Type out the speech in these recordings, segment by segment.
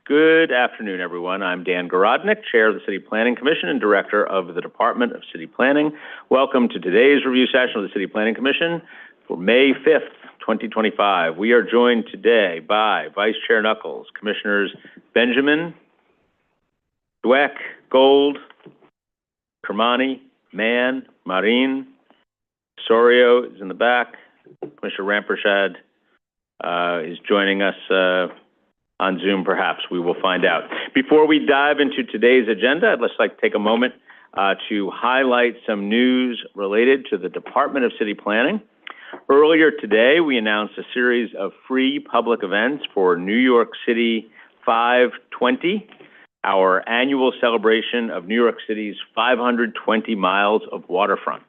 Good afternoon, everyone. I'm Dan Garodnick, Chair of the City Planning Commission and Director of the Department of City Planning. Welcome to today's review session of the City Planning Commission for May 5th, 2025. We are joined today by Vice Chair Knuckles, Commissioners Benjamin, Dweck, Gold, Kermani, Mann, Marin, Sorio is in the back. Commissioner Rampersad is joining us on Zoom, perhaps. We will find out. Before we dive into today's agenda, I'd just like to take a moment to highlight some news related to the Department of City Planning. Earlier today, we announced a series of free public events for New York City 520, our annual celebration of New York City's 520 miles of waterfront.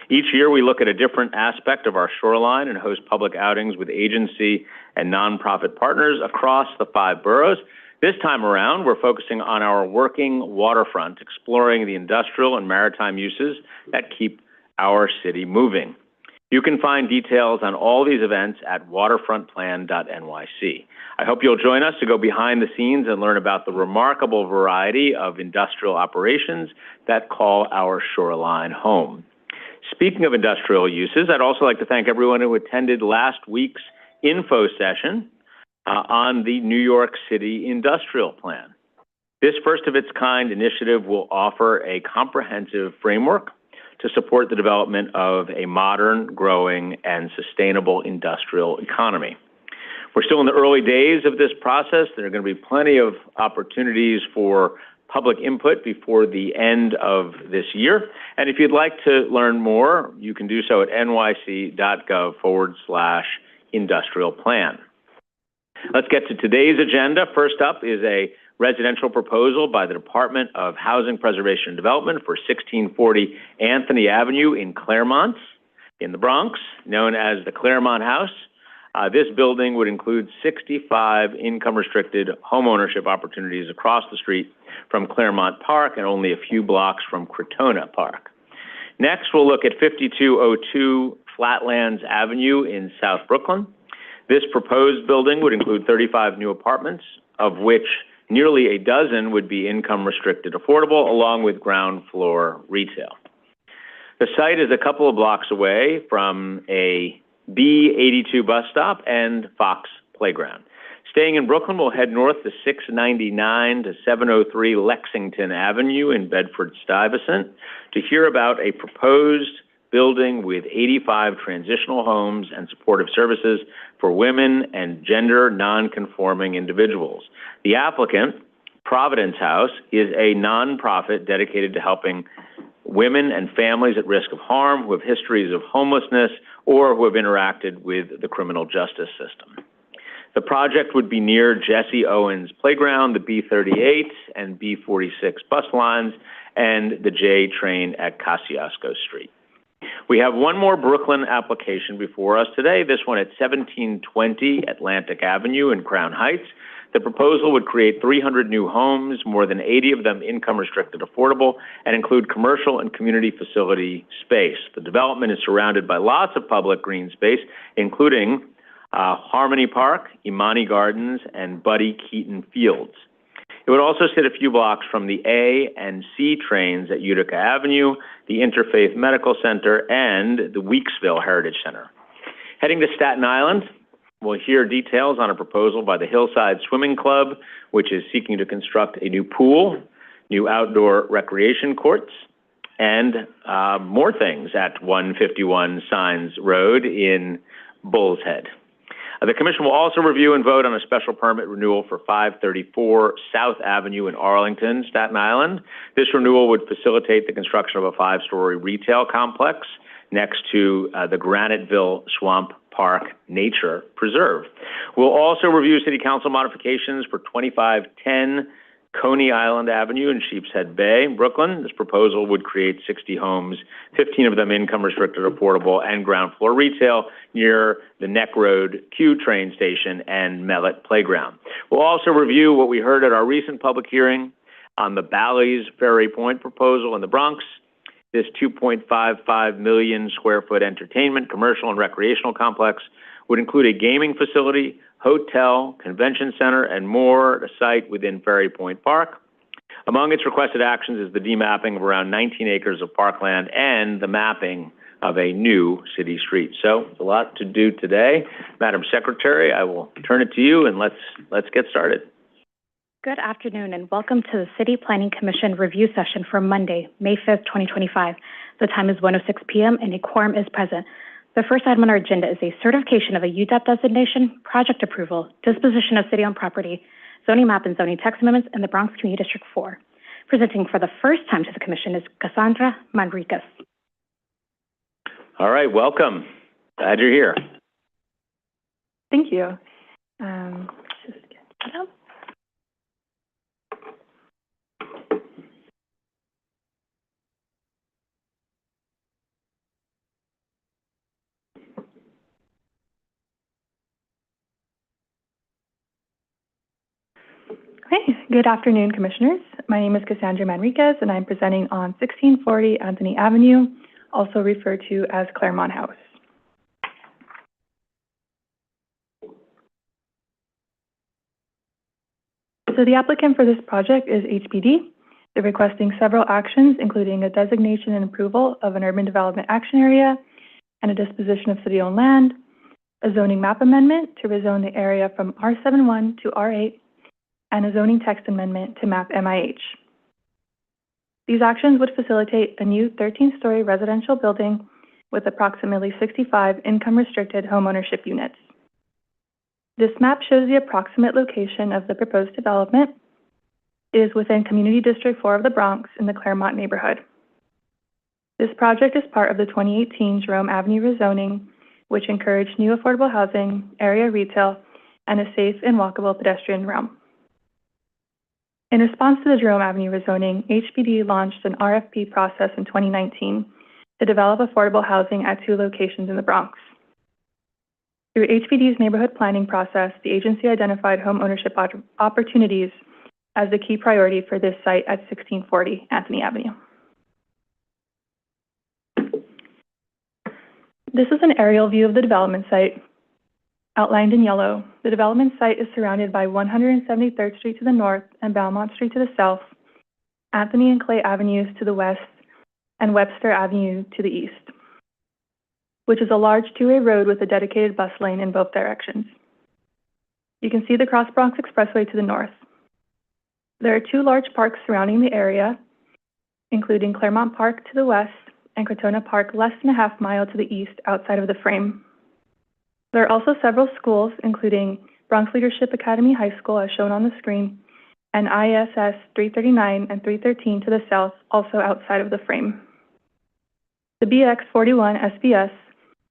Each year, we look at a different aspect of our shoreline and host public outings with agency and nonprofit partners across the 5 boroughs. This time around, we're focusing on our working waterfront, exploring the industrial and maritime uses that keep our city moving. You can find details on all these events at waterfrontplan.nyc. I hope you'll join us to go behind the scenes and learn about the remarkable variety of industrial operations that call our shoreline home. Speaking of industrial uses, I'd also like to thank everyone who attended last week's info session on the New York City Industrial Plan. This first-of-its-kind initiative will offer a comprehensive framework to support the development of a modern, growing, and sustainable industrial economy. We're still in the early days of this process. There are going to be plenty of opportunities for public input before the end of this year. And if you'd like to learn more, you can do so at nyc.gov/industrial plan. Let's get to today's agenda. First up is a residential proposal by the Department of Housing Preservation and Development for 1640 Anthony Avenue in Claremont, in the Bronx, known as the Claremont House. This building would include 65 income-restricted homeownership opportunities across the street from Claremont Park and only a few blocks from Crotona Park. Next, we'll look at 5202 Flatlands Avenue in South Brooklyn. This proposed building would include 35 new apartments, of which nearly a dozen would be income-restricted affordable, along with ground floor retail. The site is a couple of blocks away from a B82 bus stop and Fox Playground. Staying in Brooklyn, we'll head north to 699 to 703 Lexington Avenue in Bedford-Stuyvesant to hear about a proposed building with 85 transitional homes and supportive services for women and gender non-conforming individuals. The applicant, Providence House, is a nonprofit dedicated to helping women and families at risk of harm who have histories of homelessness or who have interacted with the criminal justice system. The project would be near Jesse Owens Playground, the B38 and B46 bus lines, and the J train at Kosciuszko Street. We have one more Brooklyn application before us today, this one at 1720 Atlantic Avenue in Crown Heights. The proposal would create 300 new homes, more than 80 of them income-restricted affordable, and include commercial and community facility space. The development is surrounded by lots of public green space, including Harmony Park, Imani Gardens, and Buddy Keaton Fields. It would also sit a few blocks from the A and C trains at Utica Avenue, the Interfaith Medical Center, and the Weeksville Heritage Center. Heading to Staten Island, we'll hear details on a proposal by the Hillside Swimming Club, which is seeking to construct a new pool, new outdoor recreation courts, and more things at 151 Signs Road in Bull's Head. The Commission will also review and vote on a special permit renewal for 534 South Avenue in Arlington, Staten Island. This renewal would facilitate the construction of a 5-story retail complex next to the Graniteville Swamp Park Nature Preserve. We'll also review City Council modifications for 2510 Coney Island Avenue in Sheepshead Bay, Brooklyn. This proposal would create 60 homes, 15 of them income-restricted affordable and ground floor retail near the Neck Road Q train station and Mellet Playground. We'll also review what we heard at our recent public hearing on the Bally's Ferry Point proposal in the Bronx. This 2.55 million square foot entertainment, commercial, and recreational complex would include a gaming facility, hotel, convention center, and more at a site within Ferry Point Park. Among its requested actions is the demapping of around 19 acres of parkland and the mapping of a new city street. So it's a lot to do today. Madam Secretary, I will turn it to you, and let's get started. Good afternoon, and welcome to the City Planning Commission Review Session for Monday, May 5th, 2025. The time is 1:06 p.m. and a quorum is present. The first item on our agenda is a certification of a UDEP designation, project approval, disposition of city-owned property, zoning map and zoning text amendments in the Bronx Community District 4. Presenting for the first time to the Commission is Cassandra Manriquez. All right, welcome. Glad you're here. Thank you. Just get that up. Okay, good afternoon, Commissioners. My name is Cassandra Manriquez, and I'm presenting on 1640 Anthony Avenue, also referred to as Claremont House. So the applicant for this project is HPD. They're requesting several actions, including a designation and approval of an urban development action area and a disposition of city-owned land, a zoning map amendment to rezone the area from R71 to R8, and a zoning text amendment to map MIH. These actions would facilitate a new 13-story residential building with approximately 65 income-restricted homeownership units. This map shows the approximate location of the proposed development. It is within Community District 4 of the Bronx in the Claremont neighborhood. This project is part of the 2018 Jerome Avenue rezoning, which encouraged new affordable housing, area retail, and a safe and walkable pedestrian realm. In response to the Jerome Avenue rezoning, HPD launched an RFP process in 2019 to develop affordable housing at 2 locations in the Bronx. Through HPD's neighborhood planning process, the agency identified home ownership opportunities as the key priority for this site at 1640 Anthony Avenue. This is an aerial view of the development site. Outlined in yellow, the development site is surrounded by 173rd Street to the north and Belmont Street to the south, Anthony and Clay Avenues to the west, and Webster Avenue to the east, which is a large 2-way road with a dedicated bus lane in both directions. You can see the Cross Bronx Expressway to the north. There are 2 large parks surrounding the area, including Claremont Park to the west and Crotona Park less than a half mile to the east outside of the frame. There are also several schools, including Bronx Leadership Academy High School, as shown on the screen, and ISS 339 and 313 to the south, also outside of the frame. The BX41 SBS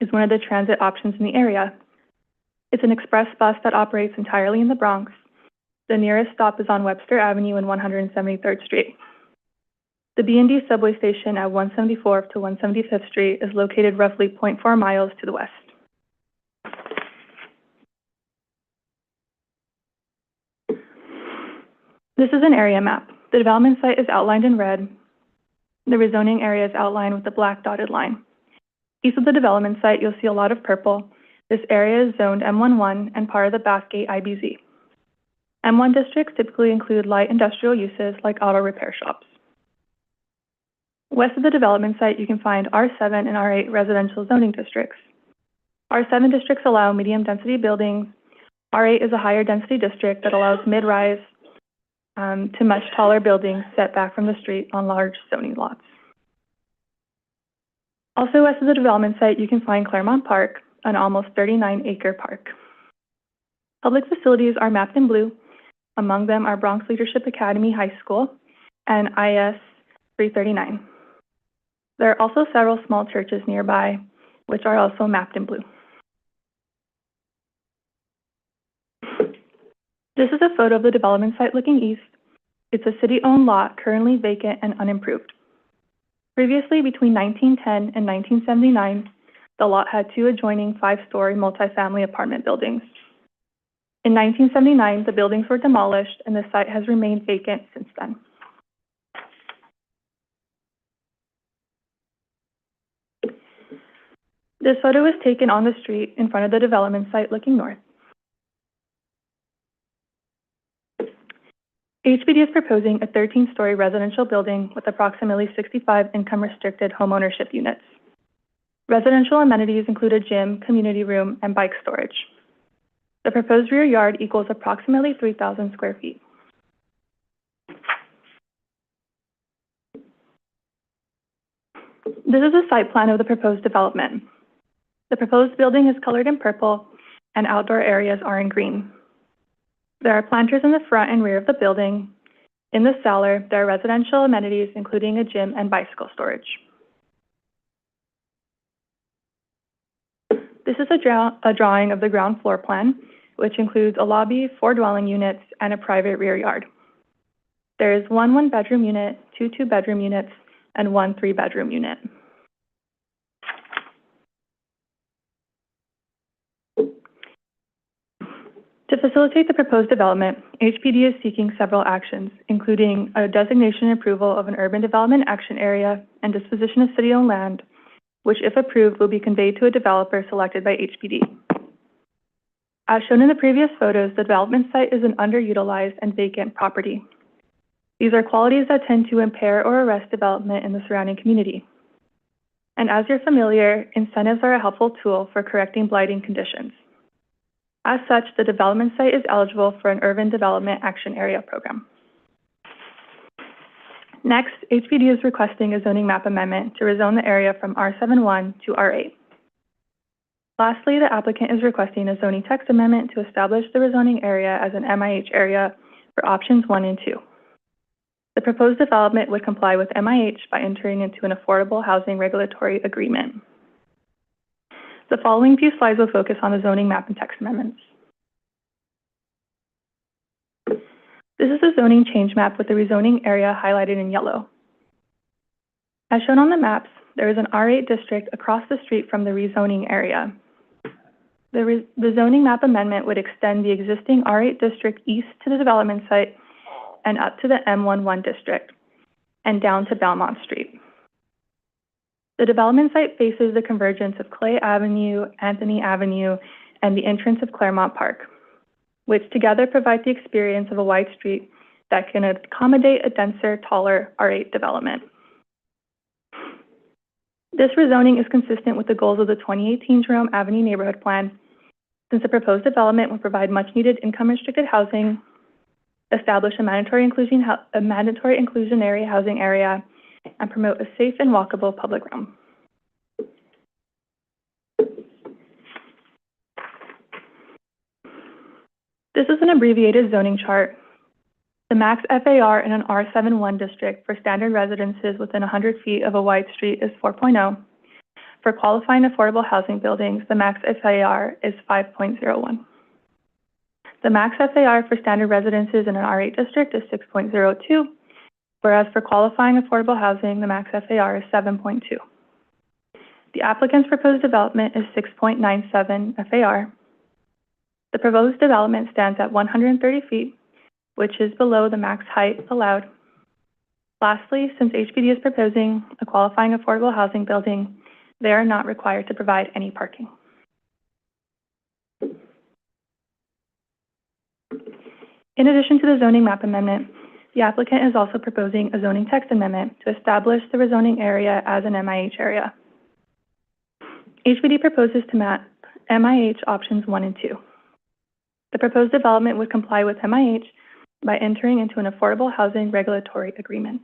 is one of the transit options in the area. It's an express bus that operates entirely in the Bronx. The nearest stop is on Webster Avenue and 173rd Street. The B&D subway station at 174th to 175th Street is located roughly 0.4 miles to the west. This is an area map. The development site is outlined in red. The rezoning area is outlined with the black dotted line. East of the development site, you'll see a lot of purple. This area is zoned M11 and part of the Bathgate IBZ. M1 districts typically include light industrial uses like auto repair shops. West of the development site, you can find R7 and R8 residential zoning districts. R7 districts allow medium density buildings. R8 is a higher density district that allows mid-rise to much taller buildings set back from the street on large zoning lots. Also west of the development site, you can find Claremont Park, an almost 39-acre park. Public facilities are mapped in blue. Among them are Bronx Leadership Academy High School and IS 339. There are also several small churches nearby, which are also mapped in blue. This is a photo of the development site looking east. It's a city-owned lot currently vacant and unimproved. Previously, between 1910 and 1979, the lot had 2 adjoining 5-story multifamily apartment buildings. In 1979, the buildings were demolished and the site has remained vacant since then. This photo was taken on the street in front of the development site looking north. HPD is proposing a 13-story residential building with approximately 65 income-restricted homeownership units. Residential amenities include a gym, community room, and bike storage. The proposed rear yard equals approximately 3,000 square feet. This is a site plan of the proposed development. The proposed building is colored in purple, and outdoor areas are in green. There are planters in the front and rear of the building. In the cellar, there are residential amenities, including a gym and bicycle storage. This is a drawing of the ground floor plan, which includes a lobby, 4 dwelling units, and a private rear yard. There is 1 one-bedroom unit, 2 two-bedroom units, and 1 three-bedroom unit. To facilitate the proposed development, HPD is seeking several actions, including a designation and approval of an urban development action area and disposition of city-owned land, which, if approved, will be conveyed to a developer selected by HPD. As shown in the previous photos, the development site is an underutilized and vacant property. These are qualities that tend to impair or arrest development in the surrounding community. And as you're familiar, incentives are a helpful tool for correcting blighting conditions. As such, the development site is eligible for an Urban Development Action Area program. Next, HPD is requesting a zoning map amendment to rezone the area from R71 to R8. Lastly, the applicant is requesting a zoning text amendment to establish the rezoning area as an MIH area for options 1 and 2. The proposed development would comply with MIH by entering into an affordable housing regulatory agreement. The following few slides will focus on the zoning map and text amendments. This is a zoning change map with the rezoning area highlighted in yellow. As shown on the maps, there is an R8 district across the street from the rezoning area. The zoning map amendment would extend the existing R8 district east to the development site and up to the M11 district and down to Belmont Street. The development site faces the convergence of Clay Avenue, Anthony Avenue, and the entrance of Claremont Park, which together provide the experience of a wide street that can accommodate a denser, taller R8 development. This rezoning is consistent with the goals of the 2018 Jerome Avenue Neighborhood Plan, since the proposed development will provide much-needed income-restricted housing, establish a mandatory inclusionary housing area, and promote a safe and walkable public realm. This is an abbreviated zoning chart. The max FAR in an R71 district for standard residences within 100 feet of a wide street is 4.0. For qualifying affordable housing buildings, the max FAR is 5.01. The max FAR for standard residences in an R8 district is 6.02. Whereas for qualifying affordable housing, the max FAR is 7.2. The applicant's proposed development is 6.97 FAR. The proposed development stands at 130 feet, which is below the max height allowed. Lastly, since HPD is proposing a qualifying affordable housing building, they are not required to provide any parking. In addition to the zoning map amendment, the applicant is also proposing a zoning text amendment to establish the rezoning area as an MIH area. HPD proposes to map MIH options 1 and 2. The proposed development would comply with MIH by entering into an affordable housing regulatory agreement.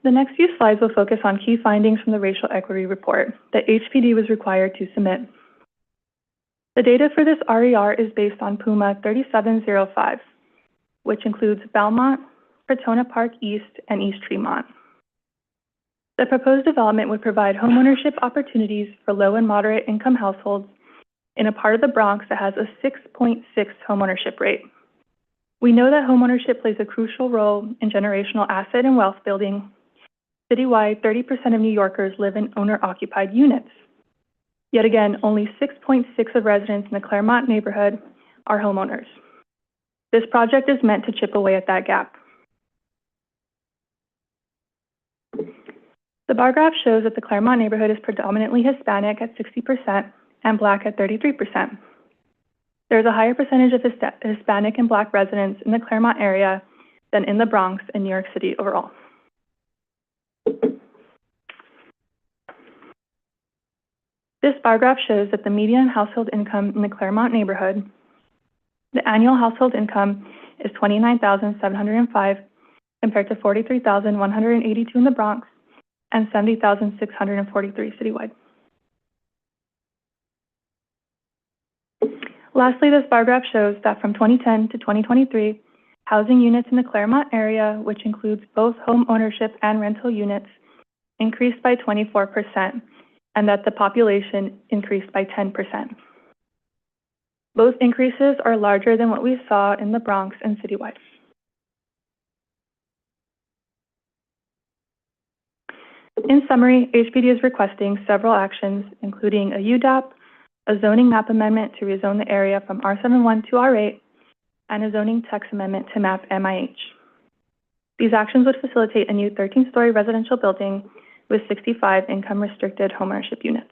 The next few slides will focus on key findings from the racial equity report that HPD was required to submit. The data for this RER is based on PUMA 3705, which includes Belmont, Pretona Park East, and East Tremont. The proposed development would provide homeownership opportunities for low and moderate income households in a part of the Bronx that has a 6.6 homeownership rate. We know that homeownership plays a crucial role in generational asset and wealth building. Citywide, 30% of New Yorkers live in owner-occupied units. Yet again, only 6.6 of residents in the Claremont neighborhood are homeowners. This project is meant to chip away at that gap. The bar graph shows that the Claremont neighborhood is predominantly Hispanic at 60% and Black at 33%. There is a higher percentage of Hispanic and Black residents in the Claremont area than in the Bronx and New York City overall. This bar graph shows that the median household income in the Claremont neighborhood, the annual household income is $29,705 compared to $43,182 in the Bronx and $70,643 citywide. Lastly, this bar graph shows that from 2010 to 2023, housing units in the Claremont area, which includes both home ownership and rental units, increased by 24%, and that the population increased by 10%. Both increases are larger than what we saw in the Bronx and citywide. In summary, HPD is requesting several actions, including a UDAP, a zoning map amendment to rezone the area from R71 to R8, and a zoning text amendment to map MIH. These actions would facilitate a new 13-story residential building with 65 income-restricted homeownership units.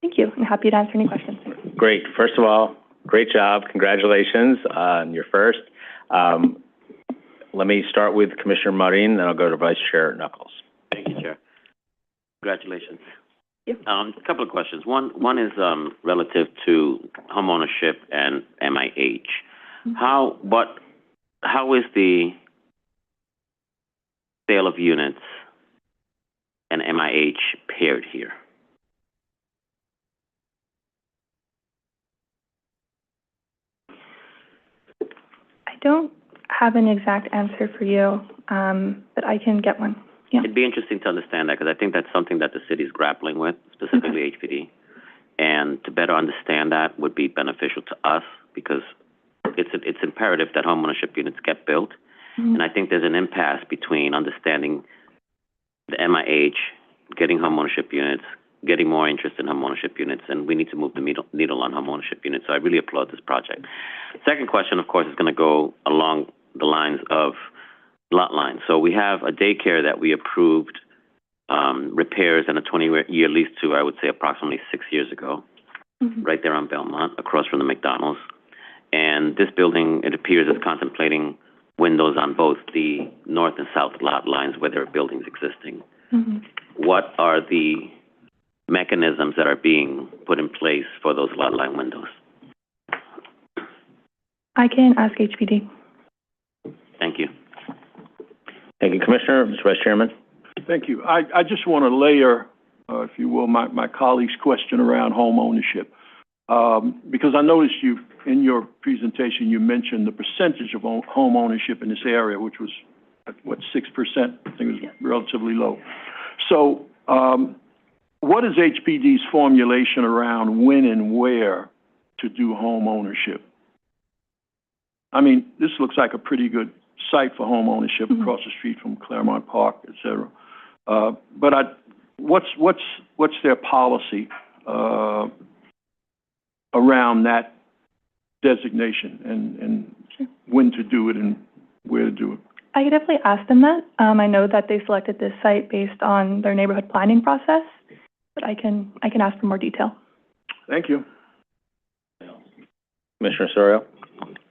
Thank you. I'm happy to answer any questions. Great. First of all, great job. Congratulations on your first. Let me start with Commissioner Marin, then I'll go to Vice Chair Knuckles. Thank you, Chair. Congratulations. Yep. A couple of questions. One is relative to homeownership and MIH. How is the sale of units and MIH paired here? I don't have an exact answer for you, but I can get one. Yeah. It'd be interesting to understand that because I think that's something that the city is grappling with, specifically HPD. And to better understand that would be beneficial to us because it's imperative that homeownership units get built. And I think there's an impasse between understanding the MIH, getting homeownership units, getting more interest in homeownership units, and we need to move the needle on homeownership units. So I really applaud this project. Second question, of course, is going to go along the lines of lot lines. So we have a daycare that we approved repairs and a 20-year lease to, I would say, approximately 6 years ago, right there on Belmont, across from the McDonald's. And this building, it appears, is contemplating windows on both the north and south lot lines where there are buildings existing. What are the mechanisms that are being put in place for those lot line windows? I can ask HPD. Thank you. Thank you, Commissioner. Mr. Vice Chairman. Thank you. I just want to layer, if you will, my colleague's question around home ownership. Because I noticed in your presentation, you mentioned the percentage of home ownership in this area, which was, what, 6%? I think it was relatively low. So what is HPD's formulation around when and where to do home ownership? I mean, this looks like a pretty good site for home ownership across the street from Claremont Park, et cetera. But what's their policy around that designation and when to do it and where to do it? I could definitely ask them that. I know that they selected this site based on their neighborhood planning process, but I can ask for more detail. Thank you. Commissioner Sorio.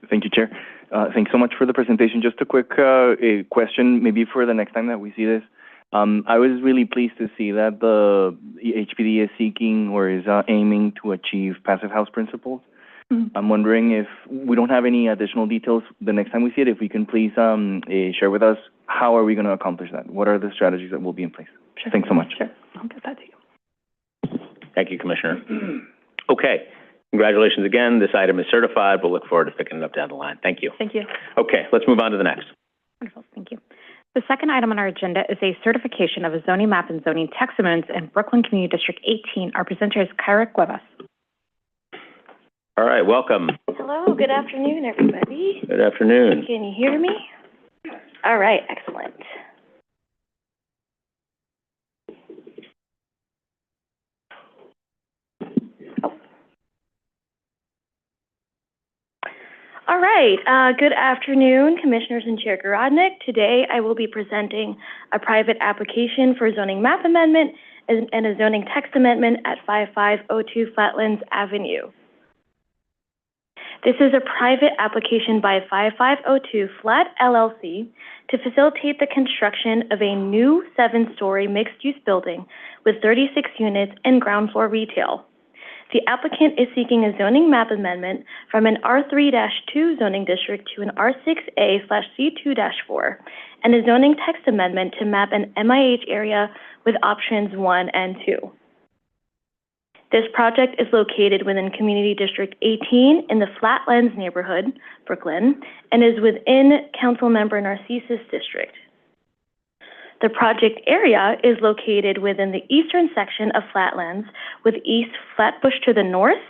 Thank you, Chair. Thanks so much for the presentation. Just a quick question, maybe for the next time that we see this. I was really pleased to see that the HPD is seeking or is aiming to achieve passive house principles. I'm wondering if we don't have any additional details the next time we see it, if we can please share with us how are we going to accomplish that? What are the strategies that will be in place? Sure. Thanks so much. Sure. I'll get that to you. Thank you, Commissioner. Okay. Congratulations again. This item is certified. We'll look forward to picking it up down the line. Thank you. Thank you. Okay, let's move on to the next. Wonderful. Thank you. The second item on our agenda is a certification of a zoning map and zoning text amendments in Brooklyn Community District 18. Our presenter is Kyra Cuevas. All right, welcome. Hello, good afternoon, everybody. Good afternoon. Can you hear me? All right, excellent. All right. right, good afternoon, Commissioners and Chair Garodnick. Today, I will be presenting a private application for zoning map amendment and a zoning text amendment at 5502 Flatlands Avenue. This is a private application by 5502 Flat LLC to facilitate the construction of a new 7-story mixed-use building with 36 units and ground floor retail. The applicant is seeking a zoning map amendment from an R3-2 zoning district to an R6A/C2-4 and a zoning text amendment to map an MIH area with options 1 and 2. This project is located within Community District 18 in the Flatlands neighborhood, Brooklyn, and is within Councilmember Narcissus District. The project area is located within the eastern section of Flatlands, with East Flatbush to the north,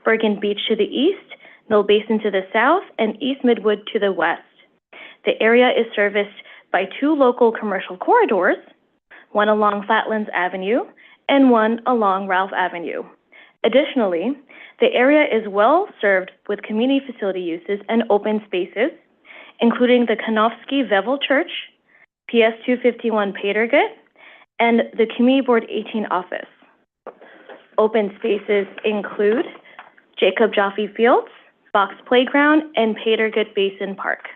Bergen Beach to the east, Mill Basin to the south, and East Midwood to the west. The area is serviced by 2 local commercial corridors, one along Flatlands Avenue and one along Ralph Avenue. Additionally, the area is well served with community facility uses and open spaces, including the Kanofsky Vevel Church, PS 251 Patergut, and the Community Board 18 office. Open spaces include Jacob Jaffe Fields, Fox Playground, and Patergut Basin Park.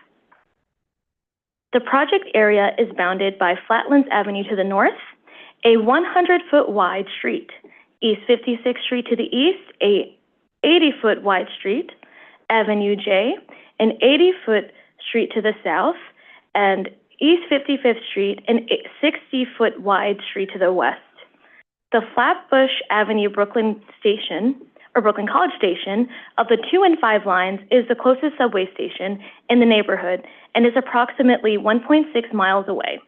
The project area is bounded by Flatlands Avenue to the north, a 100-foot wide street, East 56th Street to the east, a 80-foot wide street, Avenue J, an 80-foot street to the south, and East 55th Street, an 60-foot wide street to the west. The Flatbush Avenue Brooklyn Station, or Brooklyn College Station, of the 2 and 5 lines is the closest subway station in the neighborhood and is approximately 1.6 miles away.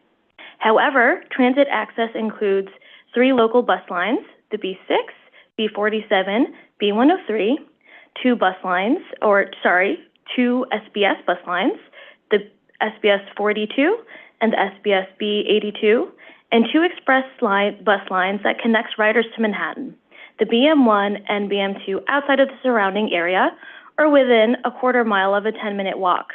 However, transit access includes 3 local bus lines, the B6, B47, B103, 2 SBS bus lines, the SBS 42 and the SBS B82, and 2 express bus lines that connects riders to Manhattan, the BM1 and BM2 outside of the surrounding area or within a quarter mile of a 10-minute walk.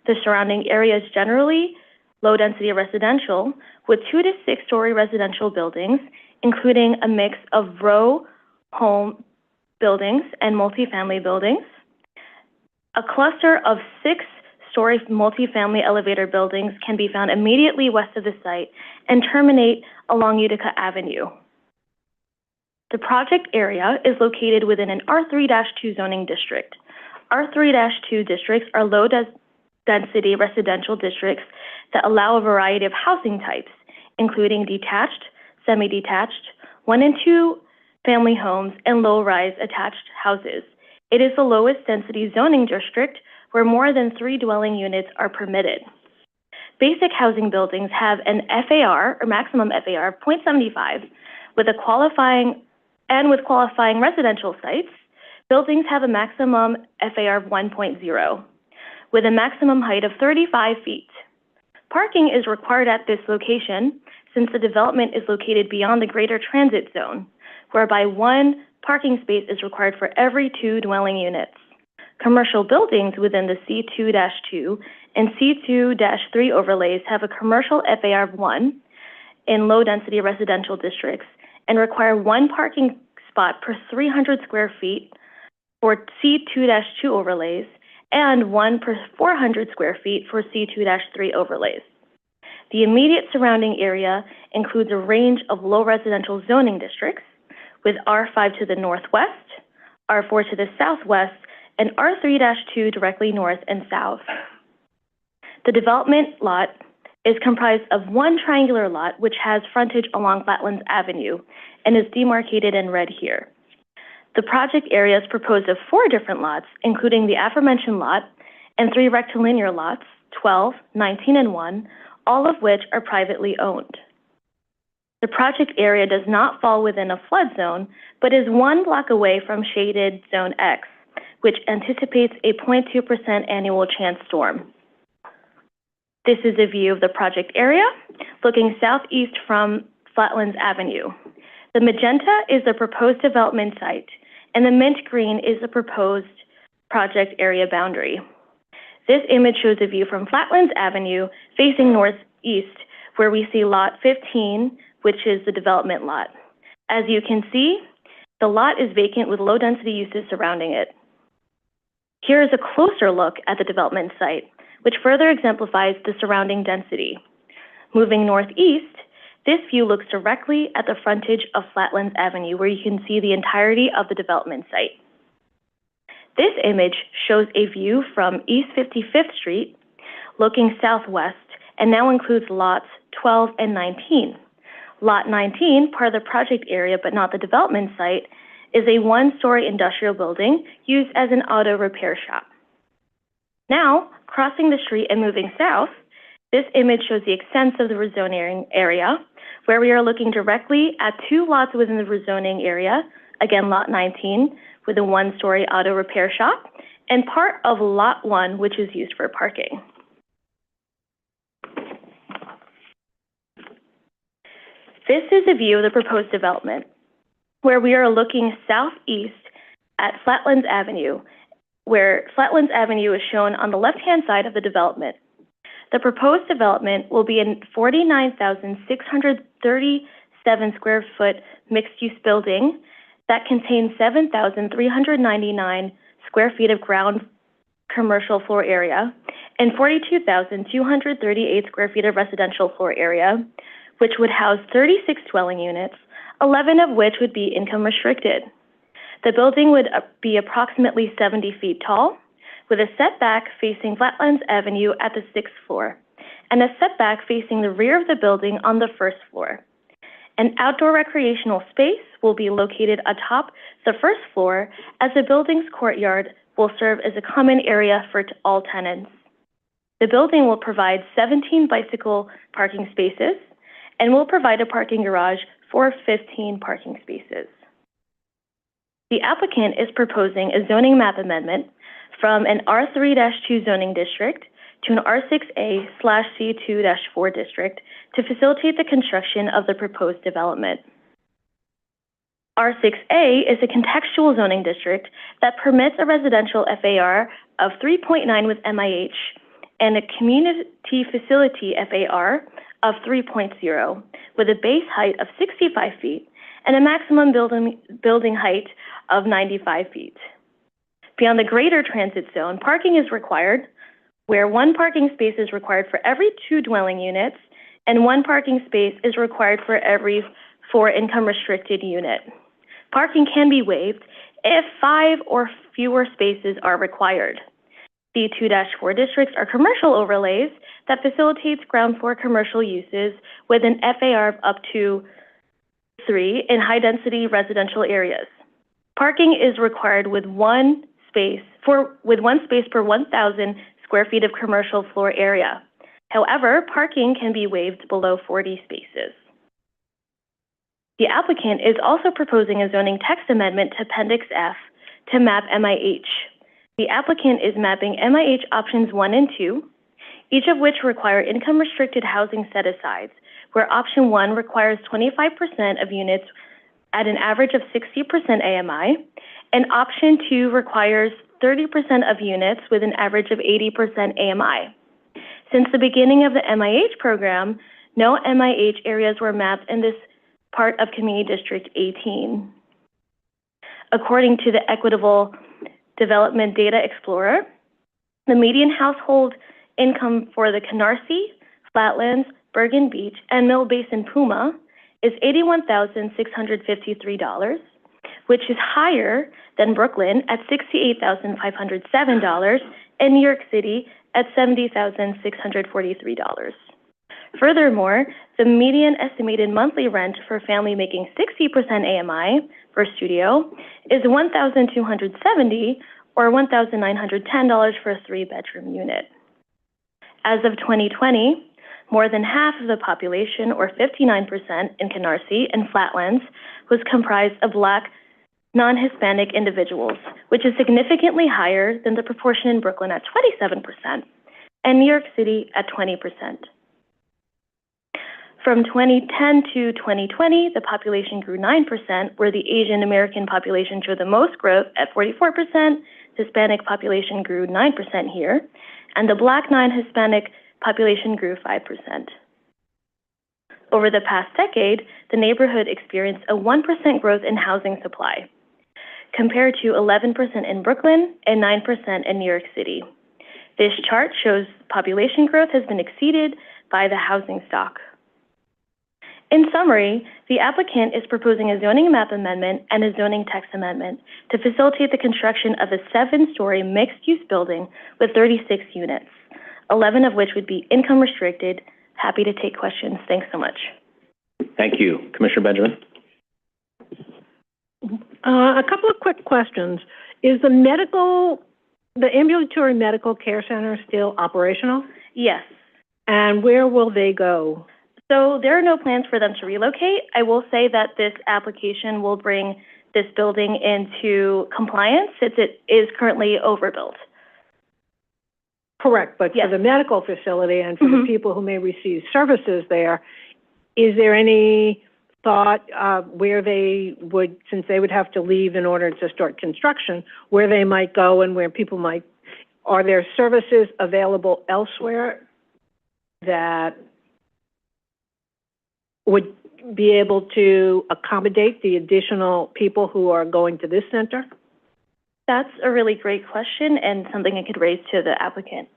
The surrounding area is generally low-density residential with 2 to 6-story residential buildings, including a mix of row home buildings and multifamily buildings. A cluster of 6-story multifamily elevator buildings can be found immediately west of the site and terminate along Utica Avenue. The project area is located within an R3-2 zoning district. R3-2 districts are low-density residential districts that allow a variety of housing types, including detached, semi-detached, 1 and 2 family homes, and low-rise attached houses. It is the lowest density zoning district where more than 3 dwelling units are permitted. Basic housing buildings have an FAR, or maximum FAR, of 0.75, with qualifying residential sites. Buildings have a maximum FAR of 1.0, with a maximum height of 35 feet. Parking is required at this location since the development is located beyond the greater transit zone, whereby 1 parking space is required for every 2 dwelling units. Commercial buildings within the C2-2 and C2-3 overlays have a commercial FAR of 1 in low-density residential districts and require 1 parking spot per 300 square feet for C2-2 overlays and 1 per 400 square feet for C2-3 overlays. The immediate surrounding area includes a range of low residential zoning districts with R5 to the northwest, R4 to the southwest, and R3-2 directly north and south. The development lot is comprised of 1 triangular lot which has frontage along Flatlands Avenue and is demarcated in red here. The project area is composed of 4 different lots, including the aforementioned lot and 3 rectilinear lots, 12, 19, and 1, all of which are privately owned. The project area does not fall within a flood zone, but is 1 block away from shaded Zone X, which anticipates a 0.2% annual chance storm. This is a view of the project area, looking southeast from Flatlands Avenue. The magenta is the proposed development site, and the mint green is the proposed project area boundary. This image shows a view from Flatlands Avenue facing northeast, where we see Lot 15, which is the development lot. As you can see, the lot is vacant with low-density uses surrounding it. Here is a closer look at the development site, which further exemplifies the surrounding density. Moving northeast, this view looks directly at the frontage of Flatlands Avenue, where you can see the entirety of the development site. This image shows a view from East 55th Street, looking southwest, and now includes lots 12 and 19. Lot 19, part of the project area but not the development site, is a one-story industrial building used as an auto repair shop. Now, crossing the street and moving south, this image shows the extent of the rezoning area, where we are looking directly at two lots within the rezoning area, again, Lot 19, with a one-story auto repair shop, and part of Lot 1, which is used for parking. This is a view of the proposed development, where we are looking southeast at Flatlands Avenue, where Flatlands Avenue is shown on the left-hand side of the development. The proposed development will be a 49,637 square foot mixed-use building that contains 7,399 square feet of ground commercial floor area and 42,238 square feet of residential floor area, which would house 36 dwelling units, 11 of which would be income restricted. The building would be approximately 70 feet tall, with a setback facing Flatlands Avenue at the 6th floor, and a setback facing the rear of the building on the 1st floor. An outdoor recreational space will be located atop the 1st floor, as the building's courtyard will serve as a common area for all tenants. The building will provide 17 bicycle parking spaces and will provide a parking garage for 15 parking spaces. The applicant is proposing a zoning map amendment from an R3-2 zoning district to an R6A/C2-4 district to facilitate the construction of the proposed development. R6A is a contextual zoning district that permits a residential FAR of 3.9 with MIH and a community facility FAR of 3.0 with a base height of 65 feet and a maximum building height of 95 feet. Beyond the greater transit zone, parking is required, where one parking space is required for every 2 dwelling units and 1 parking space is required for every 4 income-restricted unit. Parking can be waived if 5 or fewer spaces are required. The 2-4 districts are commercial overlays that facilitates ground floor commercial uses with an FAR of up to 3 in high-density residential areas. Parking is required with one space per 1,000 square feet of commercial floor area. However, parking can be waived below 40 spaces. The applicant is also proposing a zoning text amendment to Appendix F to map MIH. The applicant is mapping MIH options 1 and 2, each of which require income-restricted housing set-asides, where option 1 requires 25% of units at an average of 60% AMI, and option 2 requires 30% of units with an average of 80% AMI. Since the beginning of the MIH program, no MIH areas were mapped in this part of Community District 18. According to the Equitable Development Data Explorer, the median household income for the Canarsie, Flatlands, Bergen Beach, and Mill Basin Puma is $81,653, which is higher than Brooklyn at $68,507 and New York City at $70,643. Furthermore, the median estimated monthly rent for a family making 60% AMI for studio is $1,270 or $1,910 for a 3-bedroom unit. As of 2020, more than half of the population, or 59% in Canarsie and Flatlands, was comprised of Black, non-Hispanic individuals, which is significantly higher than the proportion in Brooklyn at 27% and New York City at 20%. From 2010 to 2020, the population grew 9%, where the Asian American population showed the most growth at 44%, Hispanic population grew 9% here, and the Black non-Hispanic population grew 5%. Over the past decade, the neighborhood experienced a 1% growth in housing supply, compared to 11% in Brooklyn and 9% in New York City. This chart shows population growth has been exceeded by the housing stock. In summary, the applicant is proposing a zoning map amendment and a zoning text amendment to facilitate the construction of a 7-story mixed-use building with 36 units, 11 of which would be income restricted. Happy to take questions. Thanks so much. Thank you. Commissioner Benjamin? A couple of quick questions. Is the ambulatory medical care center still operational? Yes. And where will they go? So there are no plans for them to relocate. I will say that this application will bring this building into compliance since it is currently overbuilt. Correct, but yes, for the medical facility and for the people who may receive services there, is there any thought where they would, since they would have to leave in order to start construction, where they might go and where people might, are there services available elsewhere that would be able to accommodate the additional people who are going to this center? That's a really great question and something I could raise to the applicant.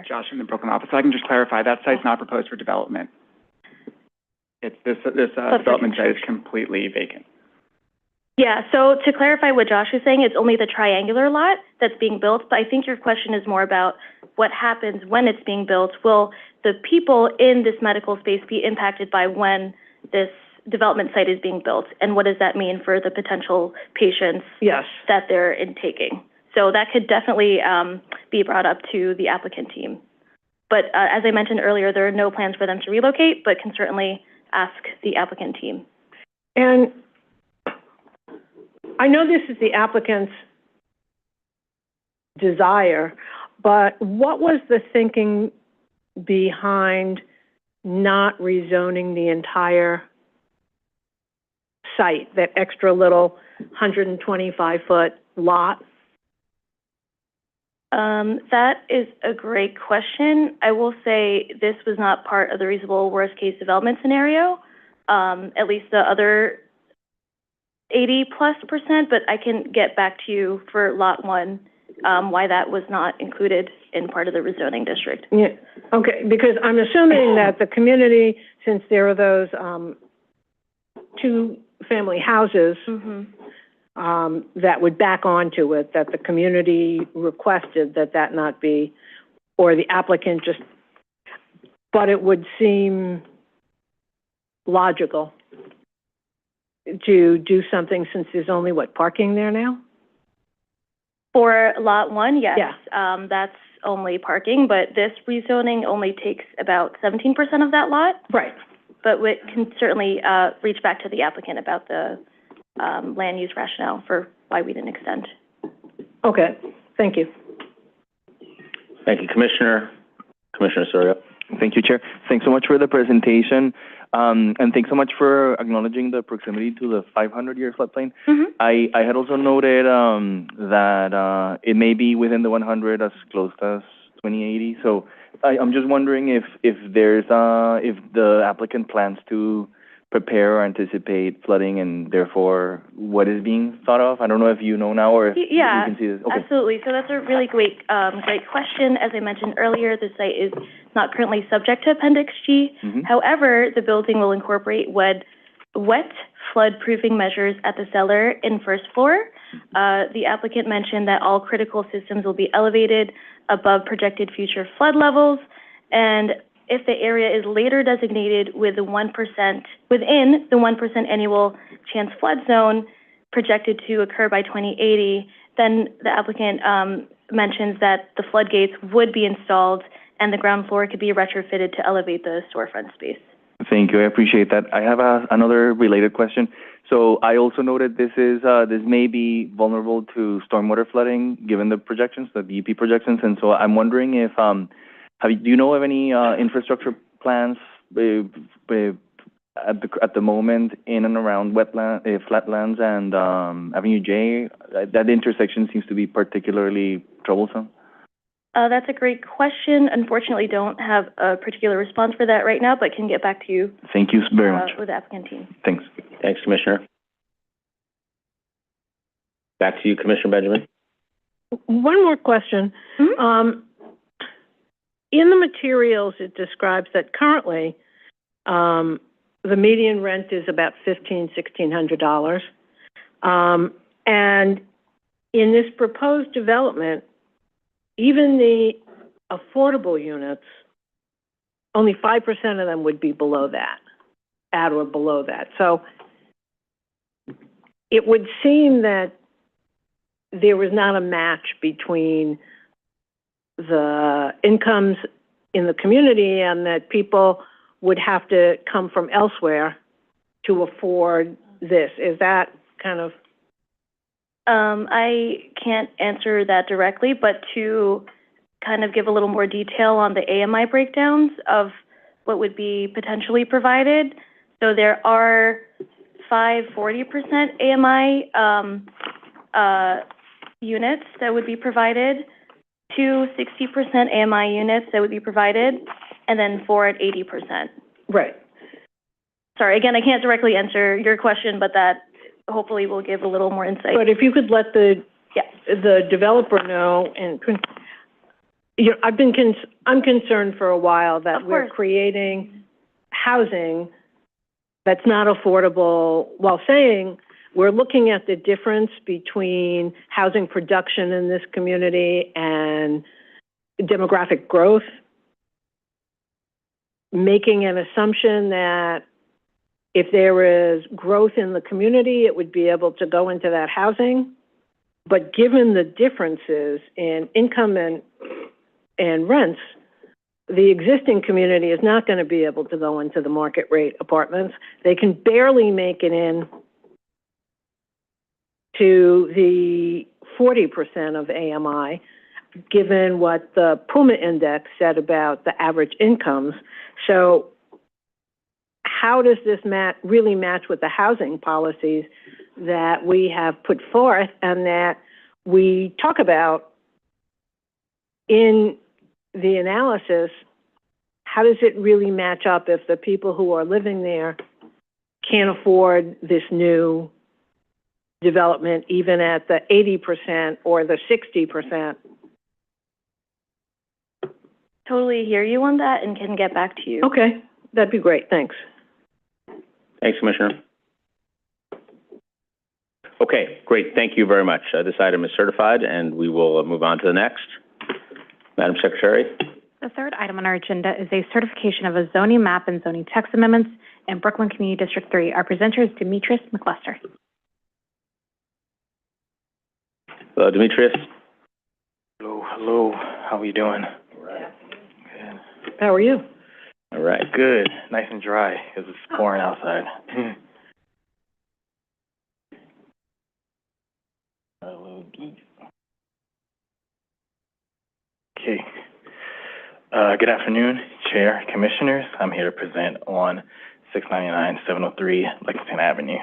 Josh in the Brooklyn office. I can just clarify, that site's not proposed for development. It's this development site is completely vacant. Yeah, so to clarify what Josh is saying, it's only the triangular lot that's being built, but I think your question is more about what happens when it's being built. Will the people in this medical space be impacted by when this development site is being built, and what does that mean for the potential patients that they're intaking? So that could definitely be brought up to the applicant team. But as I mentioned earlier, there are no plans for them to relocate, but can certainly ask the applicant team. And I know this is the applicant's desire, but what was the thinking behind not rezoning the entire site, that extra little 125-foot lot? That is a great question. I will say this was not part of the reasonable worst-case development scenario, at least the other 80+%, but I can get back to you for Lot 1, why that was not included in part of the rezoning district. Yeah, okay, because I'm assuming that the community, since there are those 2-family houses that would back onto it, that the community requested that not be, or the applicant just, but it would seem logical to do something since there's only, parking there now? For Lot 1, yes. Yeah. That's only parking, but this rezoning only takes about 17% of that lot. Right. But we can certainly reach back to the applicant about the land use rationale for why we didn't extend. Okay, thank you. Thank you, Commissioner. Commissioner Soria. Thank you, Chair. Thanks so much for the presentation, and thanks so much for acknowledging the proximity to the 500-year floodplain. I had also noted that it may be within the 100 as close as 2080. So I'm just wondering if there's if the applicant plans to prepare or anticipate flooding, and therefore what is being thought of. I don't know if you know now or if you can see this. Okay. Absolutely. So that's a really great question. As I mentioned earlier, the site is not currently subject to Appendix G. However, the building will incorporate wet flood-proofing measures at the cellar and first floor. The applicant mentioned that all critical systems will be elevated above projected future flood levels, and if the area is later designated with the 1% within the 1% annual chance flood zone projected to occur by 2080, then the applicant mentions that the floodgates would be installed and the ground floor could be retrofitted to elevate the storefront space. Thank you. I appreciate that. I have another related question. So I also noted this may be vulnerable to stormwater flooding given the projections, the DEP projections, and so I'm wondering if do you know of any infrastructure plans at the moment in and around flatlands and Avenue J? That intersection seems to be particularly troublesome. That's a great question. Unfortunately, don't have a particular response for that right now, but can get back to you. Thank you very much. With the applicant team. Thanks. Thanks, Commissioner. Back to you, Commissioner Benjamin. One more question. Mm-hmm. In the materials, it describes that currently the median rent is about $1,600. And in this proposed development, even the affordable units, only 5% of them would be below that, at or below that. So it would seem that there was not a match between the incomes in the community and that people would have to come from elsewhere to afford this. Is that kind of... I can't answer that directly, but to kind of give a little more detail on the AMI breakdowns of what would be potentially provided. So there are 40% AMI units that would be provided, 2 60% AMI units that would be provided, and then 4 at 80%. Right. Sorry, again, I can't directly answer your question, but that hopefully will give a little more insight. But if you could let the developer know, and I'm concerned for a while that we're creating housing that's not affordable, while saying we're looking at the difference between housing production in this community and demographic growth, making an assumption that if there is growth in the community, it would be able to go into that housing. But given the differences in income and rents, the existing community is not going to be able to go into the market rate apartments. They can barely make it in to the 40% of AMI, given what the PUMA index said about the average incomes. So how does this really match with the housing policies that we have put forth and that we talk about in the analysis? How does it really match up if the people who are living there can't afford this new development, even at the 80% or the 60%? Totally hear you on that and can get back to you. Okay, that'd be great. Thanks. Thanks, Commissioner. Okay, great. Thank you very much. This item is certified, and we will move on to the next. Madam Secretary. The third item on our agenda is a certification of a zoning map and zoning text amendments in Brooklyn Community District 3. Our presenter is Demetrius McCluster. Hello, Demetrius. Hello. How are you doing? Good. How are you? All right. Good. Nice and dry because it's pouring outside. Okay. Good afternoon, Chair, Commissioners. I'm here to present on 699-703 Lexington Avenue.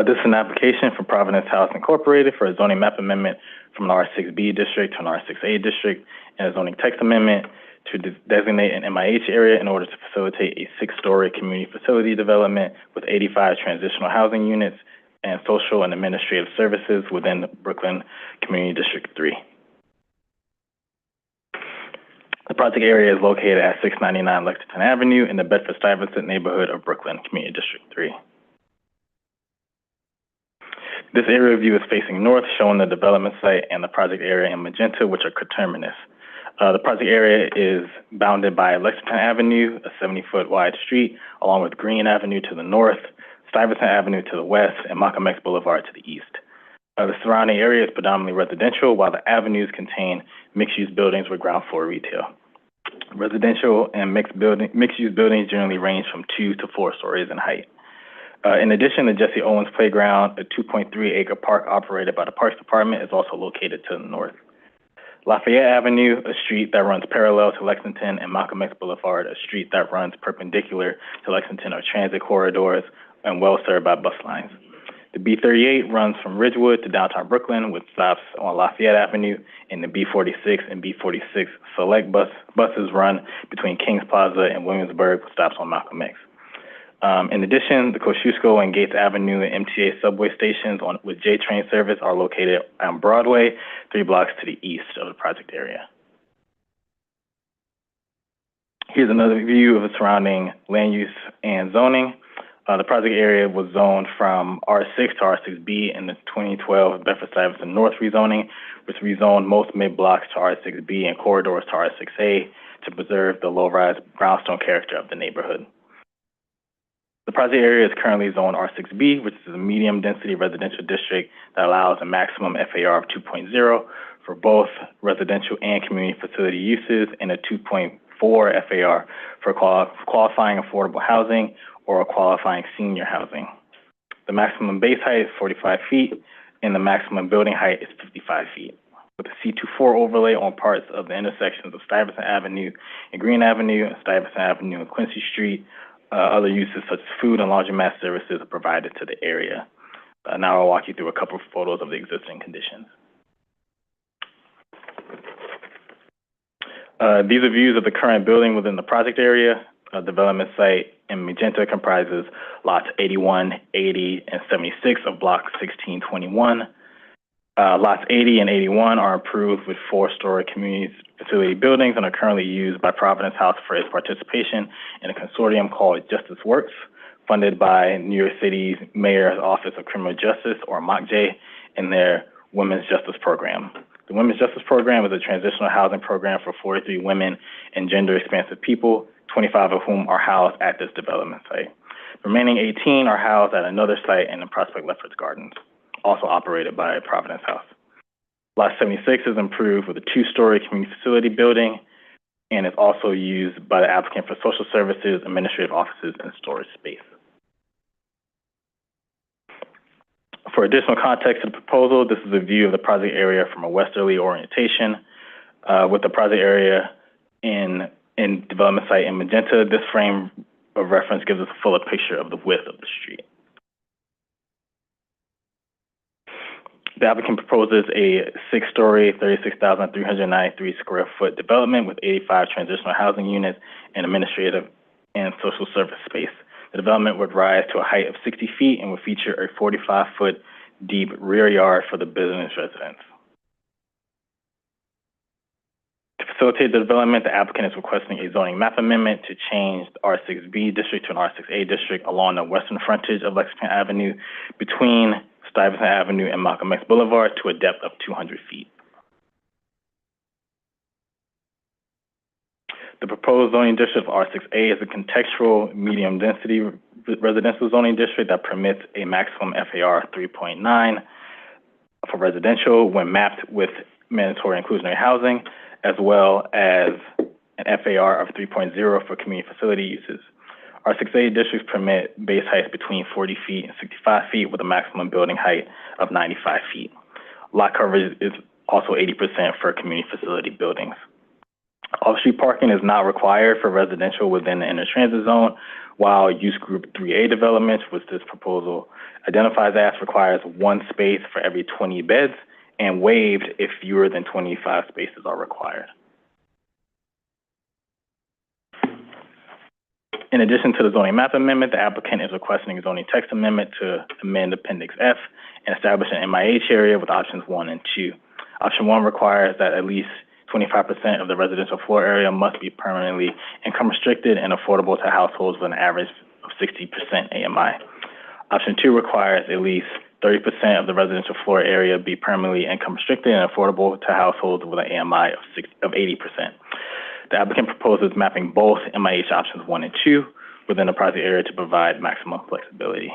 This is an application for Providence House Incorporated for a zoning map amendment from an R6B district to an R6A district and a zoning text amendment to designate an MIH area in order to facilitate a 6-story community facility development with 85 transitional housing units and social and administrative services within Brooklyn Community District 3. The project area is located at 699 Lexington Avenue in the Bedford-Stuyvesant neighborhood of Brooklyn Community District 3. This area view is facing north, showing the development site and the project area in magenta, which are coterminous. The project area is bounded by Lexington Avenue, a 70-foot wide street, along with Green Avenue to the north, Stuyvesant Avenue to the west, and Malcolm X Boulevard to the east. The surrounding area is predominantly residential, while the avenues contain mixed-use buildings with ground floor retail. Residential and mixed-use buildings generally range from 2 to 4 stories in height. In addition, the Jesse Owens Playground, a 2.3-acre park operated by the Parks Department, is also located to the north. Lafayette Avenue, a street that runs parallel to Lexington, and Malcolm X Boulevard, a street that runs perpendicular to Lexington, are transit corridors and well served by bus lines. The B38 runs from Ridgewood to downtown Brooklyn with stops on Lafayette Avenue, and the B46 and B46 select buses run between Kings Plaza and Williamsburg with stops on Malcolm X. In addition, the Kosciuszko and Gates Avenue and MTA subway stations with J train service are located on Broadway, 3 blocks to the east of the project area. Here's another view of the surrounding land use and zoning. The project area was zoned from R6 to R6B in the 2012 Bedford-Stuyvesant North rezoning, which rezoned most mid-blocks to R6B and corridors to R6A to preserve the low-rise brownstone character of the neighborhood. The project area is currently zoned R6B, which is a medium-density residential district that allows a maximum FAR of 2.0 for both residential and community facility uses, and a 2.4 FAR for qualifying affordable housing or qualifying senior housing. The maximum base height is 45 feet, and the maximum building height is 55 feet. With a C24 overlay on parts of the intersections of Stuyvesant Avenue and Green Avenue, and Stuyvesant Avenue and Quincy Street, other uses such as food and laundromat services are provided to the area. Now I'll walk you through a couple of photos of the existing conditions. These are views of the current building within the project area. Development site in magenta comprises lots 81, 80, and 76 of block 1621. Lots 80 and 81 are approved with 4-story community facility buildings and are currently used by Providence House for its participation in a consortium called Justice Works, funded by New York City's Mayor's Office of Criminal Justice, or MOCJ, in their Women's Justice Program. The Women's Justice Program is a transitional housing program for 43 women and gender-expansive people, 25 of whom are housed at this development site. The remaining 18 are housed at another site in the Prospect Lefferts Gardens, also operated by Providence House. Lot 76 is improved with a 2-story community facility building and is also used by the applicant for social services, administrative offices, and storage space. For additional context to the proposal, this is a view of the project area from a westerly orientation. With the project area in development site in magenta, this frame of reference gives us a fuller picture of the width of the street. The applicant proposes a 6-story, 36,393 square foot development with 85 transitional housing units and administrative and social service space. The development would rise to a height of 60 feet and would feature a 45-foot deep rear yard for the business residents. To facilitate the development, the applicant is requesting a zoning map amendment to change the R6B district to an R6A district along the western frontage of Lexington Avenue between Stuyvesant Avenue and Malcolm X Boulevard to a depth of 200 feet. The proposed zoning district of R6A is a contextual medium-density residential zoning district that permits a maximum FAR of 3.9 for residential when mapped with mandatory inclusionary housing, as well as an FAR of 3.0 for community facility uses. R6A districts permit base heights between 40 feet and 65 feet with a maximum building height of 95 feet. Lot coverage is also 80% for community facility buildings. Off-street parking is not required for residential within the intertransit zone, while use group 3A developments, which this proposal identifies as, requires 1 space for every 20 beds and waived if fewer than 25 spaces are required. In addition to the zoning map amendment, the applicant is requesting a zoning text amendment to amend Appendix F and establish an MIH area with options 1 and 2. Option 1 requires that at least 25% of the residential floor area must be permanently income restricted and affordable to households with an average of 60% AMI. Option 2 requires at least 30% of the residential floor area be permanently income restricted and affordable to households with an AMI of 80%. The applicant proposes mapping both MIH options 1 and 2 within the project area to provide maximum flexibility.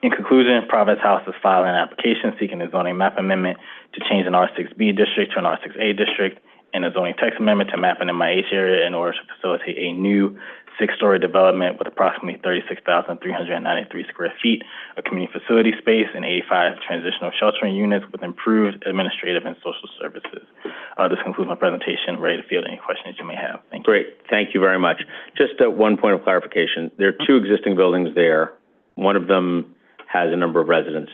In conclusion, Providence House is filing an application seeking a zoning map amendment to change an R6B district to an R6A district and a zoning text amendment to map an MIH area in order to facilitate a new 6-story development with approximately 36,393 square feet of community facility space and 85 transitional sheltering units with improved administrative and social services. This concludes my presentation. Ready to field any questions you may have. Thank you. Great. Thank you very much. Just one point of clarification. There are 2 existing buildings there. one of them has a number of residents.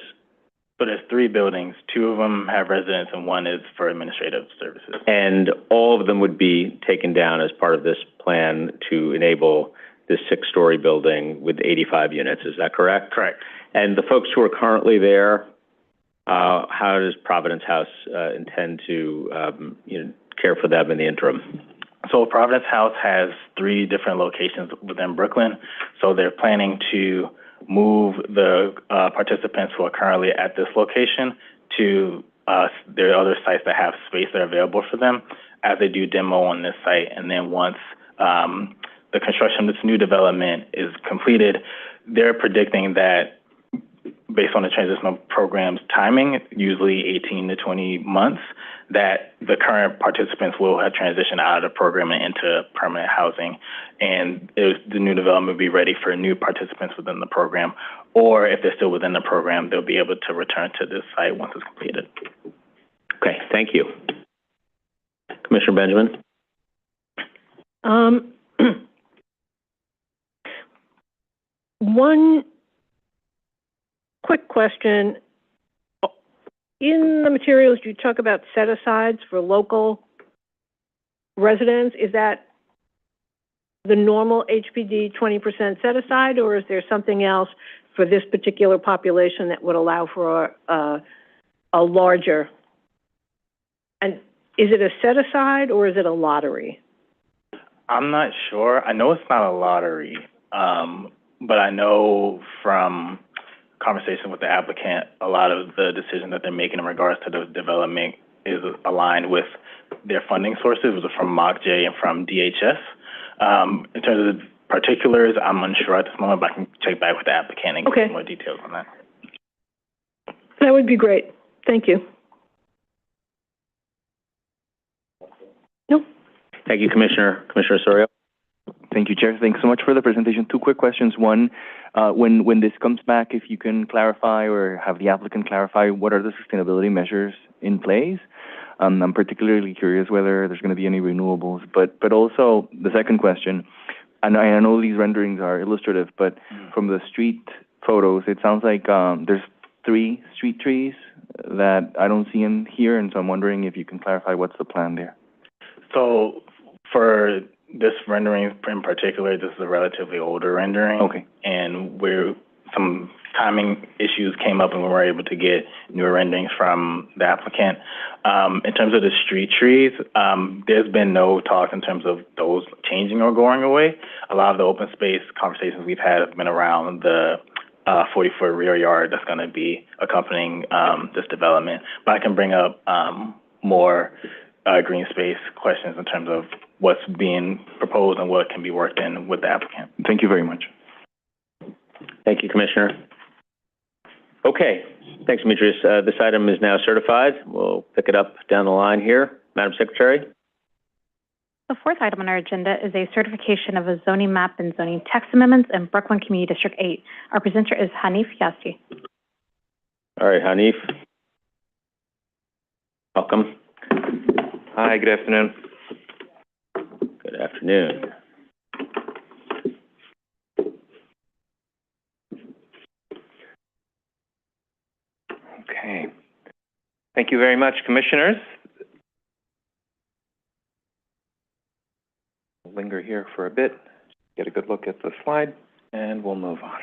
So there's 3 buildings. 2 of them have residents and 1 is for administrative services. And all of them would be taken down as part of this plan to enable this 6-story building with 85 units. Is that correct? Correct. And the folks who are currently there, how does Providence House intend to care for them in the interim? So Providence House has 3 different locations within Brooklyn. So they're planning to move the participants who are currently at this location to their other sites that have space that are available for them as they do demo on this site. And then once the construction of this new development is completed, they're predicting that based on the transitional program's timing, usually 18 to 20 months, that the current participants will have transitioned out of the program and into permanent housing, and the new development will be ready for new participants within the program, or if they're still within the program, they'll be able to return to this site once it's completed. Okay, thank you. Commissioner Benjamin? One quick question. In the materials, you talk about set-asides for local residents. Is that the normal HPD 20% set-aside, or is there something else for this particular population that would allow for a larger? And is it a set-aside, or is it a lottery? I'm not sure. I know it's not a lottery, but I know from conversation with the applicant, a lot of the decision that they're making in regards to the development is aligned with their funding sources, which are from MOCJ and from DHS. In terms of the particulars, I'm unsure at this moment, but I can check back with the applicant and get more details on that. That would be great. Thank you. No. Thank you, Commissioner. Commissioner Osorio? Thank you, Chair. Thanks so much for the presentation. 2 quick questions. One, when this comes back, if you can clarify or have the applicant clarify what are the sustainability measures in place. I'm particularly curious whether there's going to be any renewables, but also the second question, and I know these renderings are illustrative, but from the street photos, it sounds like there's 3 street trees that I don't see in here, and so I'm wondering if you can clarify what's the plan there. So for this rendering in particular, this is a relatively older rendering. Okay. And some timing issues came up and we were able to get newer renderings from the applicant. In terms of the street trees, there's been no talk in terms of those changing or going away. A lot of the open space conversations we've had have been around the 40-foot rear yard that's going to be accompanying this development. But I can bring up more green space questions in terms of what's being proposed and what can be worked in with the applicant. Thank you very much. Thank you, Commissioner. Okay, thanks, Demetrius. This item is now certified. We'll pick it up down the line here. Madam Secretary? The 4th item on our agenda is a certification of a zoning map and zoning text amendments in Brooklyn Community District 8. Our presenter is Hanif Yasti. All right, Hanif. Welcome. Hi, good afternoon. Good afternoon. Okay. Thank you very much, Commissioners. We'll linger here for a bit, get a good look at the slide, and we'll move on.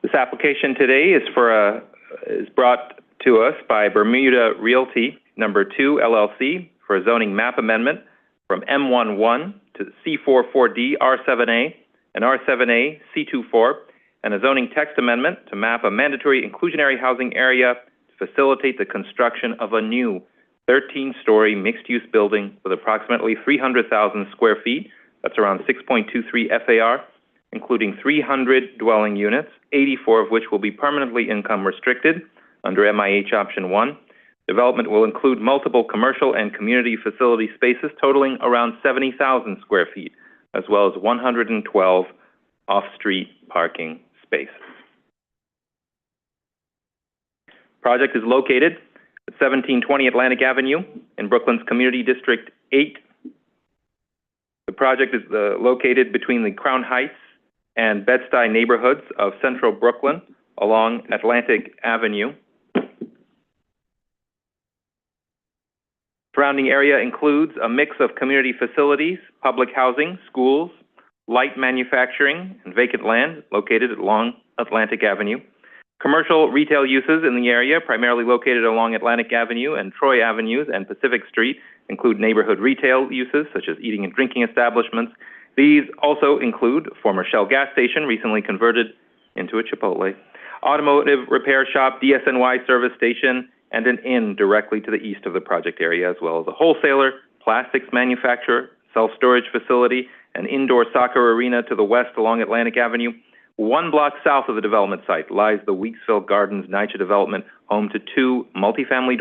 This application today is brought to us by Bermuda Realty Number 2 LLC for a zoning map amendment from M11 to C44D R7A and R7A C24, and a zoning text amendment to map a mandatory inclusionary housing area to facilitate the construction of a new 13-story mixed-use building with approximately 300,000 square feet. That's around 6.23 FAR, including 300 dwelling units, 84 of which will be permanently income restricted under MIH Option 1. Development will include multiple commercial and community facility spaces totaling around 70,000 square feet, as well as 112 off-street parking spaces. Project is located at 1720 Atlantic Avenue in Brooklyn's Community District 8. The project is located between the Crown Heights and Bed-Stuy neighborhoods of central Brooklyn along Atlantic Avenue. Surrounding area includes a mix of community facilities, public housing, schools, light manufacturing, and vacant land located along Atlantic Avenue. Commercial retail uses in the area, primarily located along Atlantic Avenue and Troy Avenues and Pacific Street, include neighborhood retail uses such as eating and drinking establishments. These also include former Shell gas station, recently converted into a Chipotle, automotive repair shop, DSNY service station, and an inn directly to the east of the project area, as well as a wholesaler, plastics manufacturer, self-storage facility, an indoor soccer arena to the west along Atlantic Avenue. 1 block south of the development site lies the Weeksville Gardens NYCHA development, home to 2 multifamily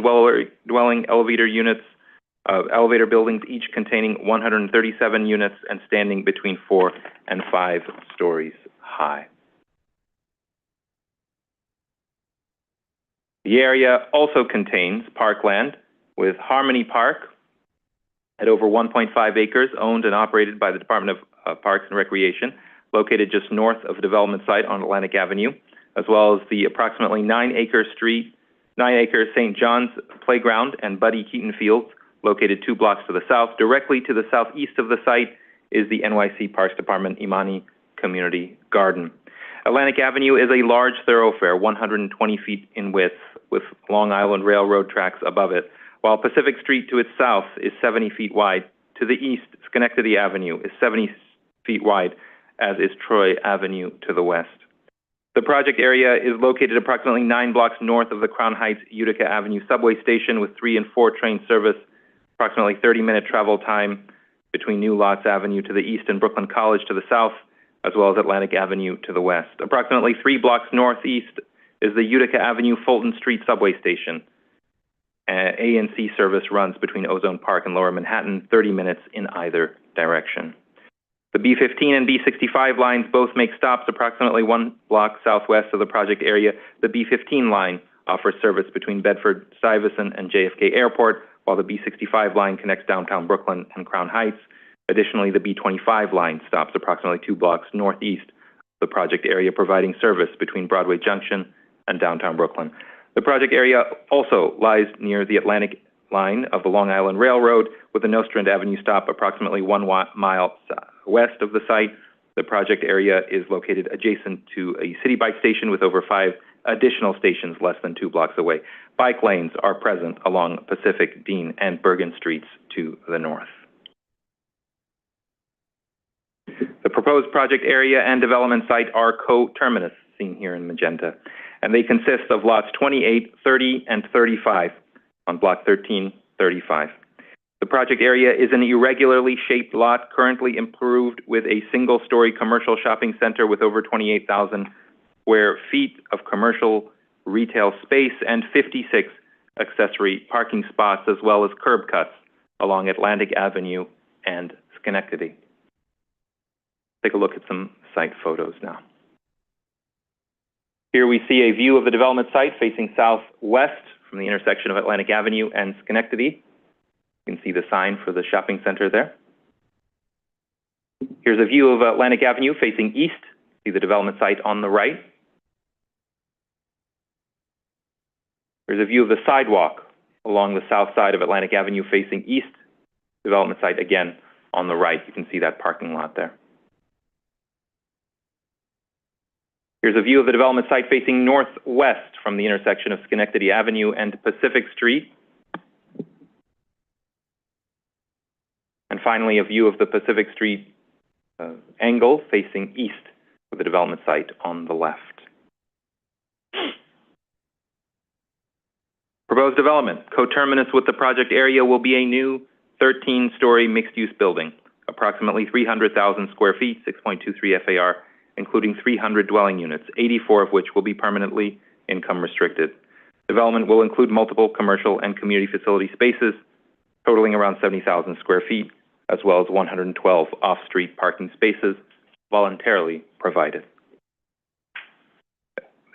dwelling elevator buildings, each containing 137 units and standing between 4 and 5 stories high. The area also contains parkland with Harmony Park at over 1.5 acres, owned and operated by the Department of Parks and Recreation, located just north of the development site on Atlantic Avenue, as well as the approximately 9-acre St. John's Playground and Buddy Keaton Fields, located 2 blocks to the south. Directly to the southeast of the site is the NYC Parks Department Imani Community Garden. Atlantic Avenue is a large thoroughfare, 120 feet in width, with Long Island Railroad tracks above it, while Pacific Street to its south is 70 feet wide. To the east, Schenectady Avenue is 70 feet wide, as is Troy Avenue to the west. The project area is located approximately 9 blocks north of the Crown Heights Utica Avenue subway station with 3 and 4 train service, approximately 30-minute travel time between New Lots Avenue to the east and Brooklyn College to the south, as well as Atlantic Avenue to the west. Approximately 3 blocks northeast is the Utica Avenue Fulton Street subway station. A&C service runs between Ozone Park and Lower Manhattan, 30 minutes in either direction. The B15 and B65 lines both make stops approximately 1 block southwest of the project area. The B15 line offers service between Bedford-Stuyvesant and JFK Airport, while the B65 line connects downtown Brooklyn and Crown Heights. Additionally, the B25 line stops approximately 2 blocks northeast of the project area, providing service between Broadway Junction and downtown Brooklyn. The project area also lies near the Atlantic line of the Long Island Railroad, with the Nostrand Avenue stop approximately 1 mile west of the site. The project area is located adjacent to a city bike station with over 5 additional stations less than 2 blocks away. Bike lanes are present along Pacific, Dean, and Bergen Streets to the north. The proposed project area and development site are coterminous, seen here in magenta, and they consist of lots 28, 30, and 35 on block 1335. The project area is an irregularly shaped lot currently improved with a single-story commercial shopping center with over 28,000 square feet of commercial retail space and 56 accessory parking spots, as well as curb cuts along Atlantic Avenue and Schenectady. Take a look at some site photos now. Here we see a view of the development site facing southwest from the intersection of Atlantic Avenue and Schenectady. You can see the sign for the shopping center there. Here's a view of Atlantic Avenue facing east. See the development site on the right. Here's a view of the sidewalk along the south side of Atlantic Avenue facing east. Development site again on the right. You can see that parking lot there. Here's a view of the development site facing northwest from the intersection of Schenectady Avenue and Pacific Street. And finally, a view of the Pacific Street angle facing east with the development site on the left. Proposed development, coterminous with the project area, will be a new 13-story mixed-use building, approximately 300,000 square feet, 6.23 FAR, including 300 dwelling units, 84 of which will be permanently income restricted. Development will include multiple commercial and community facility spaces, totaling around 70,000 square feet, as well as 112 off-street parking spaces voluntarily provided.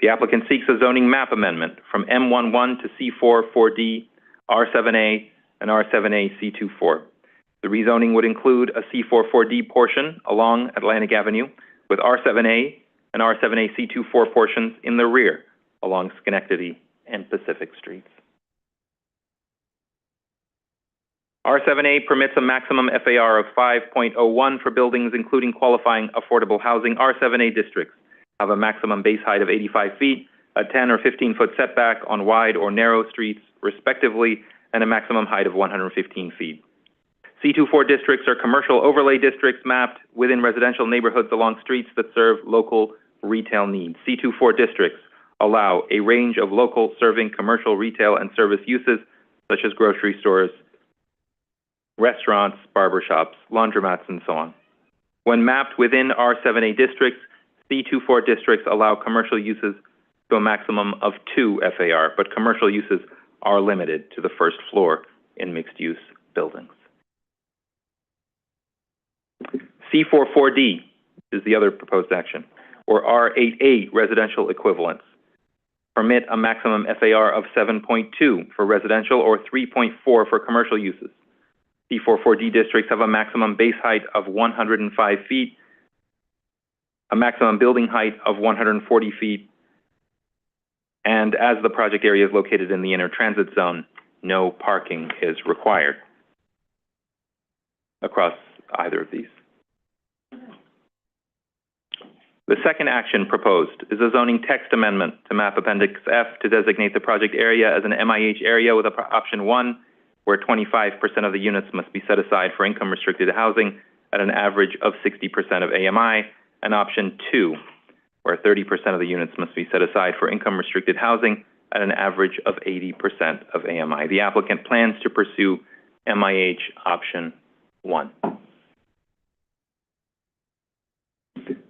The applicant seeks a zoning map amendment from M11 to C4 4D, R7A, and R7A C24. The rezoning would include a C4 4D portion along Atlantic Avenue, with R7A and R7A C24 portions in the rear along Schenectady and Pacific Streets. R7A permits a maximum FAR of 5.01 for buildings including qualifying affordable housing. R7A districts have a maximum base height of 85 feet, a 10 or 15-foot setback on wide or narrow streets, respectively, and a maximum height of 115 feet. C24 districts are commercial overlay districts mapped within residential neighborhoods along streets that serve local retail needs. C24 districts allow a range of local serving commercial, retail, and service uses, such as grocery stores, restaurants, barbershops, laundromats, and so on. When mapped within R7A districts, C24 districts allow commercial uses to a maximum of 2 FAR, but commercial uses are limited to the first floor in mixed-use buildings. C44D is the other proposed action, or R8A residential equivalents, permit a maximum FAR of 7.2 for residential or 3.4 for commercial uses. C44D districts have a maximum base height of 105 feet, a maximum building height of 140 feet, and as the project area is located in the inner transit zone, no parking is required across either of these. The second action proposed is a zoning text amendment to map Appendix F to designate the project area as an MIH area with option 1, where 25% of the units must be set aside for income-restricted housing at an average of 60% of AMI, and option 2, where 30% of the units must be set aside for income-restricted housing at an average of 80% of AMI. The applicant plans to pursue MIH option 1.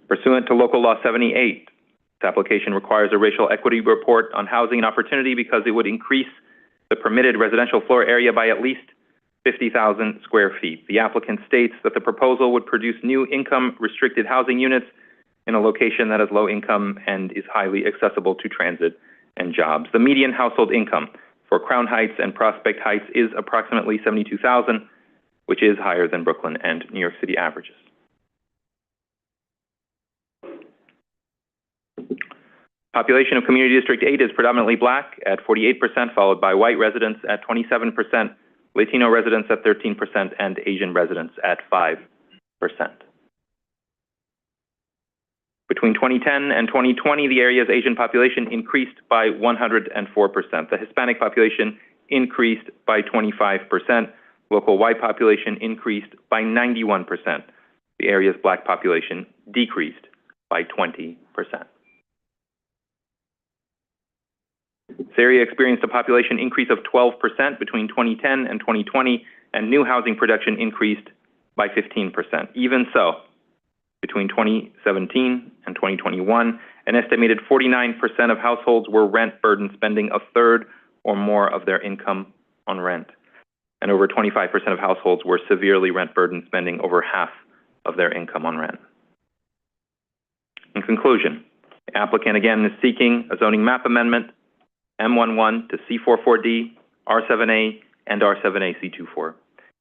Pursuant to Local Law 78, this application requires a racial equity report on housing and opportunity because it would increase the permitted residential floor area by at least 50,000 square feet. The applicant states that the proposal would produce new income-restricted housing units in a location that is low income and is highly accessible to transit and jobs. The median household income for Crown Heights and Prospect Heights is approximately $72,000, which is higher than Brooklyn and New York City averages. Population of Community District 8 is predominantly Black at 48%, followed by white residents at 27%, Latino residents at 13%, and Asian residents at 5%. Between 2010 and 2020, the area's Asian population increased by 104%. The Hispanic population increased by 25%. Local white population increased by 91%. The area's Black population decreased by 20%. This area experienced a population increase of 12% between 2010 and 2020, and new housing production increased by 15%. Even so, between 2017 and 2021, an estimated 49% of households were rent burdened, spending a third or more of their income on rent. And over 25% of households were severely rent burdened, spending over half of their income on rent. In conclusion, the applicant again is seeking a zoning map amendment, M11 to C44D, R7A, and R7A C24,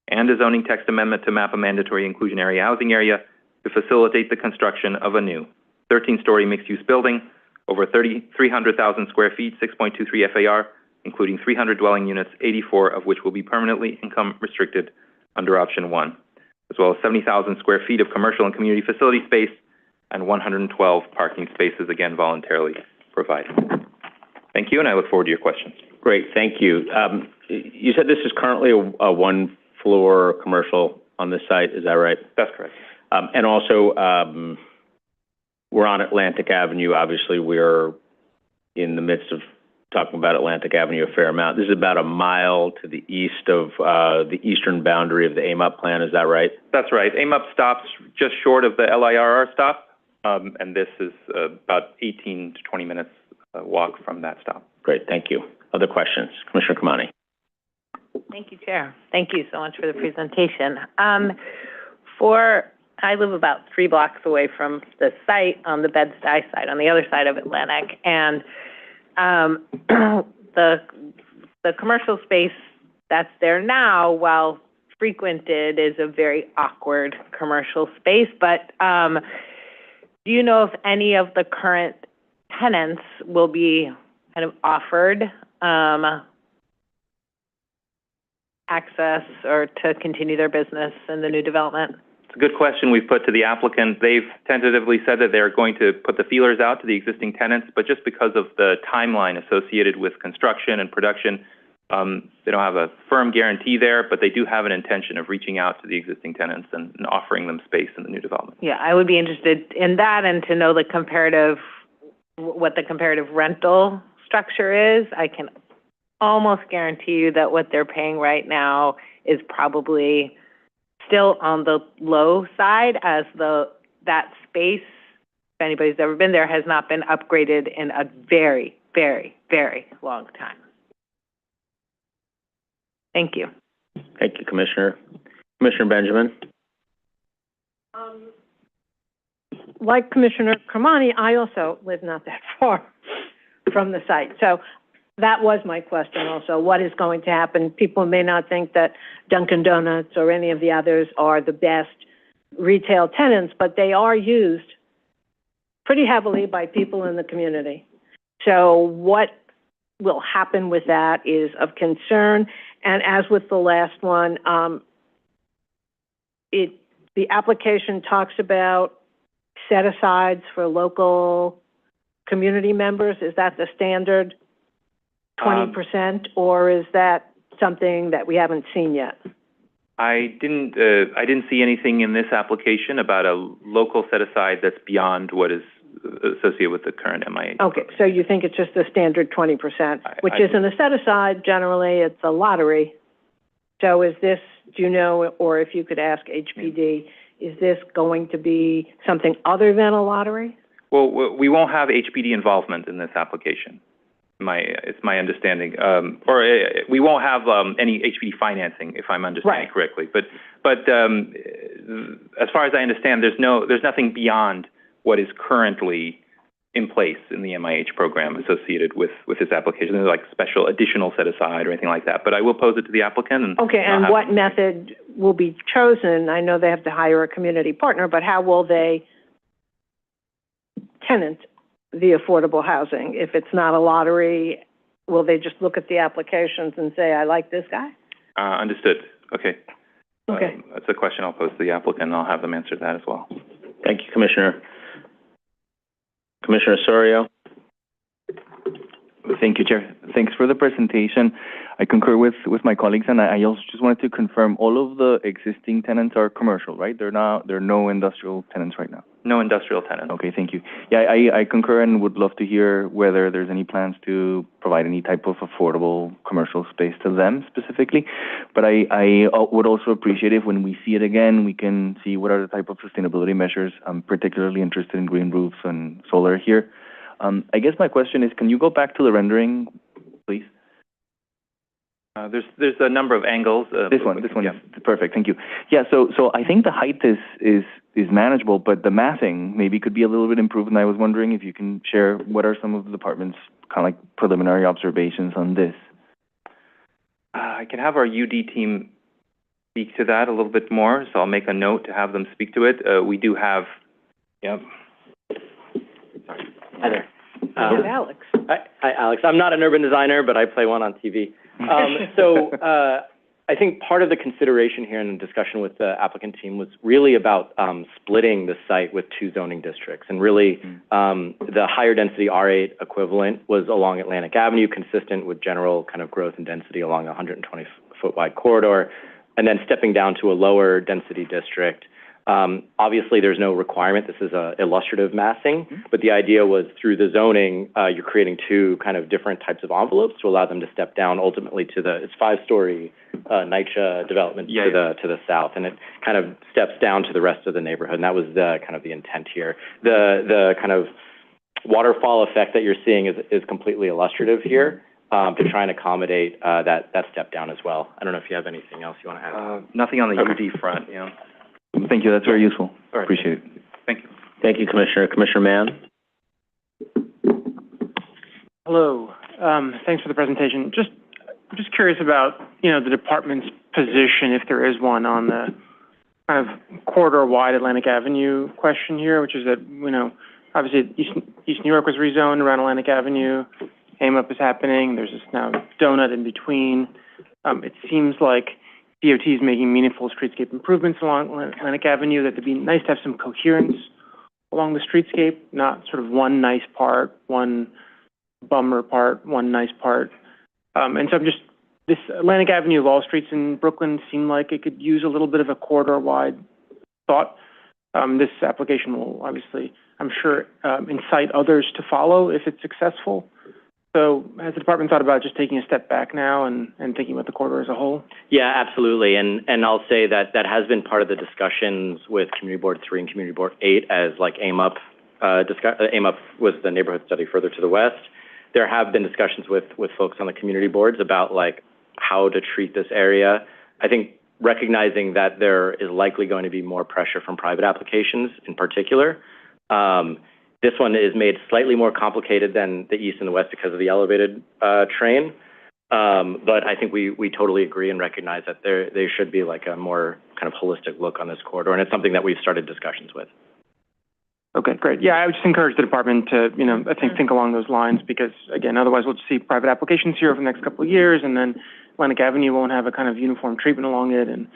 and a zoning text amendment to map a mandatory inclusionary housing area to facilitate the construction of a new 13-story mixed-use building over 300,000 square feet, 6.23 FAR, including 300 dwelling units, 84 of which will be permanently income restricted under option 1, as well as 70,000 square feet of commercial and community facility space and 112 parking spaces, again voluntarily provided. Thank you, and I look forward to your questions. Great, thank you. You said this is currently a one-floor commercial on this site, is that right? That's correct. And also, we're on Atlantic Avenue. Obviously, we're in the midst of talking about Atlantic Avenue a fair amount. This is about a mile to the east of the eastern boundary of the AMUP plan, is that right? That's right. AMUP stops just short of the LIRR stop, and this is about 18 to 20 minutes walk from that stop. Great, thank you. Other questions? Commissioner Kamani. Thank you, Chair. Thank you so much for the presentation. I live about 3 blocks away from the site on the Bed-Stuy side, on the other side of Atlantic, and the commercial space that's there now, while frequented, is a very awkward commercial space, but Do you know if any of the current tenants will be kind of offered access or to continue their business in the new development? It's a good question we've put to the applicant. They've tentatively said that they're going to put the feelers out to the existing tenants, but just because of the timeline associated with construction and production, they don't have a firm guarantee there, but they do have an intention of reaching out to the existing tenants and offering them space in the new development. Yeah, I would be interested in that and to know what the comparative rental structure is. I can almost guarantee you that what they're paying right now is probably still on the low side, as that space, if anybody's ever been there, has not been upgraded in a very, very, very long time. Thank you. Thank you, Commissioner. Commissioner Benjamin? Like Commissioner Kermani, I also live not that far from the site. So that was my question also. What is going to happen? People may not think that Dunkin' Donuts or any of the others are the best retail tenants, but they are used pretty heavily by people in the community. So what will happen with that is of concern. And as with the last one, the application talks about set-asides for local community members. Is that the standard 20%, or is that something that we haven't seen yet? I didn't see anything in this application about a local set-aside that's beyond what is associated with the current MIH. Okay, so you think it's just the standard 20%, which isn't a set-aside. Generally, it's a lottery. So is this, do you know, or if you could ask HPD, is this going to be something other than a lottery? Well, we won't have HPD involvement in this application. It's my understanding, we won't have any HPD financing, if I'm understanding correctly. But as far as I understand, there's nothing beyond what is currently in place in the MIH program associated with this application. There's like special additional set aside or anything like that. But I will pose it to the applicant. And what method will be chosen? I know they have to hire a community partner, but how will they tenant the affordable housing? If it's not a lottery, will they just look at the applications and say, I like this guy? Understood. Okay. Okay. That's a question I'll pose to the applicant, and I'll have them answer that as well. Thank you, Commissioner. Commissioner Osorio? Thank you, Chair. Thanks for the presentation. I concur with my colleagues, and I also just wanted to confirm all of the existing tenants are commercial, right? There are no industrial tenants right now. No industrial tenants. Okay, thank you. Yeah, I concur and would love to hear whether there's any plans to provide any type of affordable commercial space to them specifically. But I would also appreciate if when we see it again, we can see what are the type of sustainability measures. I'm particularly interested in green roofs and solar here. I guess my question is, can you go back to the rendering, please? There's a number of angles. This one is perfect. Thank you. Yeah. So I think the height is manageable, but the massing maybe could be a little bit improved. And I was wondering if you can share what are some of the department's kind of like preliminary observations on this. I can have our UD team speak to that a little bit more. So I'll make a note to have them speak to it. We do have. Yeah. Hi there. Alex. Hi, Alex. I'm not an urban designer, but I play one on TV. So I think part of the consideration here in the discussion with the applicant team was really about splitting the site with two zoning districts. And really, the higher density R8 equivalent was along Atlantic Avenue, consistent with general kind of growth and density along a 120-foot wide corridor, and then stepping down to a lower density district. Obviously, there's no requirement. This is a illustrative massing, but the idea was through the zoning, you're creating two kind of different types of envelopes to allow them to step down ultimately to it's 5-story NYCHA development to the south, and it kind of steps down to the rest of the neighborhood, and that was the kind of the intent here. The kind of waterfall effect that you're seeing is completely illustrative here to try and accommodate that step down as well. I don't know if you have anything else you want to add. Nothing on the UD front, yeah. Thank you. That's very useful. All right. Appreciate it. Thank you. Thank you, Commissioner. Commissioner Mann? Hello. Thanks for the presentation. Just curious about, the department's position, if there is one, on the kind of corridor-wide Atlantic Avenue question here, which is that, obviously East New York was rezoned around Atlantic Avenue. AMUP is happening. There's this now donut in between. It seems like DOT is making meaningful streetscape improvements along Atlantic Avenue, that it'd be nice to have some coherence along the streetscape, not sort of one nice part, one bummer part, one nice part. And so this Atlantic Avenue of all streets in Brooklyn seemed like it could use a little bit of a corridor-wide thought. This application will obviously, I'm sure, incite others to follow if it's successful. So has the department thought about just taking a step back now and thinking about the corridor as a whole? Yeah, absolutely. And I'll say that has been part of the discussions with Community Board 3 and Community Board 8 as like AMUP was the neighborhood study further to the west. There have been discussions with folks on the community boards about like how to treat this area. I think recognizing that there is likely going to be more pressure from private applications in particular. This one is made slightly more complicated than the east and the west because of the elevated train. But I think we totally agree and recognize that there should be like a more kind of holistic look on this corridor, and it's something that we've started discussions with. Okay, great. Yeah, I would just encourage the department to, I think along those lines, because again, otherwise we'll just see private applications here over the next couple of years, and then Atlantic Avenue won't have a kind of uniform treatment along it, and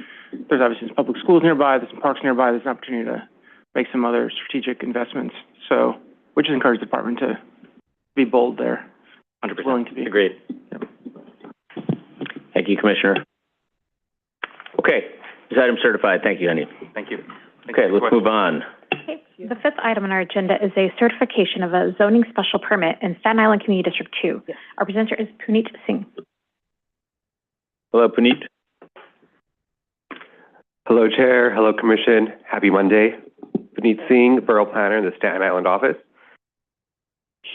there's obviously some public schools nearby, there's some parks nearby, there's an opportunity to make some other strategic investments. So we just encourage the department to be bold there. 100%. Willing to be. Agreed. Yep. Thank you, Commissioner. Okay, this item certified. Thank you, Andy. Thank you. Okay, let's move on. Okay. The fifth item on our agenda is a certification of a zoning special permit in Staten Island Community District 2. Yes. Our presenter is Puneet Singh. Hello, Puneet. Hello, Chair. Hello, Commission. Happy Monday. Puneet Singh, Borough Planner in the Staten Island office.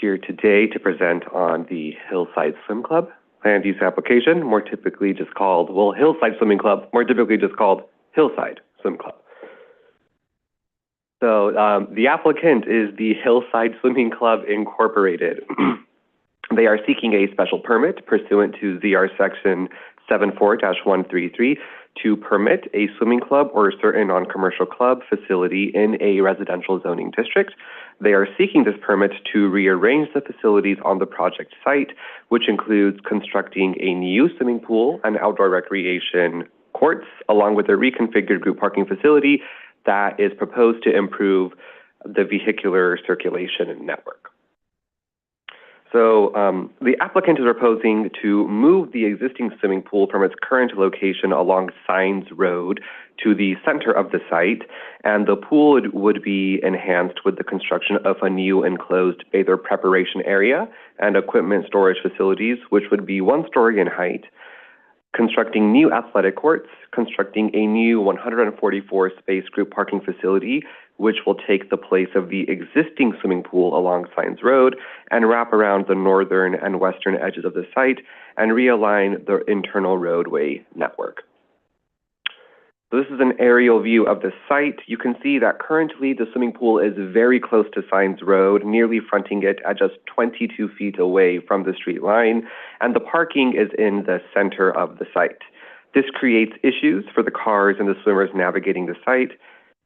Here today to present on the Hillside Swim Club land use application, more typically just called, Hillside Swimming Club, more typically just called Hillside Swim Club. So the applicant is the Hillside Swimming Club Incorporated. They are seeking a special permit pursuant to ZR Section 74-133 to permit a swimming club or certain non-commercial club facility in a residential zoning district. They are seeking this permit to rearrange the facilities on the project site, which includes constructing a new swimming pool and outdoor recreation courts, along with a reconfigured group parking facility that is proposed to improve the vehicular circulation network. So the applicant is proposing to move the existing swimming pool from its current location along Signs Road to the center of the site, and the pool would be enhanced with the construction of a new enclosed bather preparation area and equipment storage facilities, which would be 1 story in height, constructing new athletic courts, constructing a new 144-space group parking facility, which will take the place of the existing swimming pool along Signs Road and wrap around the northern and western edges of the site and realign the internal roadway network. So this is an aerial view of the site. You can see that currently the swimming pool is very close to Signs Road, nearly fronting it at just 22 feet away from the street line, and the parking is in the center of the site. This creates issues for the cars and the swimmers navigating the site.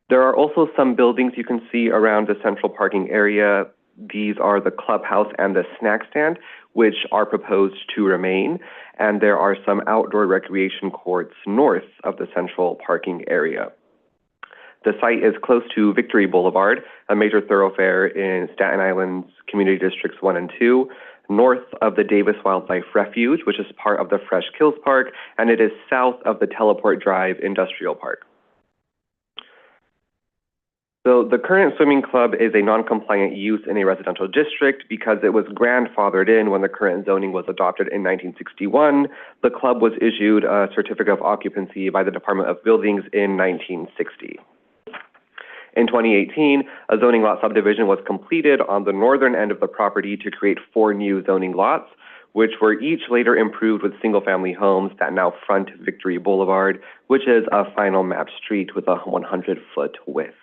There are also some buildings you can see around the central parking area. These are the clubhouse and the snack stand, which are proposed to remain. And there are some outdoor recreation courts north of the central parking area. The site is close to Victory Boulevard, a major thoroughfare in Staten Island's community districts 1 and 2, north of the Davis Wildlife Refuge, which is part of the Fresh Kills Park, and it is south of the Teleport Drive Industrial Park. So the current swimming club is a non-compliant use in a residential district because it was grandfathered in when the current zoning was adopted in 1961. The club was issued a certificate of occupancy by the Department of Buildings in 1960. In 2018, a zoning lot subdivision was completed on the northern end of the property to create 4 new zoning lots, which were each later improved with single-family homes that now front Victory Boulevard, which is a final mapped street with a 100-foot width.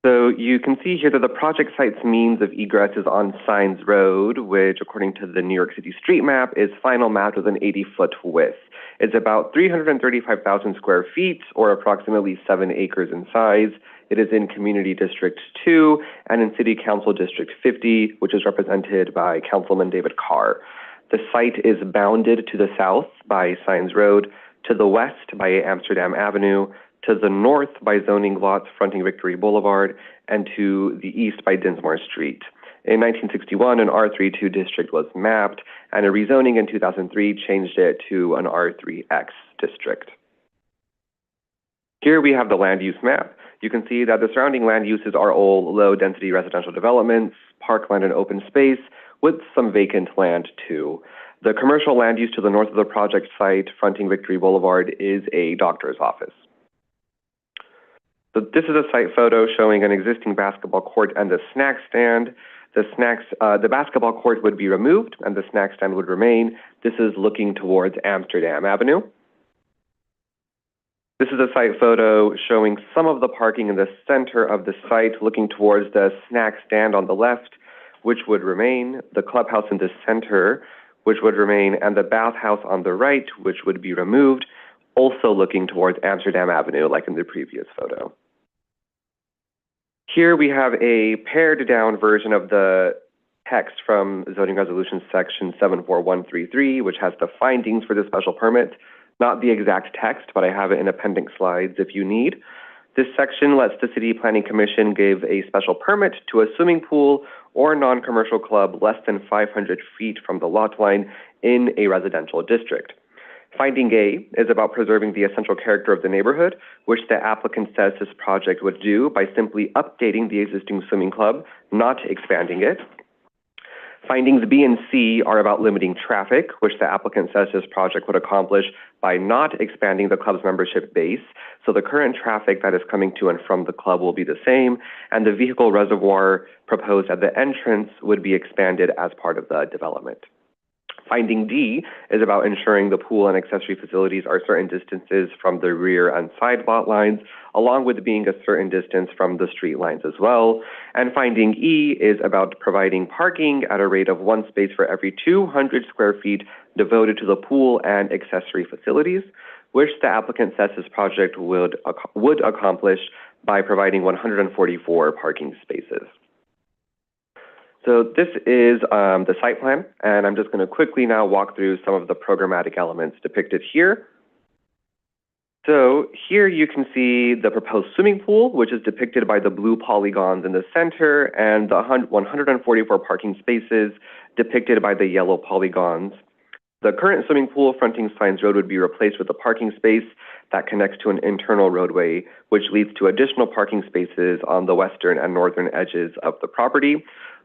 So you can see here that the project site's means of egress is on Signs Road, which according to the New York City street map is final mapped with an 80-foot width. It's about 335,000 square feet, or approximately 7 acres in size. It is in Community District 2 and in City Council District 50, which is represented by Councilman David Carr. The site is bounded to the south by Sines Road, to the west by Amsterdam Avenue, to the north by zoning lots fronting Victory Boulevard, and to the east by Dinsmore Street. In 1961, an R32 district was mapped, and a rezoning in 2003 changed it to an R3X district. Here we have the land use map. You can see that the surrounding land uses are all low-density residential developments, parkland and open space, with some vacant land too. The commercial land use to the north of the project site, fronting Victory Boulevard, is a doctor's office. So this is a site photo showing an existing basketball court and a snack stand. The basketball court would be removed and the snack stand would remain. This is looking towards Amsterdam Avenue. This is a site photo showing some of the parking in the center of the site, looking towards the snack stand on the left, which would remain, the clubhouse in the center, which would remain, and the bathhouse on the right, which would be removed, also looking towards Amsterdam Avenue, like in the previous photo. Here we have a pared down version of the text from Zoning Resolution Section 74133, which has the findings for the special permit. Not the exact text, but I have it in appendix slides if you need. This section lets the City Planning Commission give a special permit to a swimming pool or non-commercial club less than 500 feet from the lot line in a residential district. Finding A is about preserving the essential character of the neighborhood, which the applicant says this project would do by simply updating the existing swimming club, not expanding it. Findings B and C are about limiting traffic, which the applicant says this project would accomplish by not expanding the club's membership base. So the current traffic that is coming to and from the club will be the same, and the vehicle reservoir proposed at the entrance would be expanded as part of the development. Finding D is about ensuring the pool and accessory facilities are certain distances from the rear and side lot lines, along with being a certain distance from the street lines as well. And finding E is about providing parking at a rate of 1 space for every 200 square feet devoted to the pool and accessory facilities, which the applicant says this project would accomplish by providing 144 parking spaces. So this is the site plan, and I'm just going to quickly now walk through some of the programmatic elements depicted here. So here you can see the proposed swimming pool, which is depicted by the blue polygons in the center, and the 144 parking spaces depicted by the yellow polygons. The current swimming pool fronting Sines Road would be replaced with a parking space that connects to an internal roadway, which leads to additional parking spaces on the western and northern edges of the property.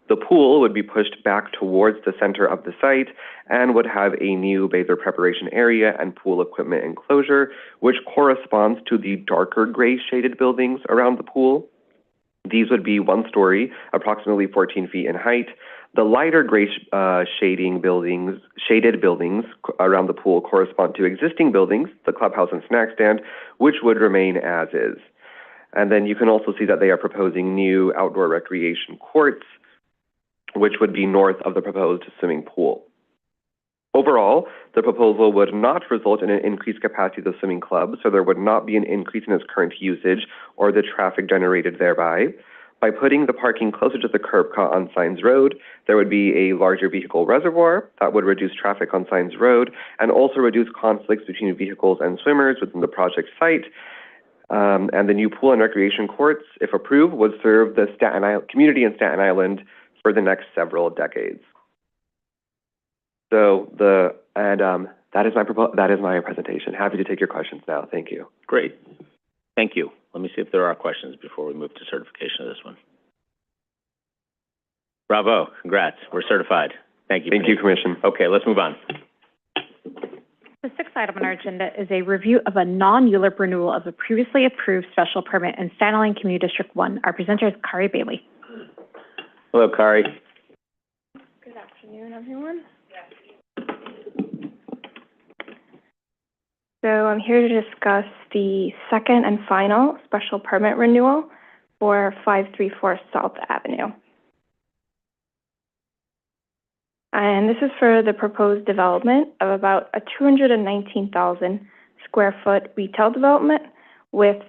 The pool would be pushed back towards the center of the site and would have a new bather preparation area and pool equipment enclosure, which corresponds to the darker gray shaded buildings around the pool. These would be 1 story, approximately 14 feet in height. The lighter gray shaded buildings around the pool correspond to existing buildings, the clubhouse and snack stand, which would remain as is. And then you can also see that they are proposing new outdoor recreation courts, which would be north of the proposed swimming pool. Overall, the proposal would not result in an increased capacity of the swimming club, so there would not be an increase in its current usage or the traffic generated thereby. By putting the parking closer to the curb cut on Sines Road, there would be a larger vehicle reservoir that would reduce traffic on Sines Road and also reduce conflicts between vehicles and swimmers within the project site. And the new pool and recreation courts, if approved, would serve the community in Staten Island for the next several decades. So that is my presentation. Happy to take your questions now. Thank you. Great. Thank you. Let me see if there are questions before we move to certification of this one. Bravo. Congrats. We're certified. Thank you. Thank you, Commission. Okay, let's move on. The 6th item on our agenda is a review of a non-ULIP renewal of a previously approved special permit in Staten Island Community District 1. Our presenter is Kari Bailey. Hello, Kari. Good afternoon, everyone. So I'm here to discuss the second and final special permit renewal for 534 South Avenue. And this is for the proposed development of about a 219,000 square foot retail development with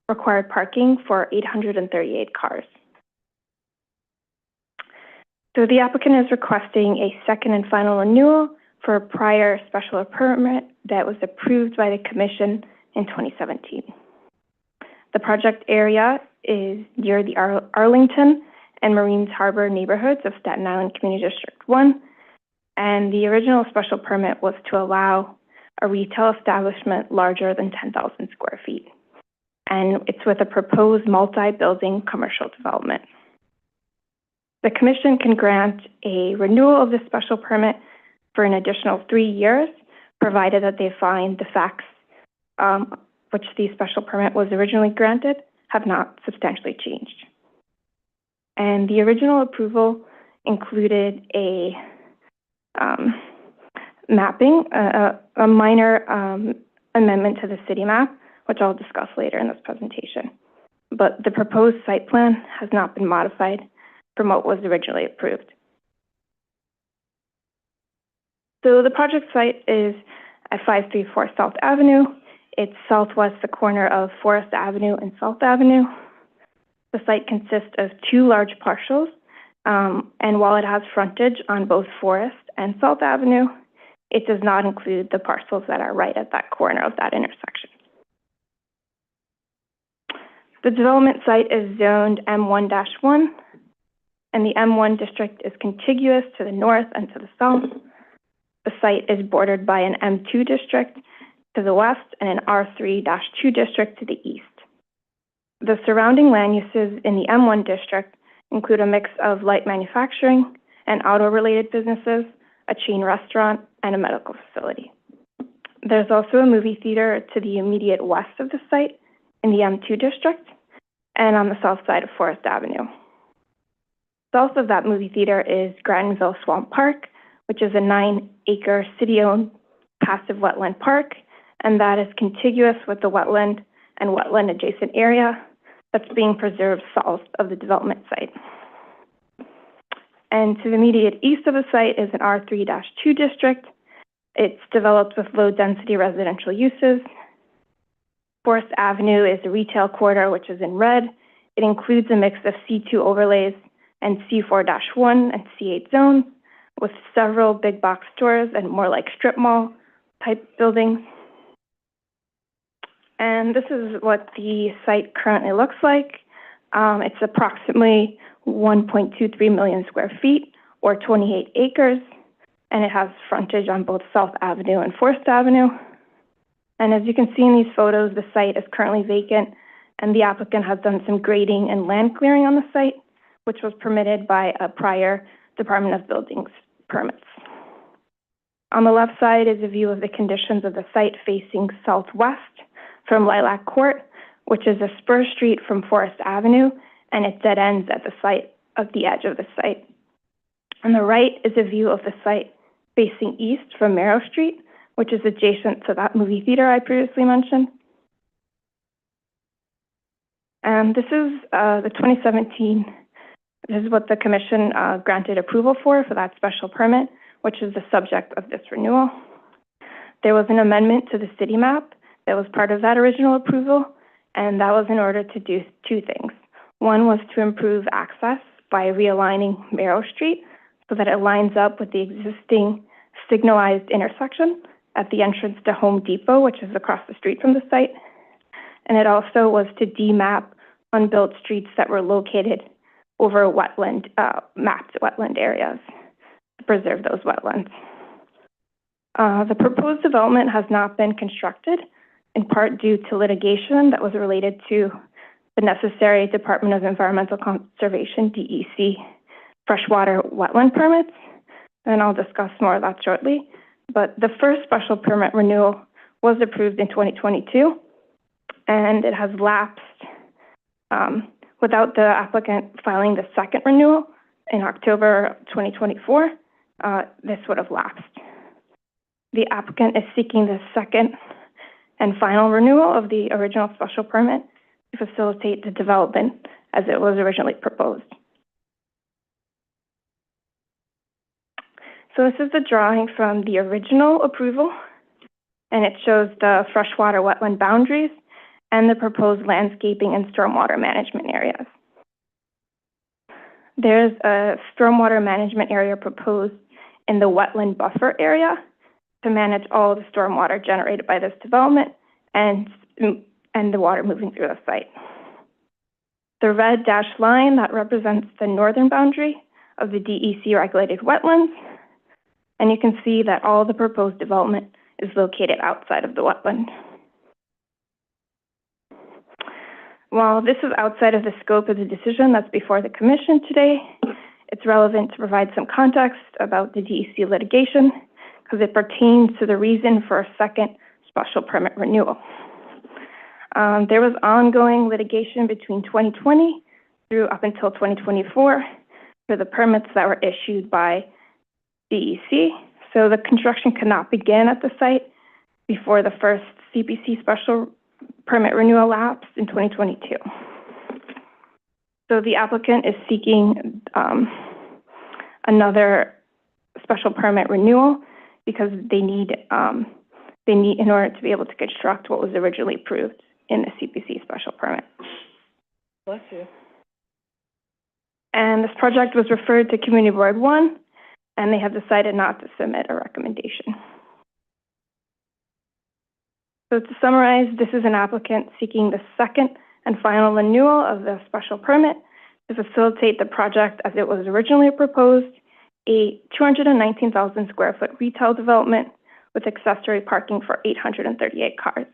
required parking for 838 cars. So the applicant is requesting a second and final renewal for a prior special permit that was approved by the Commission in 2017. The project area is near the Arlington and Marines Harbor neighborhoods of Staten Island Community District 1, and the original special permit was to allow a retail establishment larger than 10,000 square feet. And it's with a proposed multi-building commercial development. The Commission can grant a renewal of the special permit for an additional 3 years, provided that they find the facts which the special permit was originally granted have not substantially changed. And the original approval included a mapping, a minor amendment to the city map, which I'll discuss later in this presentation. But the proposed site plan has not been modified from what was originally approved. So the project site is at 534 South Avenue. It's southwest the corner of Forest Avenue and South Avenue. The site consists of 2 large parcels, and while it has frontage on both Forest and South Avenue, it does not include the parcels that are right at that corner of that intersection. The development site is zoned M1-1, and the M1 district is contiguous to the north and to the south. The site is bordered by an M2 district to the west and an R3-2 district to the east. The surrounding land uses in the M1 district include a mix of light manufacturing and auto-related businesses, a chain restaurant, and a medical facility. There's also a movie theater to the immediate west of the site in the M2 district and on the south side of Forest Avenue. South of that movie theater is Grantonville Swamp Park, which is a 9-acre city-owned passive wetland park, and that is contiguous with the wetland and wetland adjacent area that's being preserved south of the development site. And to the immediate east of the site is an R3-2 district. It's developed with low-density residential uses. Forest Avenue is a retail corridor, which is in red. It includes a mix of C2 overlays and C4-1 and C8 zones with several big box stores and more like strip mall type buildings. And this is what the site currently looks like. It's approximately 1.23 million square feet or 28 acres, and it has frontage on both South Avenue and Forest Avenue. And as you can see in these photos, the site is currently vacant, and the applicant has done some grading and land clearing on the site, which was permitted by a prior Department of Buildings permits. On the left side is a view of the conditions of the site facing southwest from Lilac Court, which is a spur street from Forest Avenue, and it dead ends at the site of the edge of the site. On the right is a view of the site facing east from Merrill Street, which is adjacent to that movie theater I previously mentioned. And this is the 2017, this is what the Commission granted approval for that special permit, which is the subject of this renewal. There was an amendment to the city map that was part of that original approval, and that was in order to do 2 things. One was to improve access by realigning Merrill Street so that it lines up with the existing signalized intersection at the entrance to Home Depot, which is across the street from the site. And it also was to demap unbuilt streets that were located over wetland, mapped wetland areas to preserve those wetlands. The proposed development has not been constructed, in part due to litigation that was related to the necessary Department of Environmental Conservation, DEC, freshwater wetland permits, and I'll discuss more of that shortly. But the first special permit renewal was approved in 2022, and it has lapsed without the applicant filing the second renewal in October 2024. This would have lapsed. The applicant is seeking the second and final renewal of the original special permit to facilitate the development as it was originally proposed. So this is the drawing from the original approval, and it shows the freshwater wetland boundaries and the proposed landscaping and stormwater management areas. There's a stormwater management area proposed in the wetland buffer area to manage all the stormwater generated by this development and the water moving through the site. The red dashed line, that represents the northern boundary of the DEC regulated wetlands, and you can see that all the proposed development is located outside of the wetland. While this is outside of the scope of the decision that's before the Commission today, it's relevant to provide some context about the DEC litigation because it pertains to the reason for a second special permit renewal. There was ongoing litigation between 2020 through up until 2024 for the permits that were issued by DEC. So the construction could not begin at the site before the first CPC special permit renewal lapsed in 2022. So the applicant is seeking another special permit renewal because they need in order to be able to construct what was originally approved in the CPC special permit. Bless you. And this project was referred to Community Board 1, and they have decided not to submit a recommendation. So to summarize, this is an applicant seeking the second and final renewal of the special permit to facilitate the project as it was originally proposed, a 219,000 square foot retail development with accessory parking for 838 cars.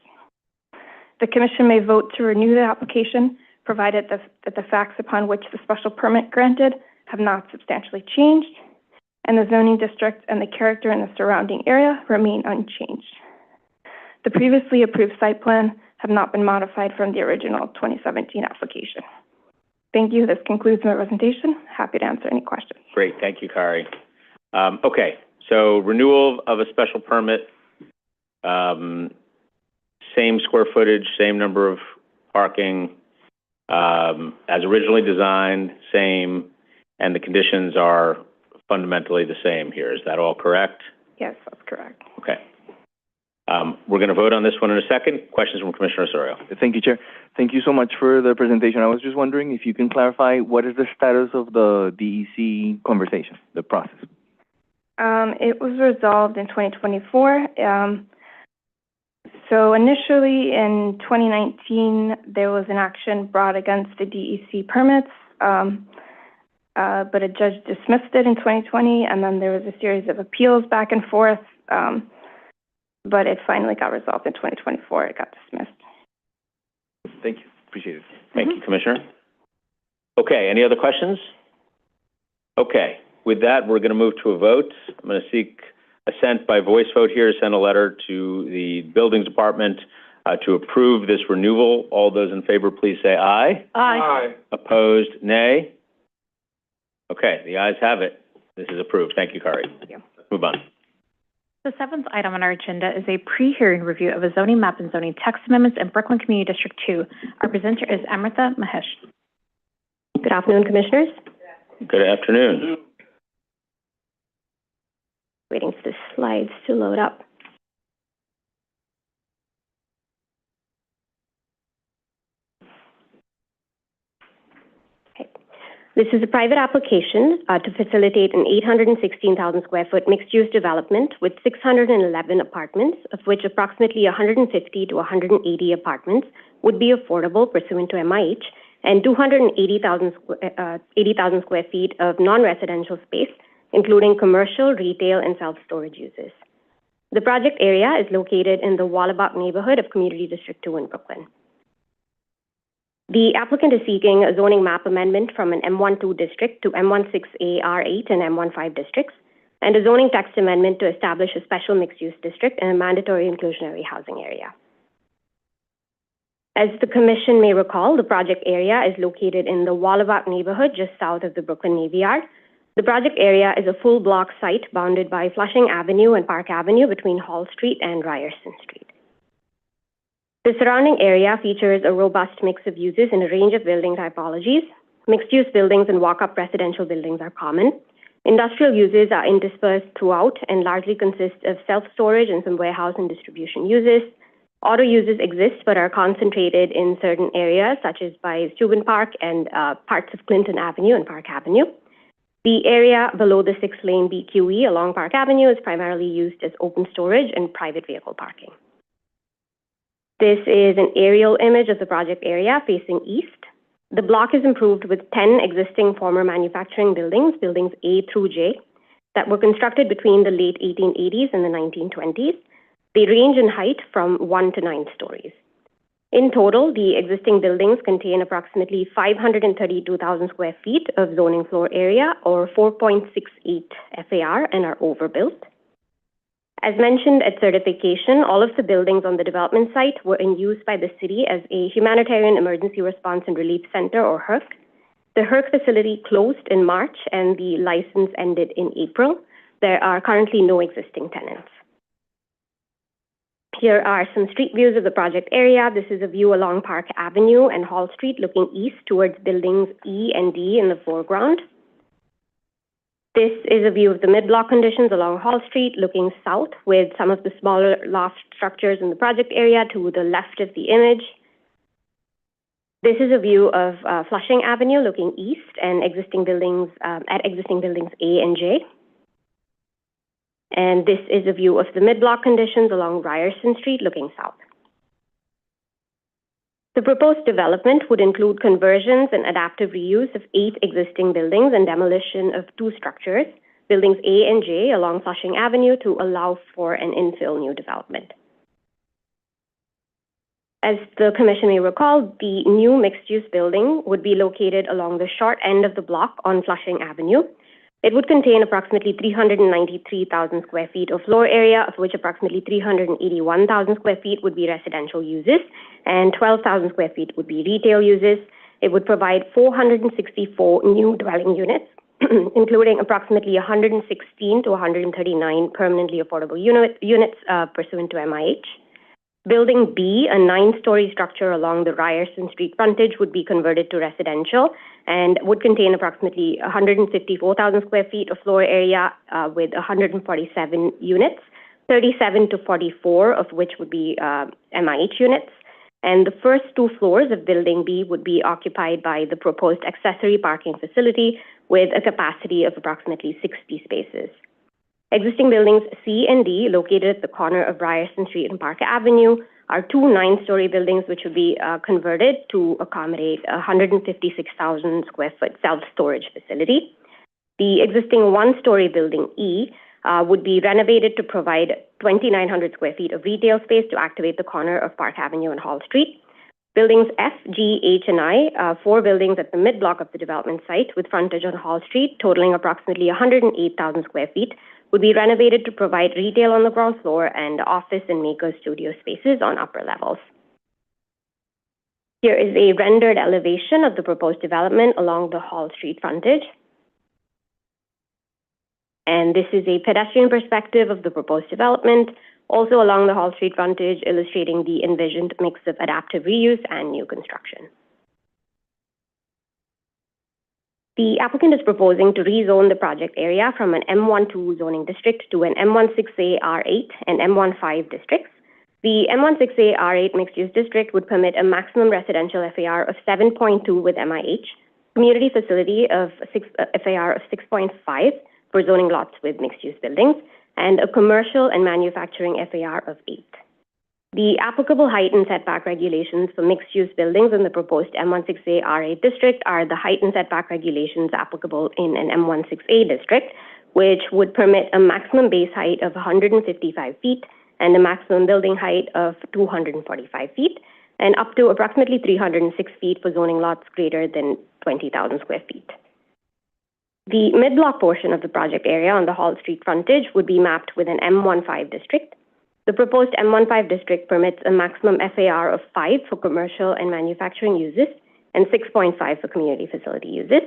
The Commission may vote to renew the application, provided that the facts upon which the special permit granted have not substantially changed, and the zoning district and the character in the surrounding area remain unchanged. The previously approved site plan have not been modified from the original 2017 application. Thank you. This concludes my presentation. Happy to answer any questions. Great. Thank you, Kari. Okay. So renewal of a special permit, same square footage, same number of parking, as originally designed, same, and the conditions are fundamentally the same here. Is that all correct? Yes, that's correct. Okay. We're going to vote on this one in a second. Questions from Commissioner Osorio. Thank you, Chair. Thank you so much for the presentation. I was just wondering if you can clarify what is the status of the DEC conversation, the process? It was resolved in 2024. So initially in 2019, there was an action brought against the DEC permits, but a judge dismissed it in 2020, and then there was a series of appeals back and forth, but it finally got resolved in 2024. It got dismissed. Thank you. Appreciate it. Thank you, Commissioner. Okay, any other questions? Okay, with that, we're going to move to a vote. I'm going to seek assent by voice vote here to send a letter to the Buildings Department to approve this renewal. All those in favor, please say aye. Aye. Aye. Opposed, nay. Okay, the ayes have it. This is approved. Thank you, Kari. Thank you. Let's move on. The seventh item on our agenda is a pre-hearing review of a zoning map and zoning text amendments in Brooklyn Community District 2. Our presenter is Amrita Mahesh. Good afternoon, Commissioners. Good afternoon. Waiting for the slides to load up. Okay. This is a private application to facilitate an 816,000 square foot mixed-use development with 611 apartments, of which approximately 150 to 180 apartments would be affordable pursuant to MIH, and 280,000 square feet of non-residential space, including commercial, retail, and self-storage uses. The project area is located in the Wallabout neighborhood of Community District 2 in Brooklyn. The applicant is seeking a zoning map amendment from an M12 district to M16AR8 and M15 districts, and a zoning text amendment to establish a special mixed-use district and a mandatory inclusionary housing area. As the Commission may recall, the project area is located in the Wallabout neighborhood just south of the Brooklyn Navy Yard. The project area is a full block site bounded by Flushing Avenue and Park Avenue between Hall Street and Ryerson Street. The surrounding area features a robust mix of uses in a range of building typologies. Mixed-use buildings and walk-up residential buildings are common. Industrial uses are interspersed throughout and largely consist of self-storage and some warehouse and distribution uses. Auto uses exist but are concentrated in certain areas, such as by Steuben Park and parts of Clinton Avenue and Park Avenue. The area below the 6-lane BQE along Park Avenue is primarily used as open storage and private vehicle parking. This is an aerial image of the project area facing east. The block is improved with 10 existing former manufacturing buildings, buildings A through J, that were constructed between the late 1880s and the 1920s. They range in height from 1 to 9 stories. In total, the existing buildings contain approximately 532,000 square feet of zoning floor area, or 4.68 FAR, and are overbuilt. As mentioned at certification, all of the buildings on the development site were in use by the city as a Humanitarian Emergency Response and Relief Center, or HERC. The HERC facility closed in March and the license ended in April. There are currently no existing tenants. Here are some street views of the project area. This is a view along Park Avenue and Hall Street looking east towards buildings E and D in the foreground. This is a view of the mid-block conditions along Hall Street looking south with some of the smaller loft structures in the project area to the left of the image. This is a view of Flushing Avenue looking east and existing buildings A and J. And this is a view of the mid-block conditions along Ryerson Street looking south. The proposed development would include conversions and adaptive reuse of 8 existing buildings and demolition of 2 structures, buildings A and J along Flushing Avenue, to allow for an infill new development. As the Commission may recall, the new mixed-use building would be located along the short end of the block on Flushing Avenue. It would contain approximately 393,000 square feet of floor area, of which approximately 381,000 square feet would be residential uses and 12,000 square feet would be retail uses. It would provide 464 new dwelling units, including approximately 116 to 139 permanently affordable units pursuant to MIH. Building B, a 9-story structure along the Ryerson Street frontage, would be converted to residential and would contain approximately 154,000 square feet of floor area with 147 units, 37 to 44 of which would be MIH units. And the first 2 floors of Building B would be occupied by the proposed accessory parking facility with a capacity of approximately 60 spaces. Existing buildings C and D, located at the corner of Ryerson Street and Park Avenue, are 2 9-story buildings which would be converted to accommodate a 156,000 square foot self-storage facility. The existing 1-story building E would be renovated to provide 2,900 square feet of retail space to activate the corner of Park Avenue and Hall Street. Buildings F, G, H, and I, 4 buildings at the mid-block of the development site with frontage on Hall Street, totaling approximately 108,000 square feet, would be renovated to provide retail on the ground floor and office and maker studio spaces on upper levels. Here is a rendered elevation of the proposed development along the Hall Street frontage. And this is a pedestrian perspective of the proposed development, also along the Hall Street frontage, illustrating the envisioned mix of adaptive reuse and new construction. The applicant is proposing to rezone the project area from an M12 zoning district to an M16A R8 and M15 districts. The M16A R8 mixed-use district would permit a maximum residential FAR of 7.2 with MIH, community facility of FAR of 6.5 for zoning lots with mixed-use buildings, and a commercial and manufacturing FAR of 8. The applicable height and setback regulations for mixed-use buildings in the proposed M16A R8 district are the height and setback regulations applicable in an M16A district, which would permit a maximum base height of 155 feet and a maximum building height of 245 feet, and up to approximately 306 feet for zoning lots greater than 20,000 square feet. The mid-block portion of the project area on the Hall Street frontage would be mapped with an M15 district. The proposed M15 district permits a maximum FAR of 5 for commercial and manufacturing uses and 6.5 for community facility uses.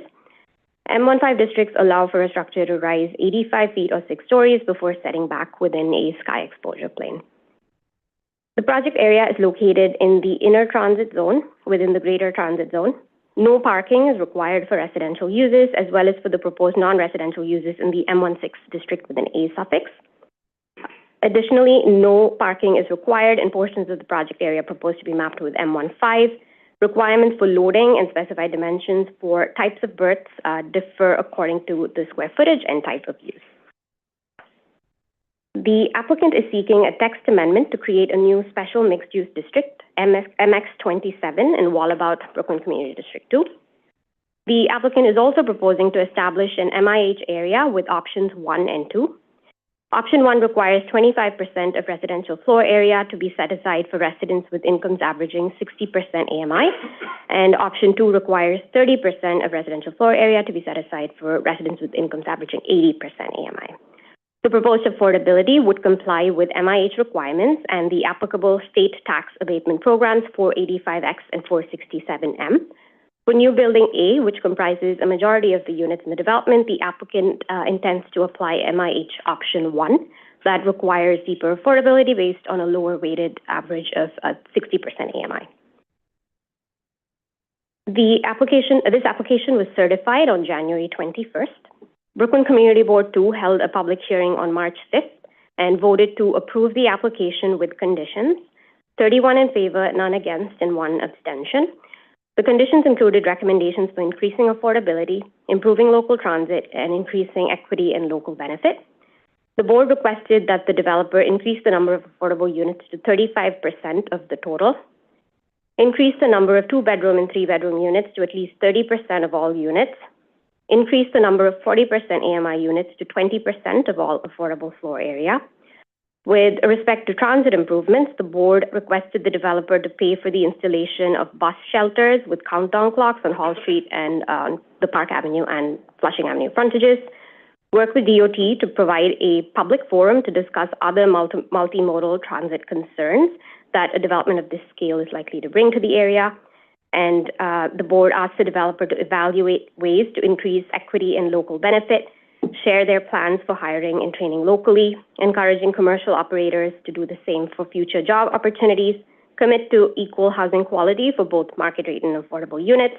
M15 districts allow for a structure to rise 85 feet or 6 stories before setting back within a sky exposure plane. The project area is located in the inner transit zone within the greater transit zone. No parking is required for residential uses, as well as for the proposed non-residential uses in the M16 district with an A suffix. Additionally, no parking is required in portions of the project area proposed to be mapped with M15. Requirements for loading and specified dimensions for types of berths differ according to the square footage and type of use. The applicant is seeking a text amendment to create a new special mixed-use district, MX27, in Wallabout, Brooklyn Community District 2. The applicant is also proposing to establish an MIH area with options 1 and 2. Option 1 requires 25% of residential floor area to be set aside for residents with incomes averaging 60% AMI, and option 2 requires 30% of residential floor area to be set aside for residents with incomes averaging 80% AMI. The proposed affordability would comply with MIH requirements and the applicable state tax abatement programs 485X and 467M. For new building A, which comprises a majority of the units in the development, the applicant intends to apply MIH option 1 that requires deeper affordability based on a lower weighted average of 60% AMI. This application was certified on January 21st. Brooklyn Community Board 2 held a public hearing on March 5th and voted to approve the application with conditions, 31 in favor, none against, and 1 abstention. The conditions included recommendations for increasing affordability, improving local transit, and increasing equity and local benefit. The board requested that the developer increase the number of affordable units to 35% of the total, increase the number of 2-bedroom and 3-bedroom units to at least 30% of all units, increase the number of 40% AMI units to 20% of all affordable floor area. With respect to transit improvements, the board requested the developer to pay for the installation of bus shelters with countdown clocks on Hall Street and the Park Avenue and Flushing Avenue frontages, work with DOT to provide a public forum to discuss other multimodal transit concerns that a development of this scale is likely to bring to the area, and the board asked the developer to evaluate ways to increase equity and local benefit, share their plans for hiring and training locally, encouraging commercial operators to do the same for future job opportunities, commit to equal housing quality for both market rate and affordable units,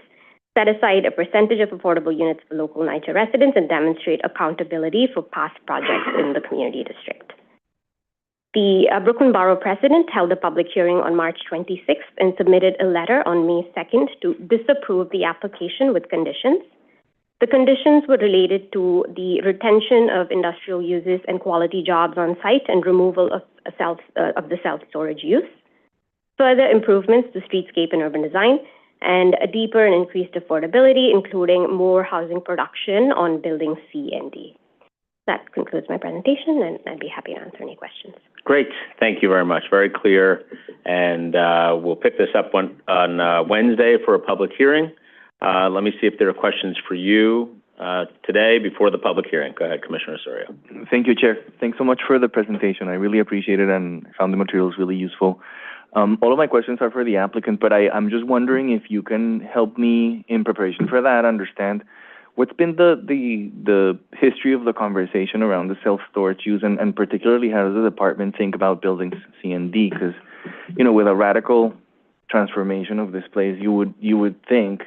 set aside a percentage of affordable units for local NYCHA residents, and demonstrate accountability for past projects in the community district. The Brooklyn Borough President held a public hearing on March 26th and submitted a letter on May 2nd to disapprove the application with conditions. The conditions were related to the retention of industrial uses and quality jobs on site and removal of the self-storage use, further improvements to streetscape and urban design, and a deeper and increased affordability, including more housing production on buildings C and D. That concludes my presentation, and I'd be happy to answer any questions. Great. Thank you very much. Very clear. And we'll pick this up on Wednesday for a public hearing. Let me see if there are questions for you today before the public hearing. Go ahead, Commissioner Osorio. Thank you, Chair. Thanks so much for the presentation. I really appreciate it and found the materials really useful. All of my questions are for the applicant, but I'm just wondering if you can help me in preparation for that understand what's been the history of the conversation around the self-storage use, and particularly how does the department think about buildings C and D? Because, you know, with a radical transformation of this place, you would think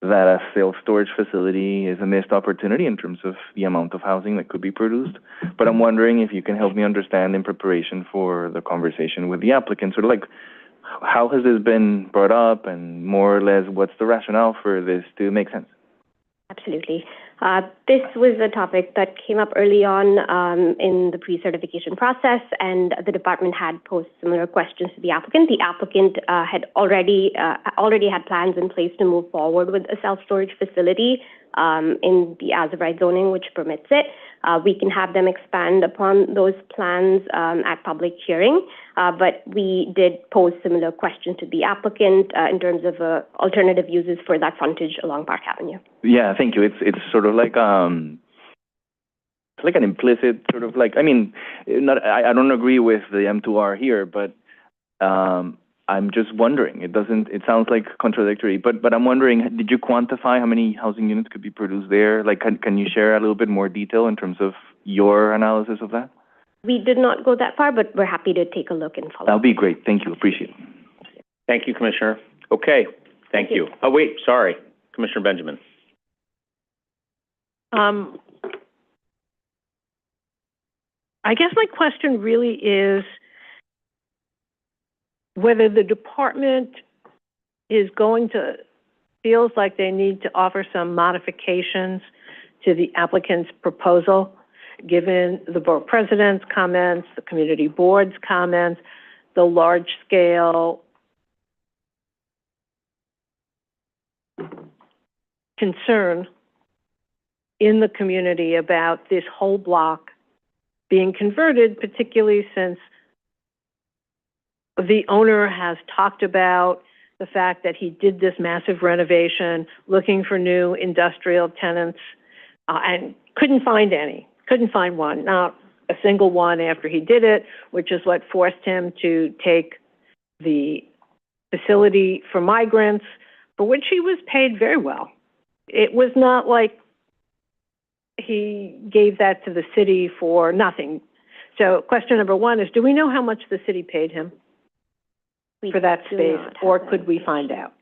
that a self-storage facility is a missed opportunity in terms of the amount of housing that could be produced. But I'm wondering if you can help me understand in preparation for the conversation with the applicant, sort of like, how has this been brought up, and more or less what's the rationale for this to make sense? Absolutely. This was a topic that came up early on in the pre-certification process, and the department had posed similar questions to the applicant. The applicant had already had plans in place to move forward with a self-storage facility in the as-of-right zoning, which permits it. We can have them expand upon those plans at public hearing, but we did pose similar questions to the applicant in terms of alternative uses for that frontage along Park Avenue. Yeah, thank you. It's sort of like it's like an implicit sort of like, I mean, I don't agree with the M2R here, but I'm just wondering. It sounds like contradictory, but I'm wondering, did you quantify how many housing units could be produced there? Like, can you share a little bit more detail in terms of your analysis of that? We did not go that far, but we're happy to take a look and follow. That'll be great. Thank you. Appreciate it. Thank you, Commissioner. Okay. Thank you. Oh, wait, sorry. Commissioner Benjamin. I guess my question really is whether the department feels like they need to offer some modifications to the applicant's proposal, given the borough president's comments, the community board's comments, the large-scale concern in the community about this whole block being converted, particularly since the owner has talked about the fact that he did this massive renovation looking for new industrial tenants and couldn't find one, not a single one after he did it, which is what forced him to take the facility for migrants, for which he was paid very well. It was not like he gave that to the city for nothing. So question number one is, do we know how much the city paid him for that space, or could we find out?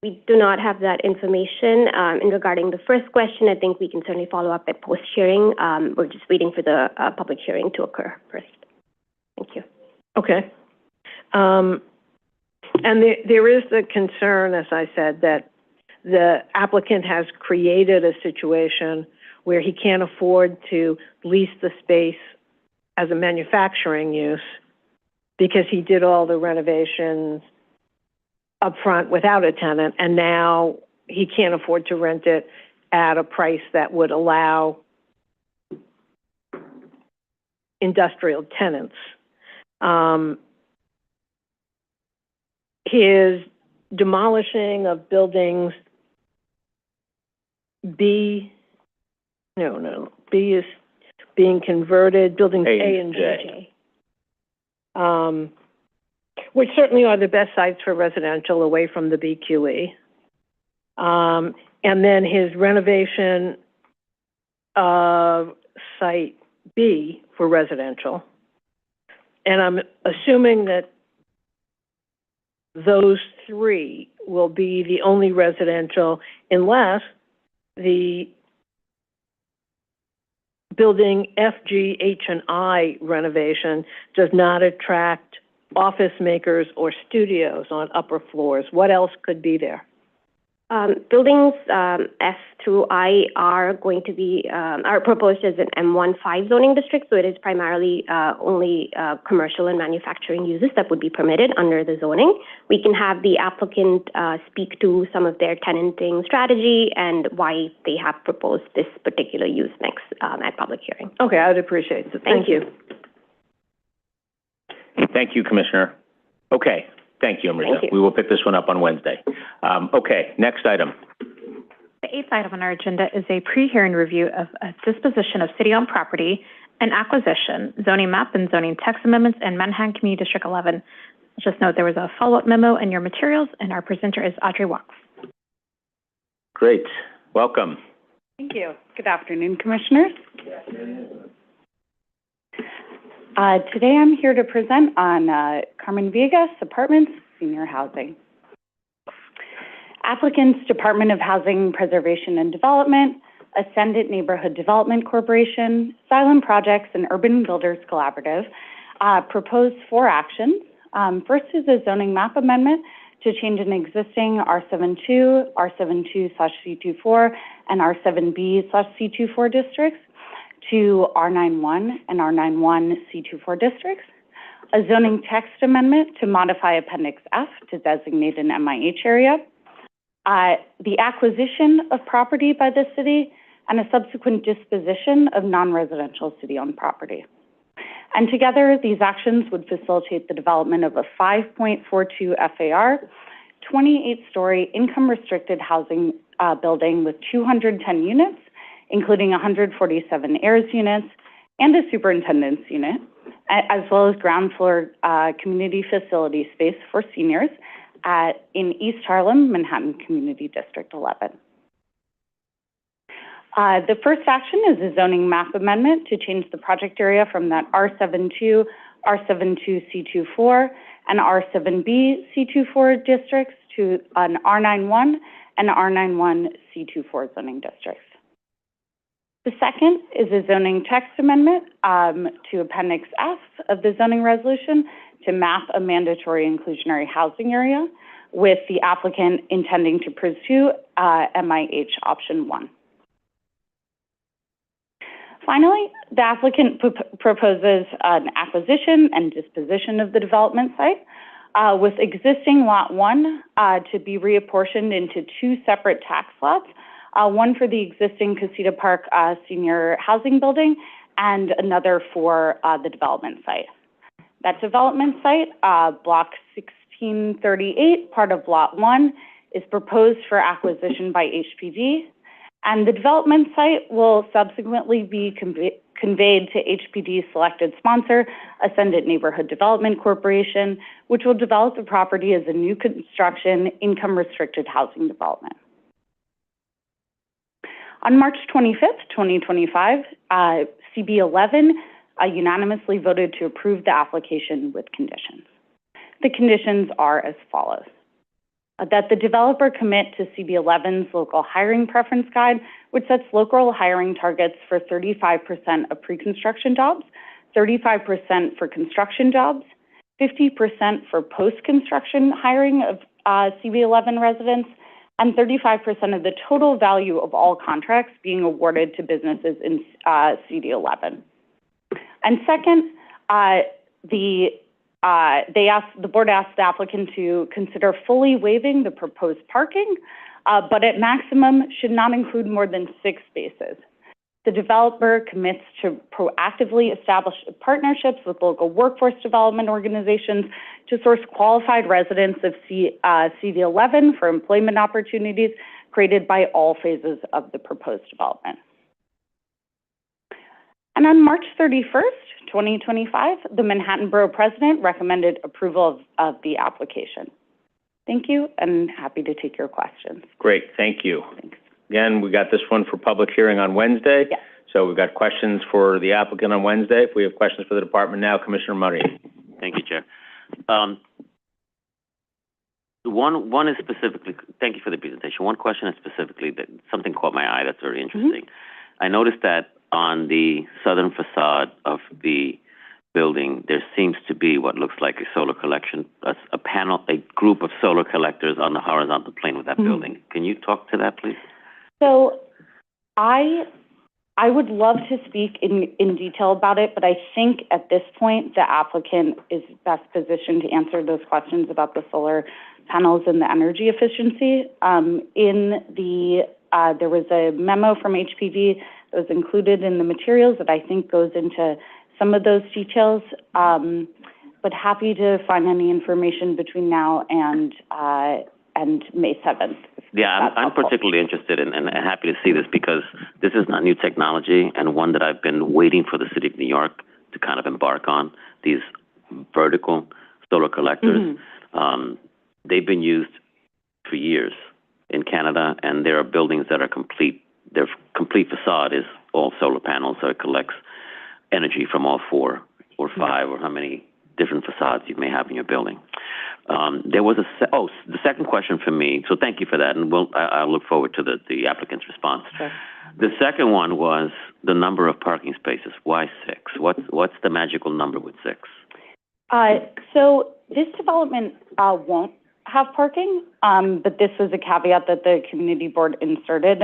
We do not have that information. And regarding the first question, I think we can certainly follow up at post-hearing. We're just waiting for the public hearing to occur first. Thank you. Okay. And there is the concern, as I said, that the applicant has created a situation where he can't afford to lease the space as a manufacturing use because he did all the renovations up front without a tenant, and now he can't afford to rent it at a price that would allow industrial tenants. His demolishing of buildings B is being converted, buildings A and J. Which certainly are the best sites for residential away from the BQE. And then his renovation of site B for residential. And I'm assuming that those three will be the only residential unless the building F, G, H, and I renovation does not attract office makers or studios on upper floors. What else could be there? Buildings F through I are going to be, are proposed as an M15 zoning district, so it is primarily only commercial and manufacturing uses that would be permitted under the zoning. We can have the applicant speak to some of their tenanting strategy and why they have proposed this particular use mix at public hearing. Okay, I would appreciate it. Thank you. Thank you, Commissioner. Okay. Thank you, Amrita. We will pick this one up on Wednesday. Okay, next item. The eighth item on our agenda is a pre-hearing review of a disposition of city-owned property and acquisition, zoning map and zoning text amendments in Manhattan Community District 11. Just note there was a follow-up memo in your materials, and our presenter is Audrey Walks. Great. Welcome. Thank you. Good afternoon, Commissioners. Today I'm here to present on Carmen Villegas Apartments Senior Housing. Applicants, Department of Housing Preservation and Development, Ascendant Neighborhood Development Corporation, Asylum Projects, and Urban Builders Collaborative proposed 4 actions. First is a zoning map amendment to change an existing R72, R72/C24, and R7B/C24 districts to R91 and R91/C24 districts, a zoning text amendment to modify Appendix F to designate an MIH area, the acquisition of property by the city, and a subsequent disposition of non-residential city-owned property. And together, these actions would facilitate the development of a 5.42 FAR, 28-story income-restricted housing building with 210 units, including 147 heirs units and a superintendent's unit, as well as ground floor community facility space for seniors in East Harlem, Manhattan Community District 11. The first action is a zoning map amendment to change the project area from that R72, R72C24, and R7B C24 districts to an R91 and R91 C24 zoning districts. The second is a zoning text amendment to Appendix F of the zoning resolution to map a mandatory inclusionary housing area, with the applicant intending to pursue MIH option 1. Finally, the applicant proposes an acquisition and disposition of the development site, with existing Lot 1 to be reapportioned into 2 separate tax lots, one for the existing Casita Park senior housing building and another for the development site. That development site, Block 1638, part of Lot 1, is proposed for acquisition by HPD, and the development site will subsequently be conveyed to HPD's selected sponsor, Ascendant Neighborhood Development Corporation, which will develop the property as a new construction, income-restricted housing development. On March 25th, 2025, CB11 unanimously voted to approve the application with conditions. The conditions are as follows. That the developer commit to CB11's local hiring preference guide, which sets local hiring targets for 35% of pre-construction jobs, 35% for construction jobs, 50% for post-construction hiring of CB11 residents, and 35% of the total value of all contracts being awarded to businesses in CD11. And second, the board asked the applicant to consider fully waiving the proposed parking, but at maximum should not include more than 6 spaces. The developer commits to proactively establish partnerships with local workforce development organizations to source qualified residents of CV11 for employment opportunities created by all phases of the proposed development. And on March 31st, 2025, the Manhattan Borough President recommended approval of the application. Thank you, and happy to take your questions. Great, thank you. Thanks. Again, we got this one for public hearing on Wednesday. Yes. So we've got questions for the applicant on Wednesday. If we have questions for the department now, Commissioner Murray. Thank you, Chair. One is specifically, thank you for the presentation. One question is specifically that something caught my eye that's very interesting. I noticed that on the southern facade of the building, there seems to be what looks like a solar collection, a panel, a group of solar collectors on the horizontal plane with that building. Can you talk to that, please? So I would love to speak in detail about it, but I think at this point, the applicant is best positioned to answer those questions about the solar panels and the energy efficiency. There was a memo from HPD that was included in the materials that I think goes into some of those details, but happy to find any information between now and May 7th. Yeah, I'm particularly interested in, and happy to see this because this is not new technology and one that I've been waiting for the City of New York to kind of embark on, these vertical solar collectors. They've been used for years in Canada, and there are buildings that are complete. Their complete facade is all solar panels, so it collects energy from all 4 or 5 or how many different facades you may have in your building. There was the second question for me, so thank you for that, and I'll look forward to the applicant's response. Sure. The second one was the number of parking spaces. Why 6? What's the magical number with 6? So this development won't have parking, but this was a caveat that the community board inserted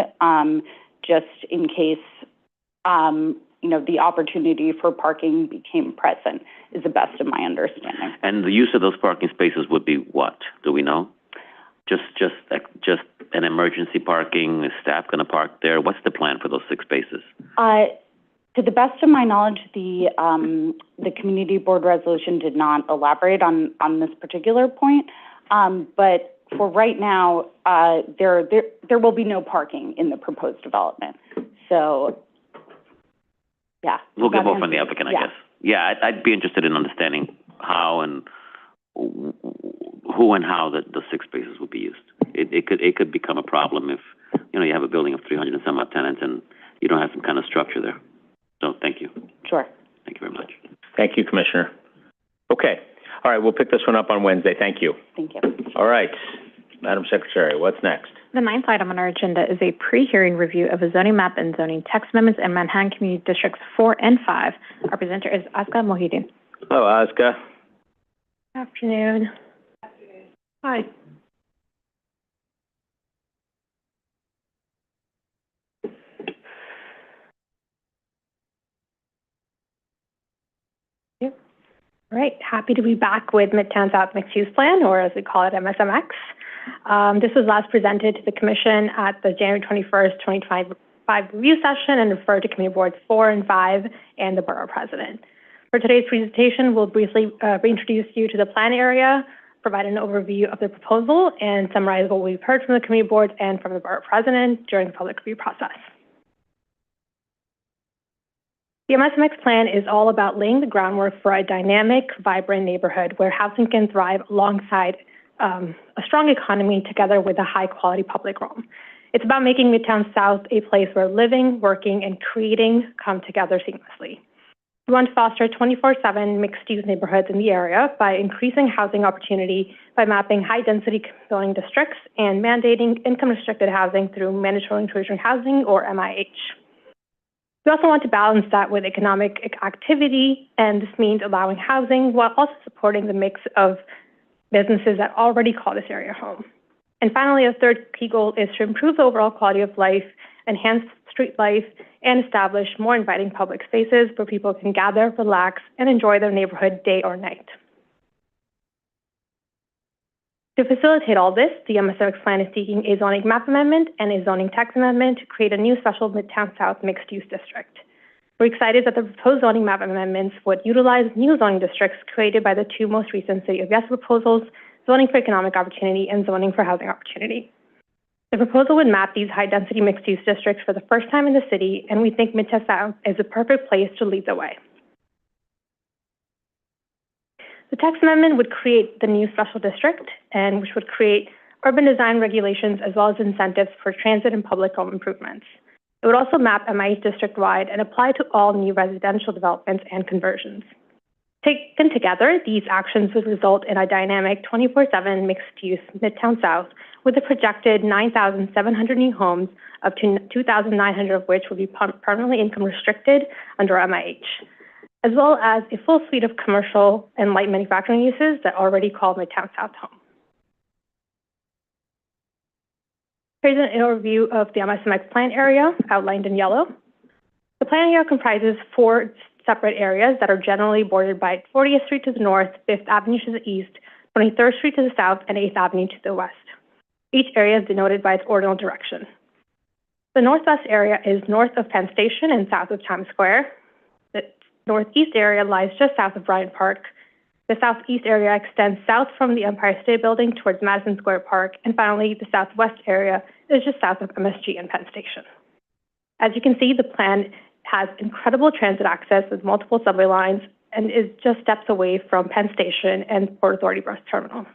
just in case the opportunity for parking became present, is the best of my understanding. And the use of those parking spaces would be what? Do we know? Just an emergency parking? Is staff going to park there? What's the plan for those 6 spaces? To the best of my knowledge, the community board resolution did not elaborate on this particular point. But for right now, there will be no parking in the proposed development. So, yeah. We'll get more from the applicant, I guess. Yeah, I'd be interested in understanding how and who and how the 6 spaces will be used. It could become a problem if, you have a building of 300 and some odd tenants and you don't have some kind of structure there. So, thank you. Sure. Thank you very much. Thank you, Commissioner. Okay. All right, we'll pick this one up on Wednesday. Thank you. Thank you. All right. Madam Secretary, what's next? The ninth item on our agenda is a pre-hearing review of a zoning map and zoning text amendments in Manhattan Community Districts 4 and 5. Our presenter is Aska Mohidin. Hello, Aska. Good afternoon. Hi. All right, happy to be back with Midtown South Mixed Use Plan, or as we call it, MSMX. This was last presented to the Commission at the January 21st, 2025 review session and referred to Committee Boards 4 and 5 and the Borough President. For today's presentation, we'll briefly reintroduce you to the plan area, provide an overview of the proposal, and summarize what we've heard from the Committee Boards and from the Borough President during the public review process. The MSMX plan is all about laying the groundwork for a dynamic, vibrant neighborhood where housing can thrive alongside a strong economy together with a high-quality public realm. It's about making Midtown South a place where living, working, and creating come together seamlessly. We want to foster 24/7 mixed-use neighborhoods in the area by increasing housing opportunity by mapping high-density zoning districts and mandating income-restricted housing through mandatory inclusionary housing, or MIH. We also want to balance that with economic activity, and this means allowing housing while also supporting the mix of businesses that already call this area home. And finally, a third key goal is to improve the overall quality of life, enhance street life, and establish more inviting public spaces where people can gather, relax, and enjoy their neighborhood day or night. To facilitate all this, the MSMX plan is seeking a zoning map amendment and a zoning text amendment to create a new special Midtown South mixed-use district. We're excited that the proposed zoning map amendments would utilize new zoning districts created by the two most recent City of Yes proposals, zoning for economic opportunity and zoning for housing opportunity. The proposal would map these high-density mixed-use districts for the first time in the city, and we think Midtown South is the perfect place to lead the way. The text amendment would create the new special district, and which would create urban design regulations as well as incentives for transit and public home improvements. It would also map MIH district-wide and apply to all new residential developments and conversions. Taken together, these actions would result in a dynamic 24/7 mixed-use Midtown South with a projected 9,700 new homes, up to 2,900 of which would be permanently income restricted under MIH, as well as a full suite of commercial and light manufacturing uses that already call Midtown South home. Here's an overview of the MSMX plan area outlined in yellow. The plan area comprises 4 separate areas that are generally bordered by 40th Street to the north, 5th Avenue to the east, 23rd Street to the south, and 8th Avenue to the west. Each area is denoted by its ordinal direction. The northwest area is north of Penn Station and south of Times Square. The northeast area lies just south of Bryant Park. The southeast area extends south from the Empire State Building towards Madison Square Park. And finally, the southwest area is just south of MSG and Penn Station. As you can see, the plan has incredible transit access with multiple subway lines and is just steps away from Penn Station and Port Authority Bus Terminal.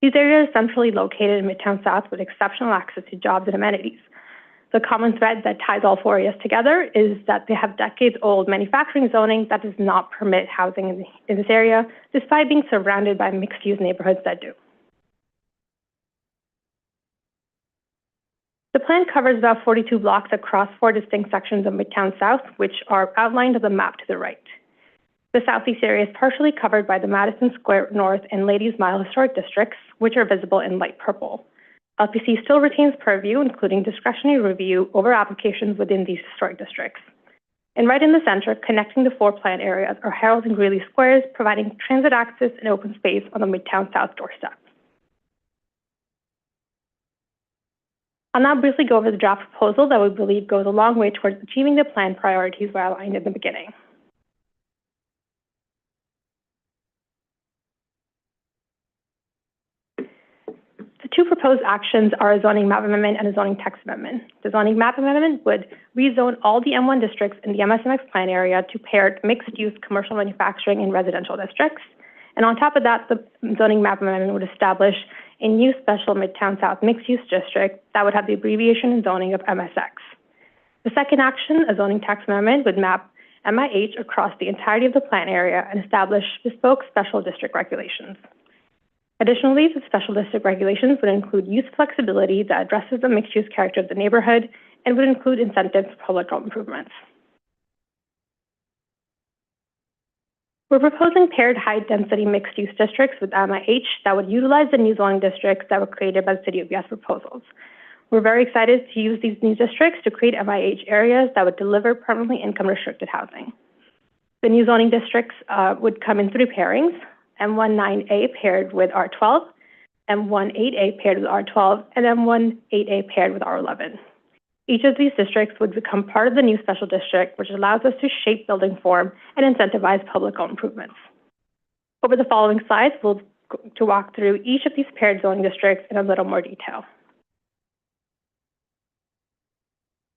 These areas are centrally located in Midtown South with exceptional access to jobs and amenities. The common thread that ties all 4 areas together is that they have decades-old manufacturing zoning that does not permit housing in this area, despite being surrounded by mixed-use neighborhoods that do. The plan covers about 42 blocks across 4 distinct sections of Midtown South, which are outlined on the map to the right. The southeast area is partially covered by the Madison Square North and Ladies Mile historic districts, which are visible in light purple. LPC still retains purview, including discretionary review over applications within these historic districts. And right in the center, connecting the 4 plan areas, are Harold and Greeley Squares, providing transit access and open space on the Midtown South doorstep. I'll now briefly go over the draft proposal that we believe goes a long way towards achieving the plan priorities we outlined in the beginning. The 2 proposed actions are a zoning map amendment and a zoning text amendment. The zoning map amendment would rezone all the M1 districts in the MSMX plan area to paired mixed-use commercial manufacturing and residential districts. And on top of that, the zoning map amendment would establish a new special Midtown South mixed-use district that would have the abbreviation and zoning of MSX. The second action, a zoning text amendment, would map MIH across the entirety of the plan area and establish bespoke special district regulations. Additionally, the special district regulations would include use flexibility that addresses the mixed-use character of the neighborhood and would include incentives for public improvements. We're proposing paired high-density mixed-use districts with MIH that would utilize the new zoning districts that were created by the City of Yes proposals. We're very excited to use these new districts to create MIH areas that would deliver permanently income-restricted housing. The new zoning districts would come in 3 pairings, M19A paired with R12, M18A paired with R12, and M18A paired with R11. Each of these districts would become part of the new special district, which allows us to shape building form and incentivize public improvements. Over the following slides, we'll to walk through each of these paired zoning districts in a little more detail.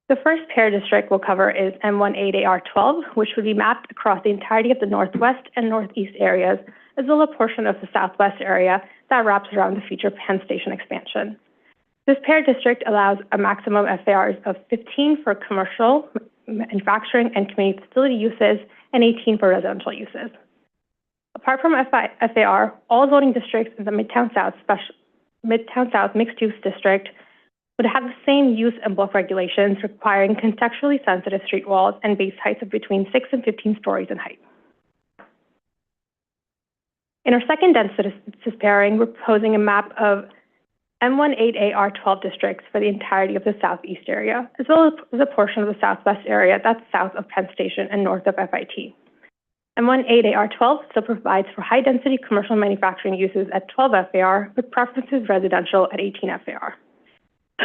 The first paired district we'll cover is M18AR12, which would be mapped across the entirety of the northwest and northeast areas, as well as a portion of the southwest area that wraps around the future Penn Station expansion. This paired district allows a maximum FARs of 15 for commercial, manufacturing, and community facility uses, and 18 for residential uses. Apart from FAR, all zoning districts in the Midtown South mixed-use district would have the same use and bulk regulations requiring contextually sensitive street walls and base heights of between 6 and 15 stories in height. In our second density pairing, we're proposing a map of M18AR12 districts for the entirety of the southeast area, as well as a portion of the southwest area that's south of Penn Station and north of FIT. M18AR12 still provides for high-density commercial manufacturing uses at 12 FAR, with preferences residential at 18 FAR.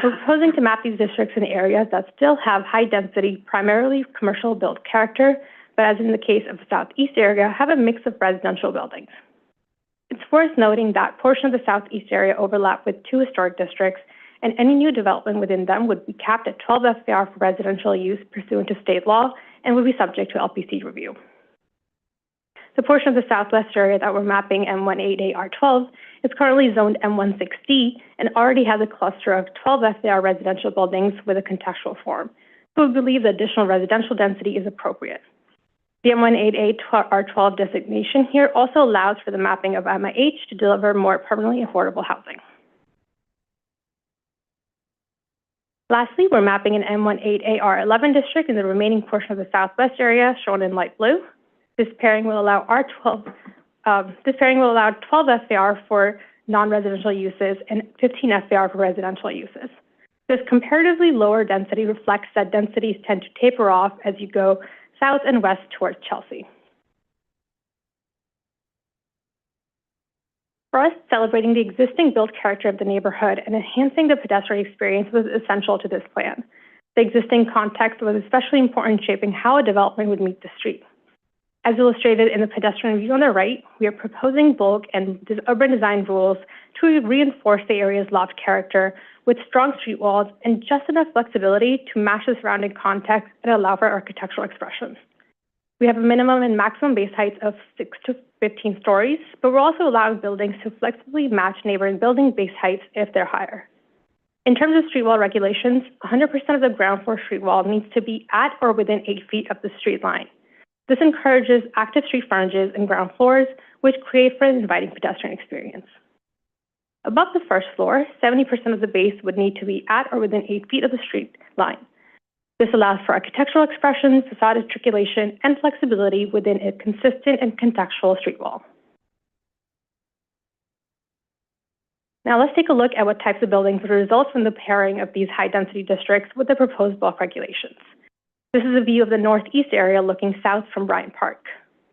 We're proposing to map these districts in areas that still have high-density, primarily commercial built character, but as in the case of the southeast area, have a mix of residential buildings. It's worth noting that portion of the southeast area overlap with 2 historic districts, and any new development within them would be capped at 12 FAR for residential use pursuant to state law and would be subject to LPC review. The portion of the southwest area that we're mapping M18AR12 is currently zoned M16D and already has a cluster of 12 FAR residential buildings with a contextual form, so we believe the additional residential density is appropriate. The M18AR12 designation here also allows for the mapping of MIH to deliver more permanently affordable housing. Lastly, we're mapping an M18AR11 district in the remaining portion of the southwest area, shown in light blue. This pairing will allow 12 FAR for non-residential uses and 15 FAR for residential uses. This comparatively lower density reflects that densities tend to taper off as you go south and west towards Chelsea. For us, celebrating the existing built character of the neighborhood and enhancing the pedestrian experience was essential to this plan. The existing context was especially important in shaping how a development would meet the street. As illustrated in the pedestrian view on the right, we are proposing bulk and urban design rules to reinforce the area's loft character with strong street walls and just enough flexibility to match the surrounding context and allow for architectural expression. We have a minimum and maximum base heights of 6 to 15 stories, but we're also allowing buildings to flexibly match neighboring building base heights if they're higher. In terms of street wall regulations, 100% of the ground floor street wall needs to be at or within 8 feet of the street line. This encourages active street frontages and ground floors, which create for an inviting pedestrian experience. Above the first floor, 70% of the base would need to be at or within 8 feet of the street line. This allows for architectural expression, facade articulation, and flexibility within a consistent and contextual street wall. Now let's take a look at what types of buildings would result from the pairing of these high-density districts with the proposed bulk regulations. This is a view of the northeast area looking south from Bryant Park.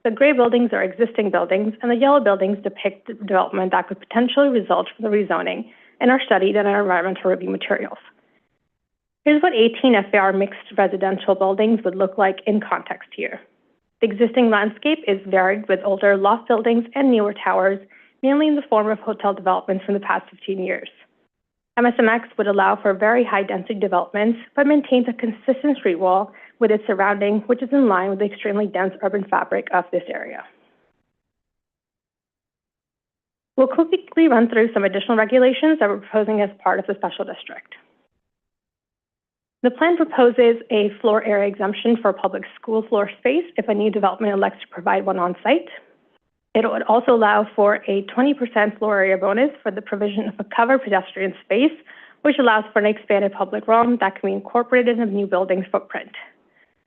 The gray buildings are existing buildings, and the yellow buildings depict the development that could potentially result from the rezoning and are studied in our environmental review materials. Here's what 18 FAR mixed residential buildings would look like in context here. The existing landscape is varied with older loft buildings and newer towers, mainly in the form of hotel developments from the past 15 years. MSMX would allow for very high-density developments, but maintains a consistent street wall with its surrounding, which is in line with the extremely dense urban fabric of this area. We'll quickly run through some additional regulations that we're proposing as part of the special district. The plan proposes a floor area exemption for public school floor space if a new development elects to provide one on site. It would also allow for a 20% floor area bonus for the provision of a covered pedestrian space, which allows for an expanded public realm that can be incorporated in the new building's footprint.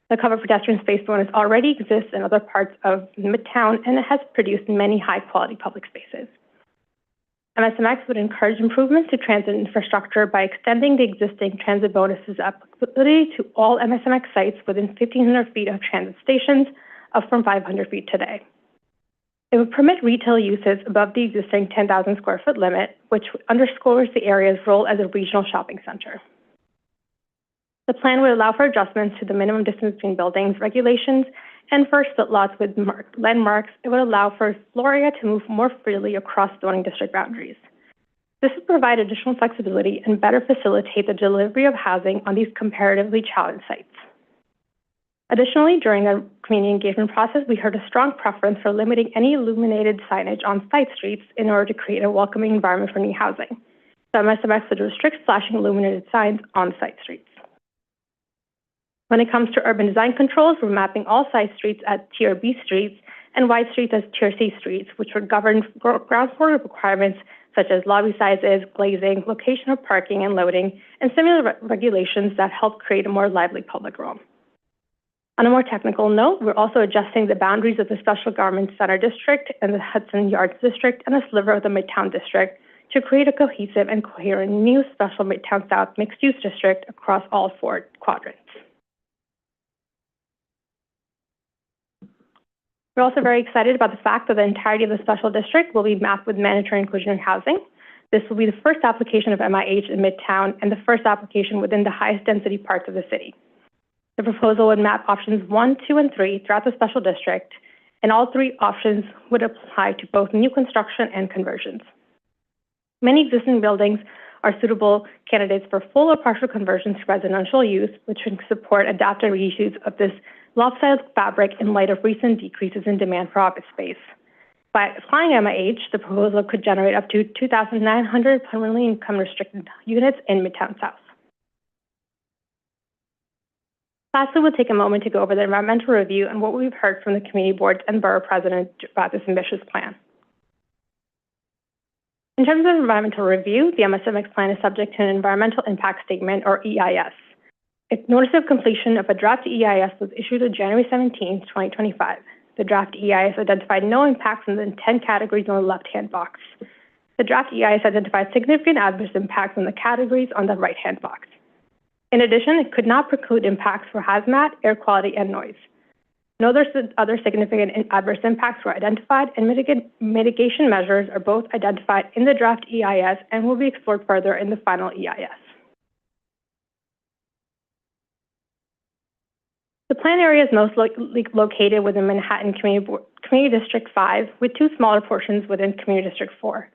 The covered pedestrian space bonus already exists in other parts of Midtown, and it has produced many high-quality public spaces. MSMX would encourage improvements to transit infrastructure by extending the existing transit bonus's applicability to all MSMX sites within 1,500 feet of transit stations, up from 500 feet today. It would permit retail uses above the existing 10,000 square foot limit, which underscores the area's role as a regional shopping center. The plan would allow for adjustments to the minimum distance between buildings regulations, and for split lots with landmarks, it would allow for floor area to move more freely across zoning district boundaries. This would provide additional flexibility and better facilitate the delivery of housing on these comparatively challenged sites. Additionally, during the community engagement process, we heard a strong preference for limiting any illuminated signage on side streets in order to create a welcoming environment for new housing. So MSMX would restrict flashing illuminated signs on side streets. When it comes to urban design controls, we're mapping all side streets as Tier B streets and wide streets as Tier C streets, which would govern ground floor requirements such as lobby sizes, glazing, location of parking and loading, and similar regulations that help create a more lively public realm. On a more technical note, we're also adjusting the boundaries of the Special Garment Center District and the Hudson Yards District and a sliver of the Midtown District to create a cohesive and coherent new Special Midtown South mixed-use district across all 4 quadrants. We're also very excited about the fact that the entirety of the special district will be mapped with mandatory inclusionary housing. This will be the first application of MIH in Midtown and the first application within the highest density parts of the city. The proposal would map options 1, 2, and 3 throughout the special district, and all 3 options would apply to both new construction and conversions. Many existing buildings are suitable candidates for full or partial conversions to residential use, which can support adaptive reuse of this lopsided fabric in light of recent decreases in demand for office space. By applying MIH, the proposal could generate up to 2,900 permanently income-restricted units in Midtown South. Lastly, we'll take a moment to go over the environmental review and what we've heard from the community boards and borough president about this ambitious plan. In terms of environmental review, the MSMX plan is subject to an environmental impact statement, or EIS. A notice of completion of a draft EIS was issued on January 17, 2025. The draft EIS identified no impacts in the 10 categories on the left-hand box. The draft EIS identified significant adverse impacts on the categories on the right-hand box. In addition, it could not preclude impacts for hazmat, air quality, and noise. No other significant adverse impacts were identified, and mitigation measures are both identified in the draft EIS and will be explored further in the final EIS. The plan area is most located within Manhattan Community District 5, with 2 smaller portions within Community District 4.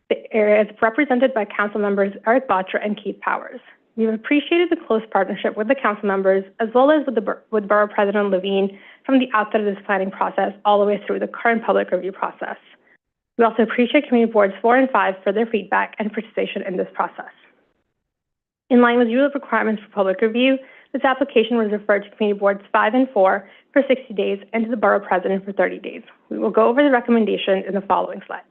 The area is represented by council members Eric Botcher and Keith Powers. We've appreciated the close partnership with the council members, as well as with Borough President Levine from the outset of this planning process all the way through the current public review process. We also appreciate Community Boards 4 and 5 for their feedback and participation in this process. In line with rule of requirements for public review, this application was referred to Community Boards 5 and 4 for 60 days and to the Borough President for 30 days. We will go over the recommendations in the following slides.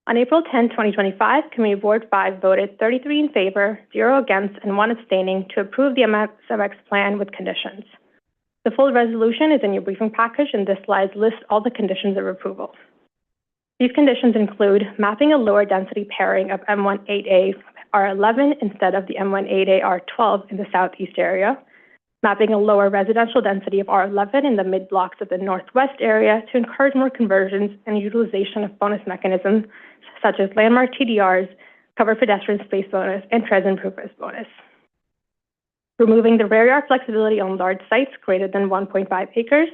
On April 10, 2025, Community Board 5 voted 33 in favor, 0 against, and 1 abstaining to approve the MSMX plan with conditions. The full resolution is in your briefing package, and this slide lists all the conditions of approval. These conditions include mapping a lower density pairing of M18A R11 instead of the M18A R12 in the southeast area, mapping a lower residential density of R11 in the mid-blocks of the northwest area to encourage more conversions and utilization of bonus mechanisms such as landmark TDRs, covered pedestrian space bonus, and transit improvements bonus. Removing the rear yard flexibility on large sites greater than 1.5 acres,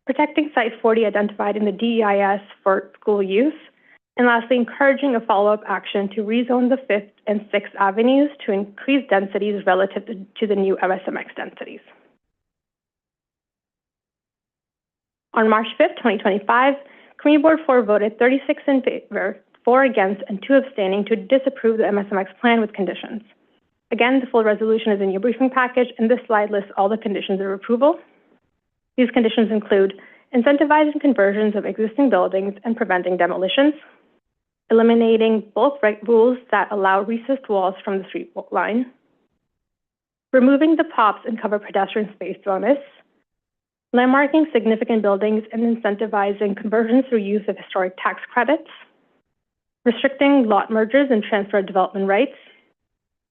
protecting Site 40 identified in the DEIS for school use, and lastly, encouraging a follow-up action to rezone the 5th and 6th Avenues to increase densities relative to the new MSMX densities. On March 5th, 2025, Community Board 4 voted 36 in favor, 4 against, and 2 abstaining to disapprove the MSMX plan with conditions. Again, the full resolution is in your briefing package, and this slide lists all the conditions of approval. These conditions include incentivizing conversions of existing buildings and preventing demolitions, eliminating bulk rules that allow recessed walls from the street line, removing the POPs and cover pedestrian space bonus, landmarking significant buildings and incentivizing conversions through use of historic tax credits, restricting lot mergers and transfer development rights,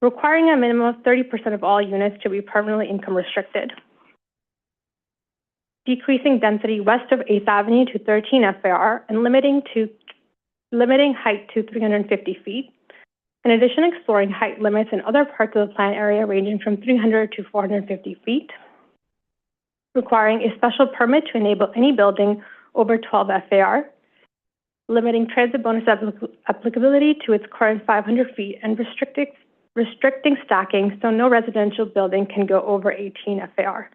requiring a minimum of 30% of all units to be permanently income restricted, decreasing density west of 8th Avenue to 13 FAR and limiting height to 350 feet. In addition, exploring height limits in other parts of the plan area ranging from 300 to 450 feet, requiring a special permit to enable any building over 12 FAR, limiting transit bonus applicability to its current 500 feet, and restricting stacking so no residential building can go over 18 FAR.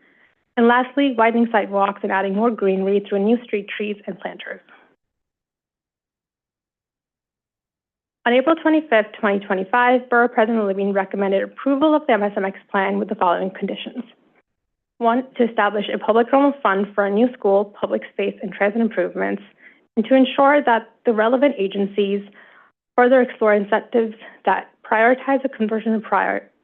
And lastly, widening sidewalks and adding more greenery through new street trees and planters. On April 25th, 2025, Borough President Levine recommended approval of the MSMX plan with the following conditions. 1, to establish a public realm fund for a new school, public space, and transit improvements, and to ensure that the relevant agencies further explore incentives that prioritize the conversion of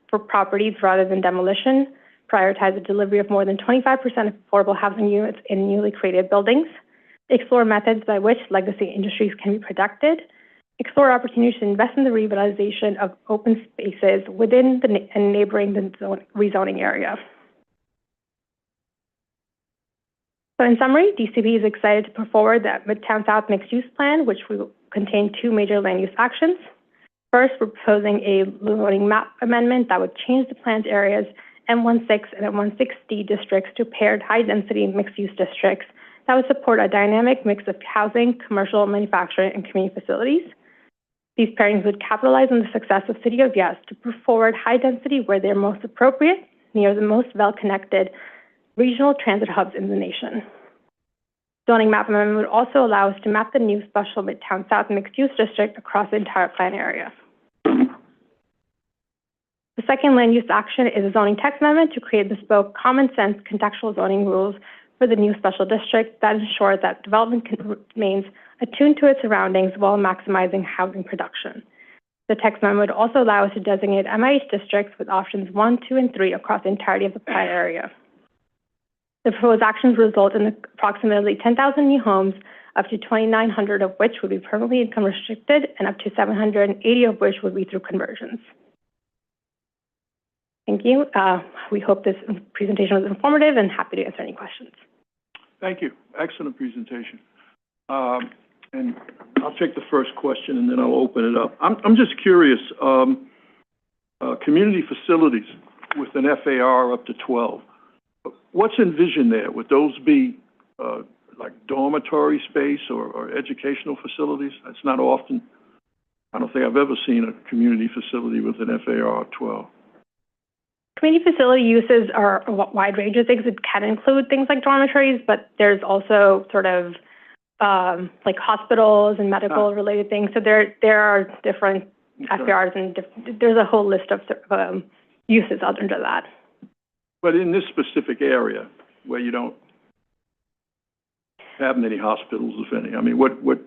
for properties rather than demolition, prioritize the delivery of more than 25% of affordable housing units in newly created buildings, explore methods by which legacy industries can be protected, explore opportunities to invest in the revitalization of open spaces within and neighboring the rezoning area. So in summary, DCP is excited to put forward the Midtown South mixed-use plan, which will contain 2 major land use actions. First, we're proposing a zoning map amendment that would change the plan's areas M16 and M16D districts to paired high-density mixed-use districts that would support a dynamic mix of housing, commercial, manufacturing, and community facilities. These pairings would capitalize on the success of City of Yes to put forward high density where they're most appropriate, near the most well-connected regional transit hubs in the nation. Zoning map amendment would also allow us to map the new special Midtown South mixed-use district across the entire plan area. The second land use action is a zoning text amendment to create bespoke, common-sense contextual zoning rules for the new special district that ensure that development remains attuned to its surroundings while maximizing housing production. The text amendment would also allow us to designate MIH districts with options 1, 2, and 3 across the entirety of the plan area. The proposed actions result in approximately 10,000 new homes, up to 2,900 of which would be permanently income restricted, and up to 780 of which would be through conversions. Thank you. We hope this presentation was informative and happy to answer any questions. Thank you. Excellent presentation. And I'll take the first question and then I'll open it up. I'm just curious, community facilities with an FAR up to 12, what's envisioned there? Would those be like dormitory space or educational facilities? That's not often. I don't think I've ever seen a community facility with an FAR of 12. Community facility uses are a wide range of things. It can include things like dormitories, but there's also sort of like hospitals and medical related things. So there are different FARs and there's a whole list of uses under that. But in this specific area where you don't have many hospitals, if any, I mean, what does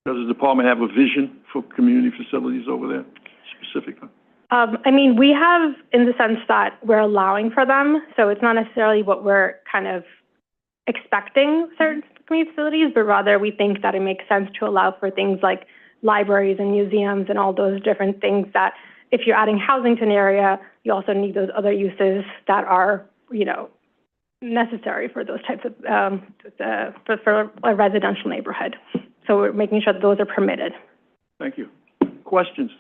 the department have a vision for community facilities over there specifically? I mean, we have in the sense that we're allowing for them. So it's not necessarily what we're kind of expecting certain community facilities, but rather we think that it makes sense to allow for things like libraries and museums and all those different things that if you're adding housing to an area, you also need those other uses that are, you know, necessary for those types of, for a residential neighborhood. So we're making sure that those are permitted. Thank you. Questions?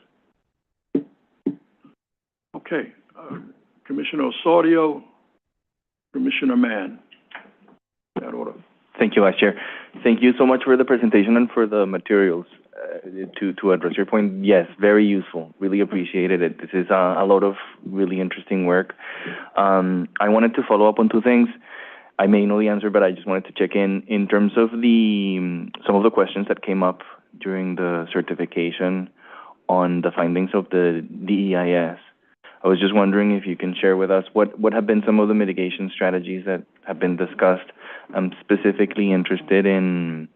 Okay. Commissioner Osorio, Commissioner Mann. That order. Thank you, Vice Chair. Thank you so much for the presentation and for the materials. To address your point, yes, very useful. Really appreciated it. This is a lot of really interesting work. I wanted to follow up on 2 things. I may know the answer, but I just wanted to check in terms of some of the questions that came up during the certification on the findings of the DEIS. I was just wondering if you can share with us what have been some of the mitigation strategies that have been discussed I'm specifically interested in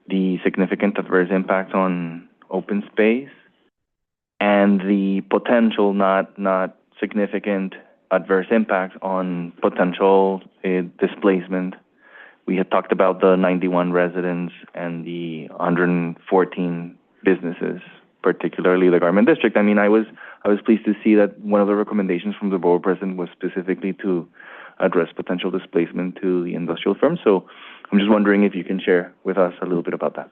the significant adverse impact on open space and the potential not significant adverse impact on potential displacement. We had talked about the 91 residents and the 114 businesses, particularly the garment district. I mean, I was pleased to see that one of the recommendations from the board president was specifically to address potential displacement to the industrial firms. So I'm just wondering if you can share with us a little bit about that.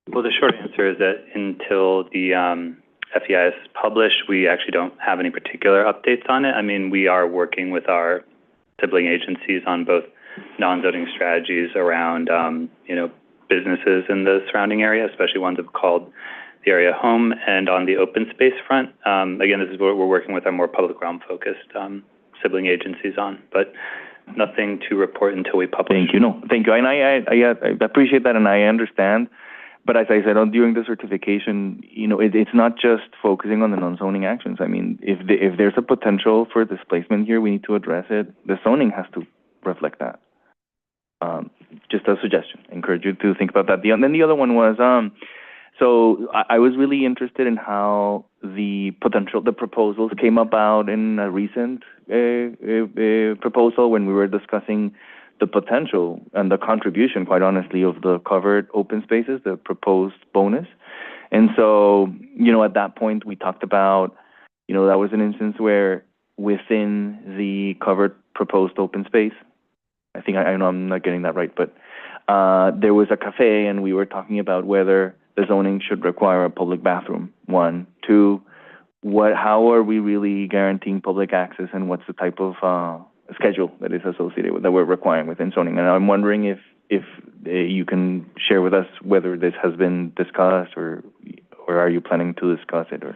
Well, the short answer is that until the FEIS is published, we actually don't have any particular updates on it. I mean, we are working with our sibling agencies on both non-zoning strategies around, businesses in the surrounding area, especially ones that have called the area home, and on the open space front. Again, this is what we're working with our more public realm-focused sibling agencies on, but nothing to report until we publish. Thank you. No, thank you. And I appreciate that, and I understand. But as I said during the certification, it's not just focusing on the non-zoning actions. I mean, if there's a potential for displacement here, we need to address it. The zoning has to reflect that. Just a suggestion. Encourage you to think about that. Then the other one was, so I was really interested in how the proposals came about in a recent proposal when we were discussing the potential and the contribution, quite honestly, of the covered open spaces, the proposed bonus. And so, at that point, we talked about, that was an instance where within the covered proposed open space, I know I'm not getting that right, but there was a cafe, and we were talking about whether the zoning should require a public bathroom, 1. 2, how are we really guaranteeing public access, and what's the type of schedule that is associated with that we're requiring within zoning? And I'm wondering if you can share with us whether this has been discussed, or are you planning to discuss it? Or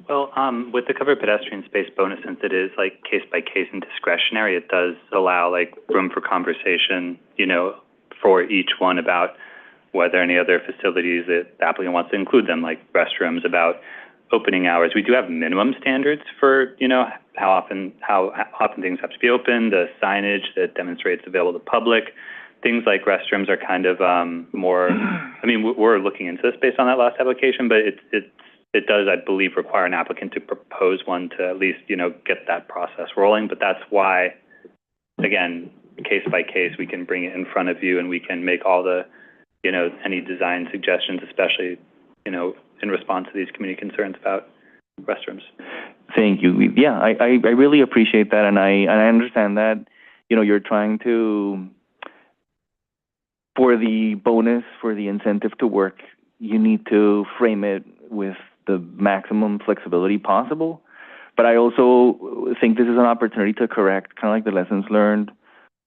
well, with the covered pedestrian space bonus, since it is case by case and discretionary, it does allow room for conversation, for each one about whether any other facilities that the applicant wants to include them, like restrooms, about opening hours. We do have minimum standards for, how often things have to be open, the signage that demonstrates available to public. Things like restrooms are kind of more, we're looking into this based on that last application, but it does, I believe, require an applicant to propose one to at least, get that process rolling. But that's why, again, case by case, we can bring it in front of you, and we can make all the, any design suggestions, especially, in response to these community concerns about restrooms. Thank you. Yeah, I really appreciate that, and I understand that, you're trying to, for the bonus, for the incentive to work, you need to frame it with the maximum flexibility possible. But I also think this is an opportunity to correct kind of like the lessons learned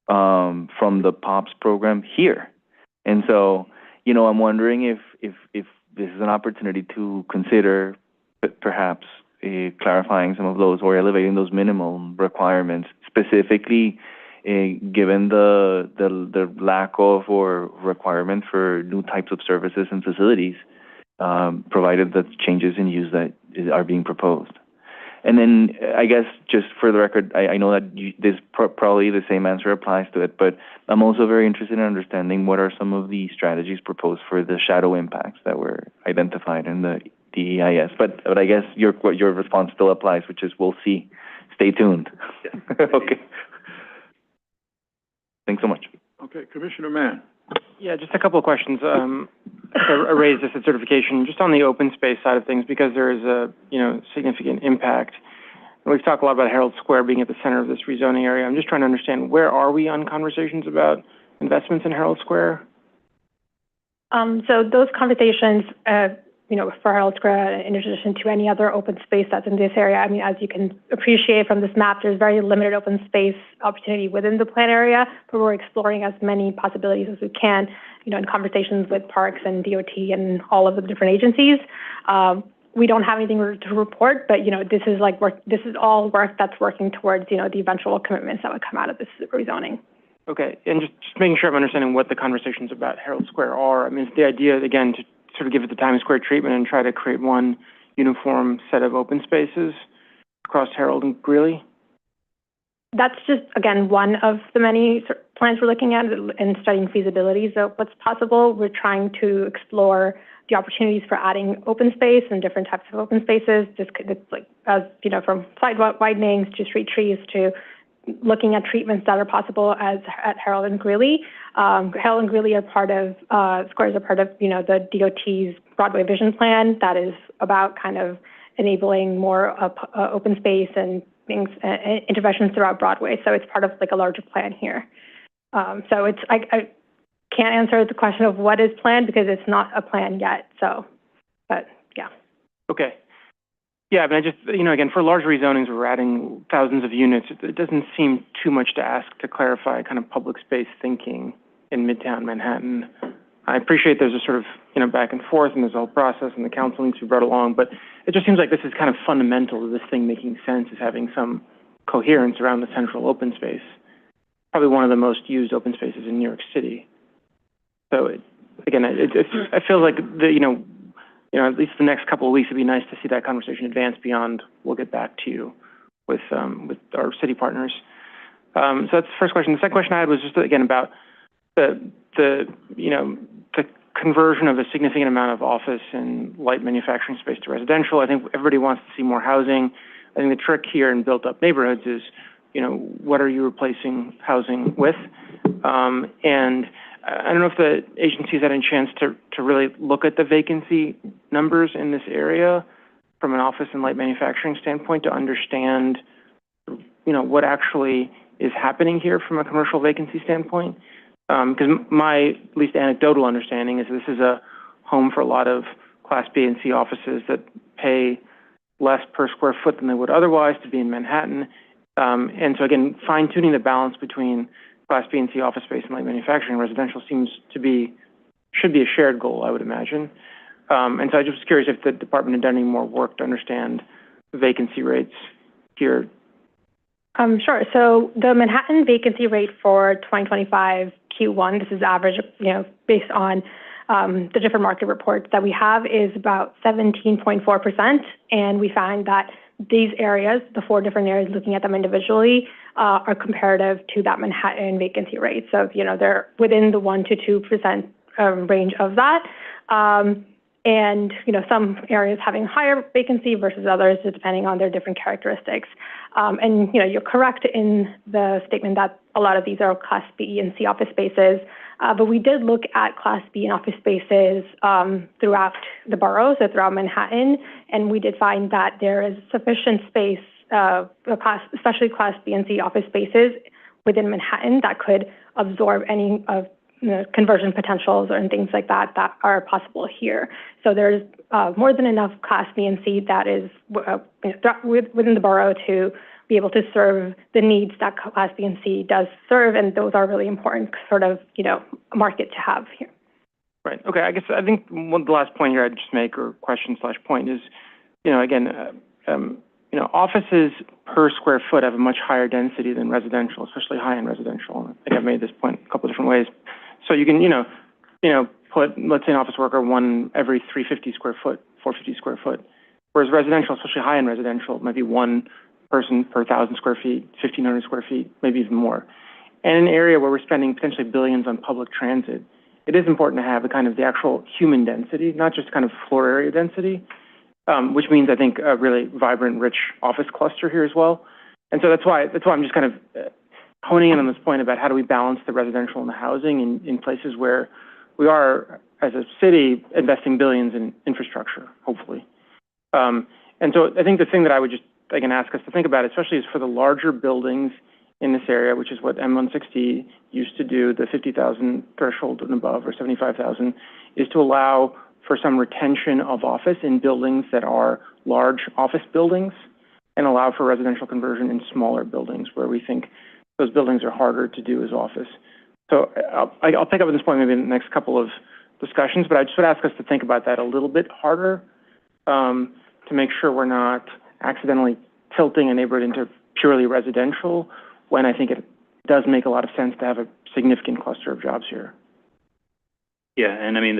from the POPs program here. And so, I'm wondering if this is an opportunity to consider perhaps clarifying some of those or elevating those minimum requirements, specifically given the lack of or requirement for new types of services and facilities, provided the changes in use that are being proposed. And then, I guess, just for the record, I know that this probably the same answer applies to it, but I'm also very interested in understanding what are some of the strategies proposed for the shadow impacts that were identified in the EIS. But I guess your response still applies, which is we'll see. Stay tuned. Yeah. Okay. Thanks so much. Okay, Commissioner Mann. Yeah, just a couple of questions. I raised this at certification, just on the open space side of things, because there is a, significant impact. And we've talked a lot about Herald Square being at the center of this rezoning area. I'm just trying to understand, where are we on conversations about investments in Herald Square? So those conversations, for Herald Square, in addition to any other open space that's in this area, as you can appreciate from this map, there's very limited open space opportunity within the plan area, but we're exploring as many possibilities as we can, in conversations with Parks and DOT and all of the different agencies. We don't have anything to report, but, this is all work that's working towards, the eventual commitments that would come out of this rezoning. Okay, and just making sure I'm understanding what the conversations about Herald Square are. It's the idea, again, to sort of give it the Times Square treatment and try to create one uniform set of open spaces across Herald and Greeley? That's just, again, one of the many plans we're looking at and studying feasibilities of what's possible. We're trying to explore the opportunities for adding open space and different types of open spaces, just like, as you know, from side widenings to street trees to looking at treatments that are possible as at Harold and Greeley. Harold and Greeley are part of, squares are part of, you know, the DOT's Broadway vision plan that is about kind of enabling more open space and things, interventions throughout Broadway. So it's part of like a larger plan here. So it's, I can't answer the question of what is planned because it's not a plan yet. So, but yeah. Okay. Yeah, I mean, I just, you know, again, for large rezonings, we're adding thousands of units. It doesn't seem too much to ask to clarify kind of public space thinking in Midtown Manhattan. I appreciate there's a sort of, you know, back and forth and there's a whole process and the council needs to be brought along, but it just seems like this is kind of fundamental to this thing making sense, is having some coherence around the central open space. Probably one of the most used open spaces in New York City. So, it feels like you know, at least the next couple of weeks, it'd be nice to see that conversation advance beyond. We'll get back to you with our city partners. So that's the first question. The second question I had was just again about the conversion of a significant amount of office and light manufacturing space to residential. I think everybody wants to see more housing. I think the trick here in built-up neighborhoods is, you know, what are you replacing housing with? And I don't know if the agency's had a chance to really look at the vacancy numbers in this area from an office and light manufacturing standpoint to understand, you know, what actually is happening here from a commercial vacancy standpoint. Because my at least anecdotal understanding is this is a home for a lot of Class B and C offices that pay less per square foot than they would otherwise to be in Manhattan. And so again, fine-tuning the balance between Class B and C office space and light manufacturing and residential should be a shared goal, I would imagine. And so I just was curious if the department had done any more work to understand the vacancy rates here. Sure. So the Manhattan vacancy rate for 2025 Q1, this is average, you know, based on the different market reports that we have, is about 17.4%. And we find that these areas, the 4 different areas, looking at them individually, are comparative to that Manhattan vacancy rate. So, you know, they're within the 1 to 2% range of that. And, you know, some areas having higher vacancy versus others, depending on their different characteristics. And, you know, you're correct in the statement that a lot of these are Class B and C office spaces. But we did look at Class B and office spaces throughout the borough, so throughout Manhattan, and we did find that there is sufficient space, especially Class B and C office spaces within Manhattan that could absorb any of conversion potentials and things like that that are possible here. So there's more than enough Class B and C that is within the borough to be able to serve the needs that Class B and C does serve, and those are really important sort of, you know, market to have here. Right. Okay. I think the last point here I'd just make, or question/point, is, you know, again, you know, offices per square foot have a much higher density than residential, especially high-end residential. I think I've made this point a couple of different ways. So you can, you know, put, let's say, an office worker one every 350 square foot, 450 square foot, whereas residential, especially high-end residential, might be one person per 1,000 square feet, 1,500 square feet, maybe even more. And in an area where we're spending potentially billions on public transit, it is important to have a kind of the actual human density, not just kind of floor area density, which means, I think, a really vibrant, rich office cluster here as well. And so that's why I'm just kind of honing in on this point about how do we balance the residential and the housing in places where we are, as a city, investing billions in infrastructure, hopefully. And so I think the thing that I would just, again, ask us to think about, especially is for the larger buildings in this area, which is what M160 used to do, the 50,000 threshold and above, or 75,000, is to allow for some retention of office in buildings that are large office buildings and allow for residential conversion in smaller buildings where we think those buildings are harder to do as office. So I'll pick up on this point maybe in the next couple of discussions, but I just would ask us to think about that a little bit harder to make sure we're not accidentally tilting a neighborhood into purely residential when I think it does make a lot of sense to have a significant cluster of jobs here. Yeah, and I mean,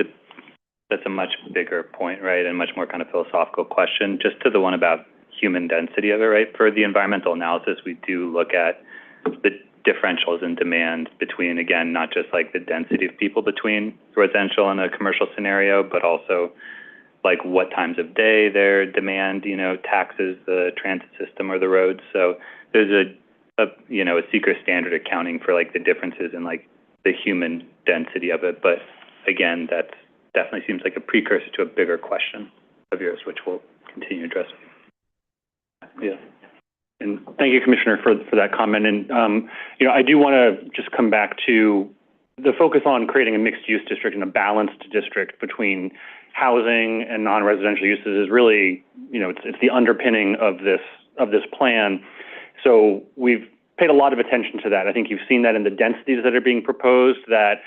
that's a much bigger point, right, and much more kind of philosophical question. Just to the one about human density of it, right? For the environmental analysis, we do look at the differentials in demand between, again, not just like the density of people between residential and a commercial scenario, but also like what times of day their demand, taxes the transit system or the roads. So there's a seeker standard accounting for like the differences in like the human density of it. But again, that definitely seems like a precursor to a bigger question of yours, which we'll continue addressing. Yeah. And thank you, Commissioner, for that comment. And, I do want to just come back to the focus on creating a mixed-use district and a balanced district between housing and non-residential uses is really, it's the underpinning of this plan. So we've paid a lot of attention to that. I think you've seen that in the densities that are being proposed that,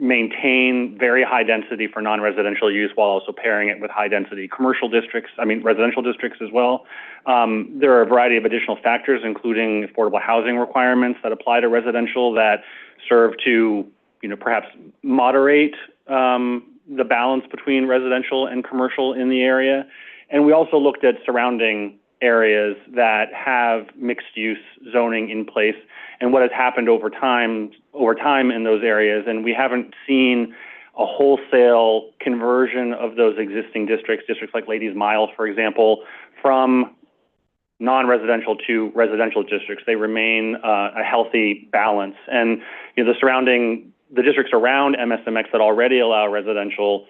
maintain very high density for non-residential use while also pairing it with high density residential districts as well. There are a variety of additional factors, including affordable housing requirements that apply to residential that serve to, perhaps moderate the balance between residential and commercial in the area. And we also looked at surrounding areas that have mixed use zoning in place and what has happened over time in those areas. And we haven't seen a wholesale conversion of those existing districts like Ladies Mile, for example, from non-residential to residential districts. They remain a healthy balance. And the districts around MSMX that already allow residential,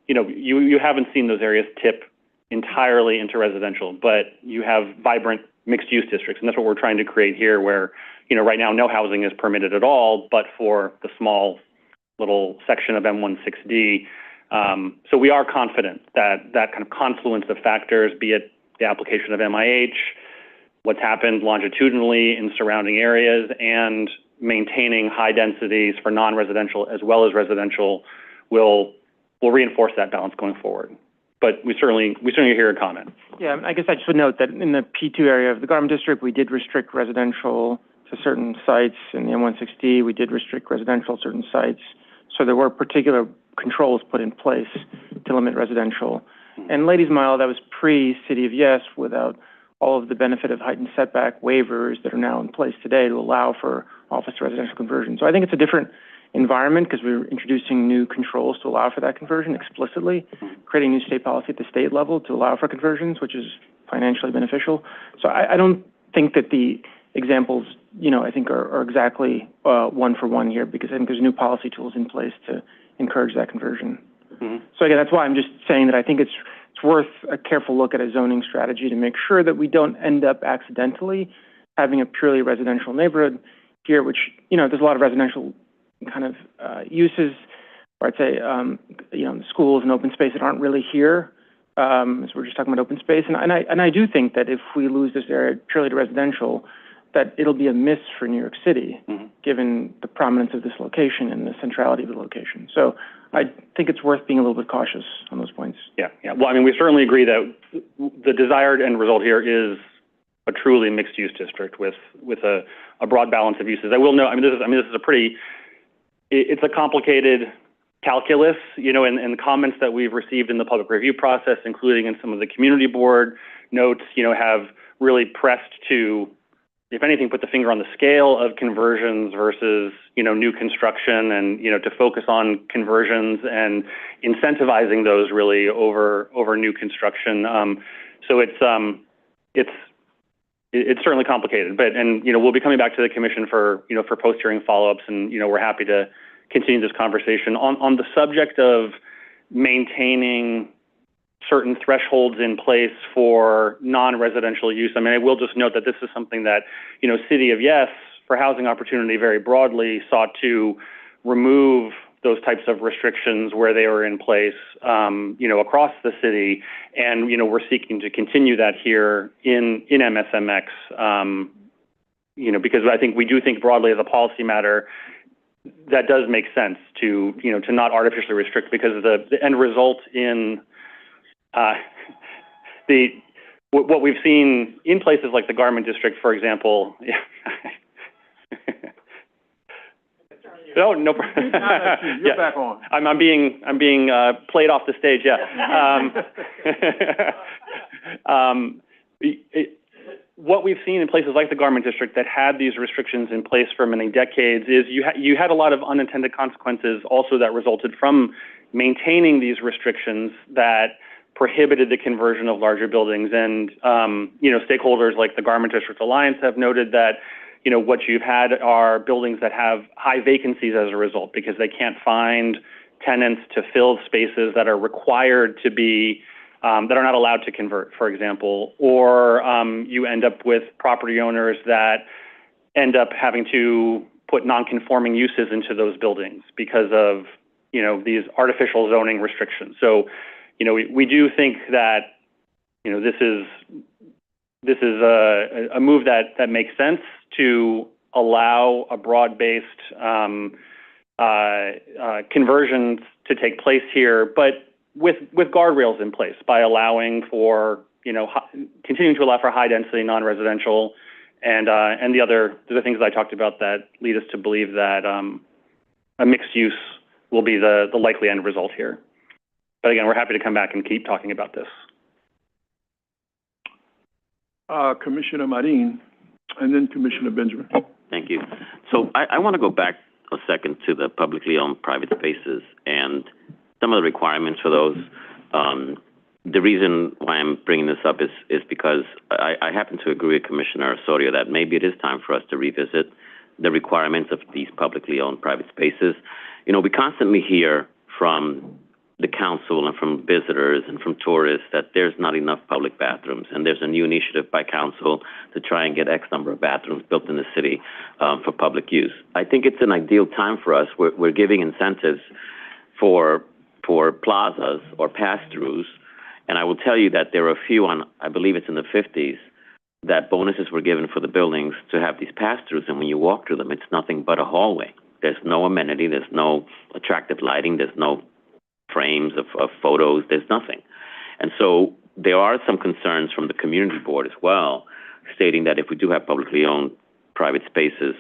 you haven't seen those areas tip entirely into residential, but you have vibrant mixed-use districts, and that's what we're trying to create here, where, right now no housing is permitted at all, but for the small little section of M16D. So we are confident that that kind of confluence of factors, be it the application of MIH, what's happened longitudinally in surrounding areas, and maintaining high densities for non-residential as well as residential will reinforce that balance going forward. But we certainly hear a comment. Yeah, I guess I just would note that in the P2 area of the Garment District, we did restrict residential to certain sites. In the M160, we did restrict residential to certain sites. So there were particular controls put in place to limit residential. And Ladies Mile, that was pre-City of Yes, without all of the benefit of heightened setback waivers that are now in place today to allow for office to residential conversion. So I think it's a different environment because we're introducing new controls to allow for that conversion explicitly, creating new state policy at the state level to allow for conversions, which is financially beneficial. So I don't think that the examples, I think are exactly one for one here, because I think there's new policy tools in place to encourage that conversion. Mm-hmm. So again, that's why I'm just saying that I think it's worth a careful look at a zoning strategy to make sure that we don't end up accidentally having a purely residential neighborhood here, which, there's a lot of residential kind of uses, or I'd say, schools and open space that aren't really here. So we're just talking about open space. And I do think that if we lose this area purely to residential, that it'll be a miss for New York City, given the prominence of this location and the centrality of the location. So I think it's worth being a little bit cautious on those points. Yeah. Well, we certainly agree that the desired end result here is a truly mixed-use district with a broad balance of uses. I will note, this is a pretty, it's a complicated calculus, in the comments that we've received in the public review process, including in some of the community board notes, have really pressed to, if anything, put the finger on the scale of conversions versus, new construction, and, to focus on conversions and incentivizing those really over new construction. So it's certainly complicated, but, we'll be coming back to the commission for post-hearing follow-ups, and, we're happy to continue this conversation. On the subject of maintaining certain thresholds in place for non-residential use, I will just note that this is something that, City of Yes, for housing opportunity very broadly, sought to remove those types of restrictions where they were in place, across the city. And, we're seeking to continue that here in MSMX, because I think we do think broadly as a policy matter, that does make sense to not artificially restrict, because the end result in what we've seen in places like the Garment District, for example. No problem. You're back on. I'm being played off the stage. Yeah. what we've seen in places like the Garment District that had these restrictions in place for many decades is you had a lot of unintended consequences also that resulted from maintaining these restrictions that prohibited the conversion of larger buildings. And, stakeholders like the Garment District Alliance have noted that, what you've had are buildings that have high vacancies as a result because they can't find tenants to fill spaces that are required to be that are not allowed to convert, for example, or you end up with property owners that end up having to put non-conforming uses into those buildings because of, these artificial zoning restrictions. So, we do think that, this is a move that makes sense to allow a broad-based conversions to take place here, but with guardrails in place by allowing for, continuing to allow for high-density non-residential and the other things that I talked about that lead us to believe that a mixed use will be the likely end result here. But again, we're happy to come back and keep talking about this. Commissioner Marin, and then Commissioner Benjamin. Thank you. So I want to go back a second to the publicly owned private spaces and some of the requirements for those. The reason why I'm bringing this up is because I happen to agree with Commissioner Osorio that maybe it is time for us to revisit the requirements of these publicly owned private spaces. We constantly hear from the council and from visitors and from tourists that there's not enough public bathrooms, and there's a new initiative by council to try and get X number of bathrooms built in the city for public use. I think it's an ideal time for us. We're giving incentives for plazas or pass-throughs, and I will tell you that there are a few I believe it's in the 50s, that bonuses were given for the buildings to have these pass-throughs, and when you walk through them, it's nothing but a hallway. There's no amenity, there's no attractive lighting, there's no frames of photos, there's nothing. And so there are some concerns from the community board as well, stating that if we do have publicly owned private spaces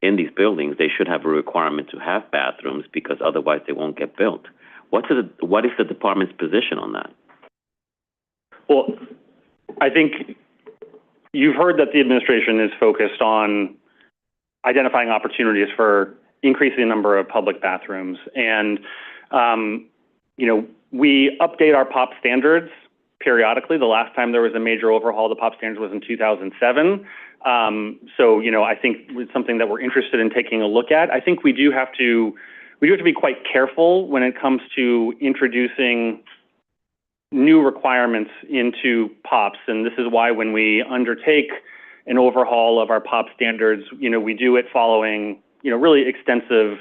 in these buildings, they should have a requirement to have bathrooms because otherwise they won't get built. What is the department's position on that? Well, I think you've heard that the administration is focused on identifying opportunities for increasing the number of public bathrooms. And, we update our POP standards periodically. The last time there was a major overhaul of the POP standards was in 2007. So, I think it's something that we're interested in taking a look at. I think we do have to be quite careful when it comes to introducing new requirements into POPs. And this is why when we undertake an overhaul of our POP standards, we do it following, really extensive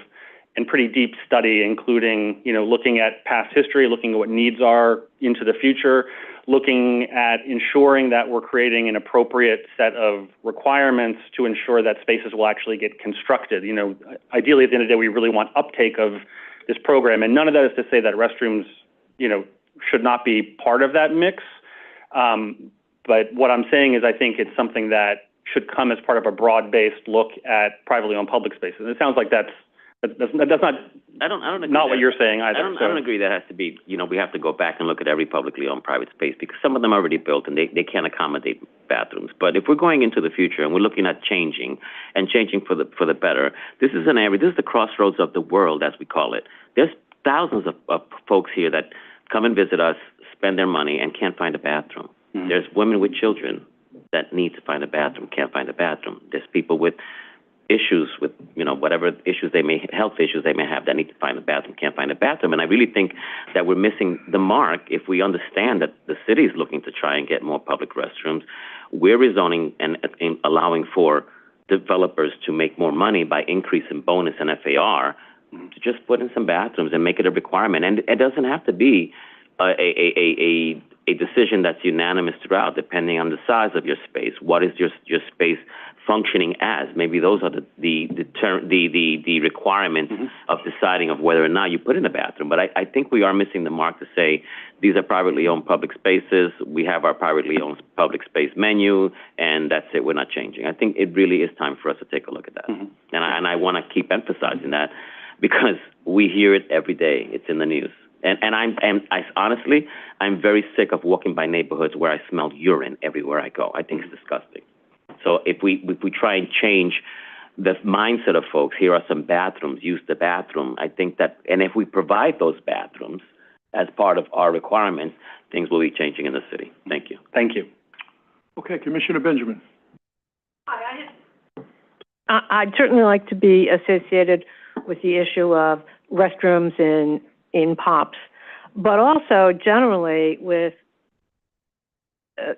and pretty deep study, including, looking at past history, looking at what needs are into the future, looking at ensuring that we're creating an appropriate set of requirements to ensure that spaces will actually get constructed. Ideally, at the end of the day, we really want uptake of this program. And none of that is to say that restrooms, should not be part of that mix. But what I'm saying is I think it's something that should come as part of a broad-based look at privately owned public spaces. And it sounds like that's not. I don't agree not what you're saying either. I don't agree that has to be. We have to go back and look at every publicly owned private space because some of them are already built and they can't accommodate bathrooms. But if we're going into the future and we're looking at changing for the better, this is an area. This is the crossroads of the world, as we call it. There's thousands of folks here that come and visit us, spend their money, and can't find a bathroom. Mm-hmm. There's women with children that need to find a bathroom, can't find a bathroom. There's people with issues with, whatever issues health issues they may have that need to find a bathroom, can't find a bathroom. And I really think that we're missing the mark if we understand that the city is looking to try and get more public restrooms. We're rezoning and allowing for developers to make more money by increasing bonus and FAR to just put in some bathrooms and make it a requirement. And it doesn't have to be a decision that's unanimous throughout, depending on the size of your space. What is your space functioning as? Maybe those are the requirements of deciding of whether or not you put in a bathroom. But I think we are missing the mark to say these are privately owned public spaces. We have our privately owned public space menu, and that's it. We're not changing. I think it really is time for us to take a look at that. Mm-hmm. And I want to keep emphasizing that because we hear it every day. It's in the news. And I honestly, I'm very sick of walking by neighborhoods where I smell urine everywhere I go. I think it's disgusting. So if we try and change the mindset of folks, here are some bathrooms, use the bathroom, I think that, and if we provide those bathrooms as part of our requirements, things will be changing in the city. Thank you. Thank you. Okay, Commissioner Benjamin. I'd certainly like to be associated with the issue of restrooms in POPs, but also generally with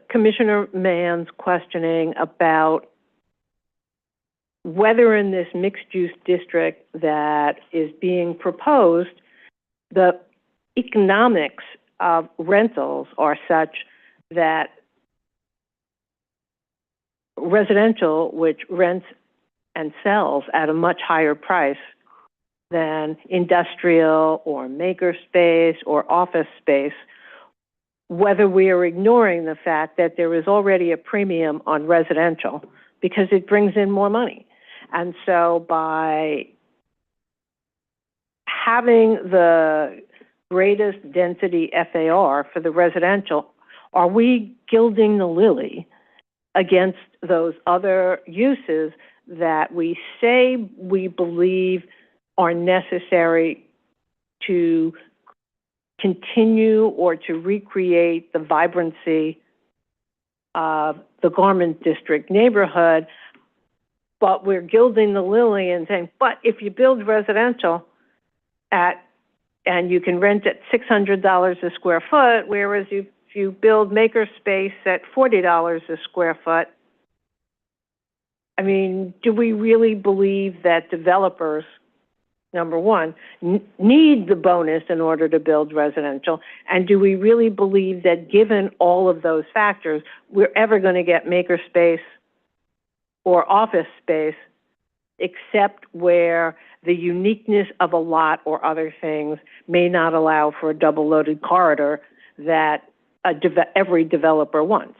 Commissioner Mann's questioning about whether in this mixed-use district that is being proposed, the economics of rentals are such that residential, which rents and sells at a much higher price than industrial or makerspace or office space, whether we are ignoring the fact that there is already a premium on residential because it brings in more money. And so by having the greatest density FAR for the residential, are we gilding the lily against those other uses that we say we believe are necessary to continue or to recreate the vibrancy of the Garment District neighborhood, but we're gilding the lily and saying, but if you build residential and you can rent at $600 a square foot, whereas if you build makerspace at $40 a square foot, I mean, do we really believe that developers, number one, need the bonus in order to build residential? And do we really believe that given all of those factors, we're ever going to get makerspace or office space, except where the uniqueness of a lot or other things may not allow for a double-loaded corridor that every developer wants?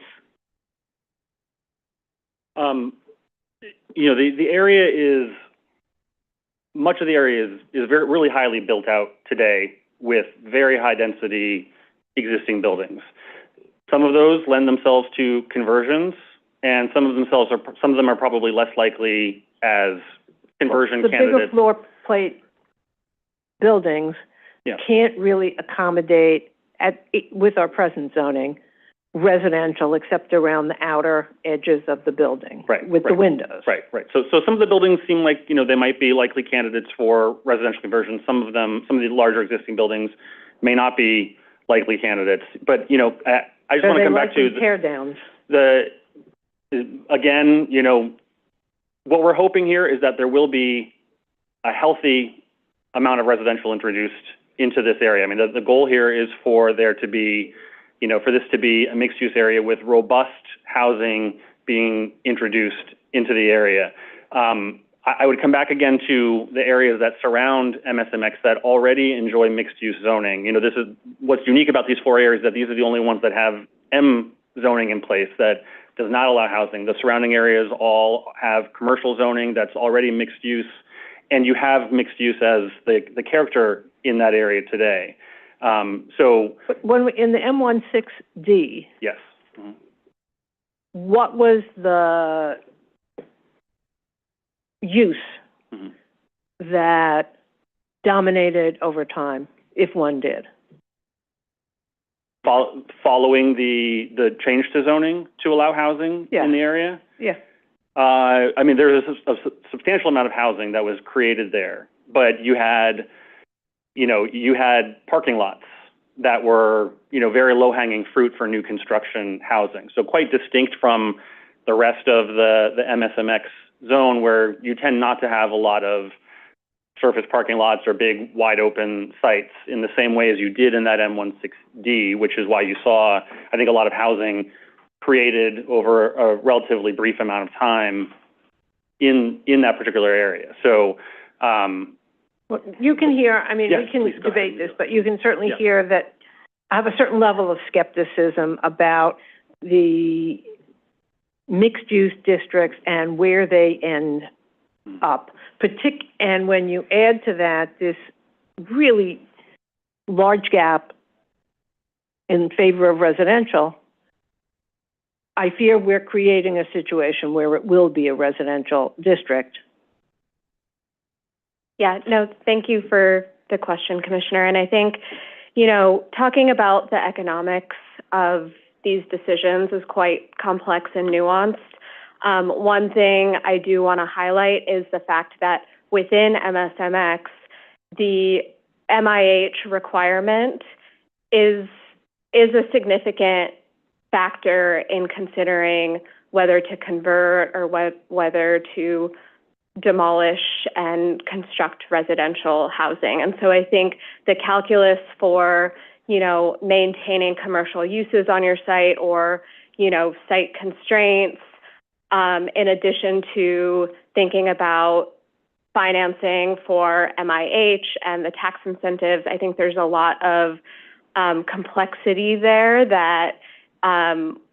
You know, the area is, much of the area is really highly built out today with very high density existing buildings. Some of those lend themselves to conversions, and some of them are probably less likely as conversion candidates. The bigger floor plate buildings can't really accommodate with our present zoning residential except around the outer edges of the building, with the windows. Right. So some of the buildings seem like, you know, they might be likely candidates for residential conversion. Some of the larger existing buildings may not be likely candidates. But, you know, I just want to come back to tear downs. Again, you know, what we're hoping here is that there will be a healthy amount of residential introduced into this area. I mean, the goal here is for there to be, you know, for this to be a mixed-use area with robust housing being introduced into the area. I would come back again to the areas that surround MSMX that already enjoy mixed-use zoning. You know, this is what's unique about these four areas, that these are the only ones that have M zoning in place that does not allow housing. The surrounding areas all have commercial zoning that's already mixed use, and you have mixed use as the character in that area today. But when in the M16D, yes. What was the use that dominated over time, if one did? Following the change to zoning to allow housing in the area? Yeah. I mean, there is a substantial amount of housing that was created there, but you had parking lots that were, you know, very low-hanging fruit for new construction housing. So quite distinct from the rest of the MSMX zone, where you tend not to have a lot of surface parking lots or big wide-open sites in the same way as you did in that M16D, which is why you saw, I think, a lot of housing created over a relatively brief amount of time in that particular area. So, well, you can hear, I mean, yes, we can please, debate this, but you can certainly hear that I have a certain level of skepticism about the mixed-use districts and where they end up. And when you add to that this really large gap in favor of residential, I fear we're creating a situation where it will be a residential district. Yeah, no, thank you for the question, Commissioner. And I think, you know, talking about the economics of these decisions is quite complex and nuanced. One thing I do want to highlight is the fact that within MSMX, the MIH requirement is a significant factor in considering whether to convert or whether to demolish and construct residential housing. And so I think the calculus for, you know, maintaining commercial uses on your site or, you know, site constraints, in addition to thinking about financing for MIH and the tax incentives, I think there's a lot of complexity there that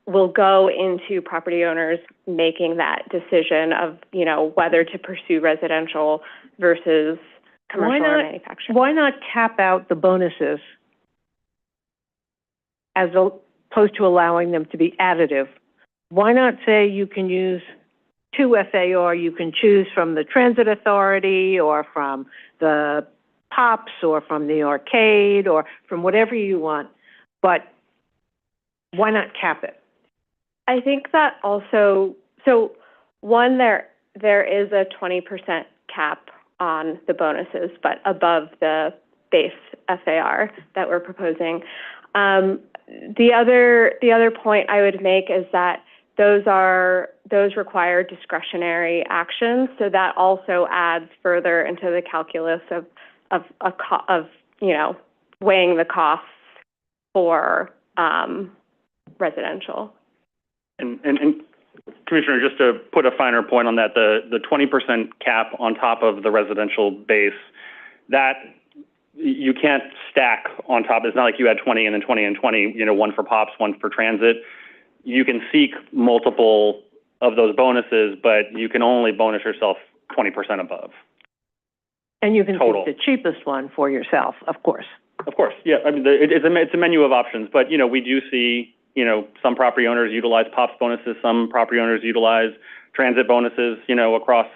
will go into property owners making that decision of, you know, whether to pursue residential versus commercial or manufacturing. Why not cap out the bonuses as opposed to allowing them to be additive? Why not say you can use 2 FAR, you can choose from the Transit Authority or from the POPs or from the arcade or from whatever you want, but why not cap it? I think that also, so one, there is a 20% cap on the bonuses, but above the base FAR that we're proposing. The other point I would make is that those require discretionary actions, so that also adds further into the calculus of you know, weighing the costs for residential. And Commissioner, just to put a finer point on that, the 20% cap on top of the residential base, that you can't stack on top. It's not like you had 20 and then 20 and 20, you know, one for POPs, one for transit. You can seek multiple of those bonuses, but you can only bonus yourself 20% above. And you can total. pick the cheapest one for yourself, of course. Of course, yeah. I mean, it's a menu of options, but, you know, we do see, you know, some property owners utilize POPs bonuses, some property owners utilize transit bonuses, you know, across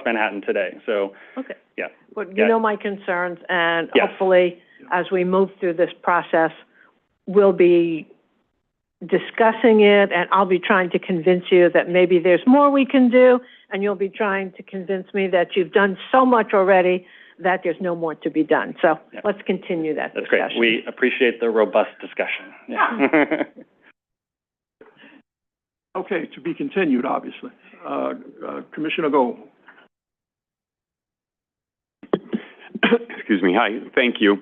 Manhattan today. So, okay. Yeah. But you know my concerns, and Yes. hopefully, as we move through this process, we'll be discussing it, and I'll be trying to convince you that maybe there's more we can do, and you'll be trying to convince me that you've done so much already that there's no more to be done. So let's continue that That's discussion. great. We appreciate the robust discussion. Yeah. Okay, to be continued, obviously. Commissioner Gold. Excuse me. Hi, thank you.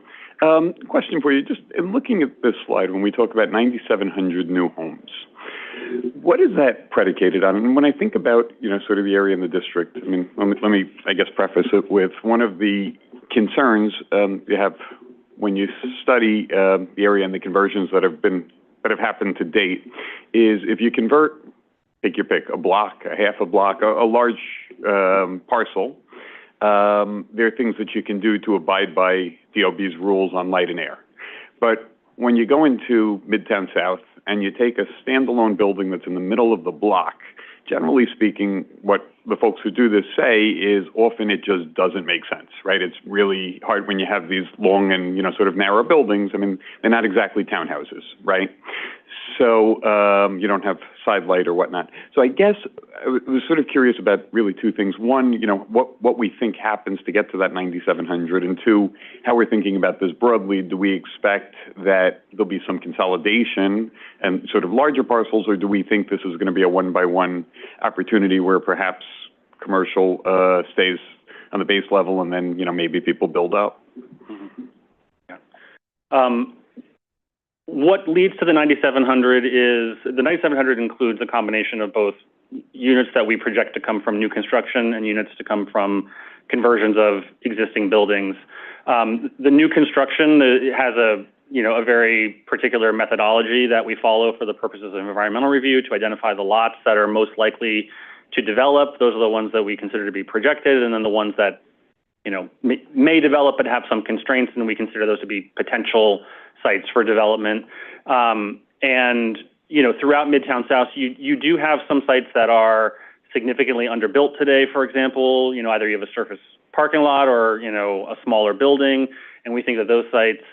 Question for you. Just in looking at this slide, when we talk about 9,700 new homes, what is that predicated on? And when I think about, you know, sort of the area in the district, I mean, let me I guess, preface it with one of the concerns you have when you study the area and the conversions that have happened to date is if you convert, take your pick, a block, a half a block, a large parcel, there are things that you can do to abide by DOB's rules on light and air. But when you go into Midtown South and you take a standalone building that's in the middle of the block, generally speaking, what the folks who do this say is often it just doesn't make sense, right? It's really hard when you have these long and, you know, sort of narrow buildings. I mean, they're not exactly townhouses, right? So you don't have side light or whatnot. So I guess I was sort of curious about really two things. One, you know, what we think happens to get to that 9,700, and two, how we're thinking about this broadly. Do we expect that there'll be some consolidation and sort of larger parcels, or do we think this is going to be a one-by-one opportunity where perhaps commercial stays on the base level and then, you know, maybe people build up? Mm-hmm. Yeah. What leads to the 9,700 is the 9,700 includes a combination of both units that we project to come from new construction and units to come from conversions of existing buildings. The new construction has a very particular methodology that we follow for the purposes of environmental review to identify the lots that are most likely to develop. Those are the ones that we consider to be projected, and then the ones that, you know, may develop but have some constraints, and we consider those to be potential sites for development. And throughout Midtown South, you do have some sites that are significantly underbuilt today, for example. Either you have a surface parking lot or, a smaller building. And we think that those sites,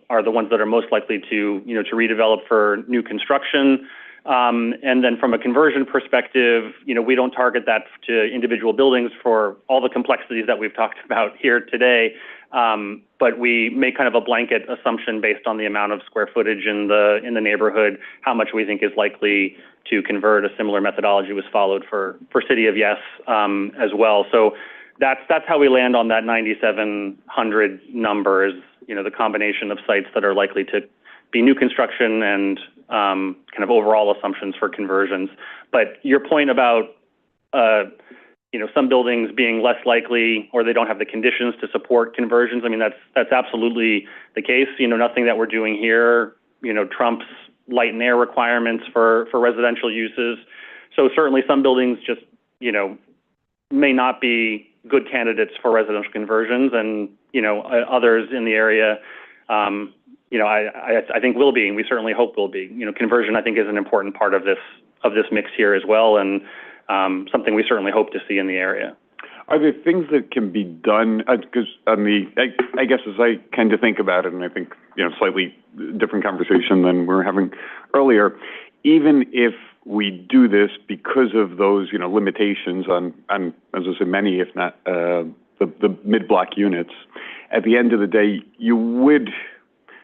are the ones that are most likely to redevelop for new construction. And then from a conversion perspective, we don't target that to individual buildings for all the complexities that we've talked about here today. But we make kind of a blanket assumption based on the amount of square footage in the neighborhood, how much we think is likely to convert. A similar methodology was followed for City of Yes, as well. So that's how we land on that 9,700 number, is, the combination of sites that are likely to be new construction and kind of overall assumptions for conversions. But your point about some buildings being less likely, or they don't have the conditions to support conversions, I mean, that's absolutely the case. Nothing that we're doing here, trumps light and air requirements for residential uses. So certainly some buildings just, may not be good candidates for residential conversions, and, others in the area, I think will be, and we certainly hope will be. Conversion, I think, is an important part of this mix here as well, and something we certainly hope to see in the area. Are there things that can be done, because I guess as I kind of think about it, and I think, slightly different conversation than we were having earlier, even if we do this because of those, limitations on, as I said, many, if not, the mid-block units, at the end of the day, you would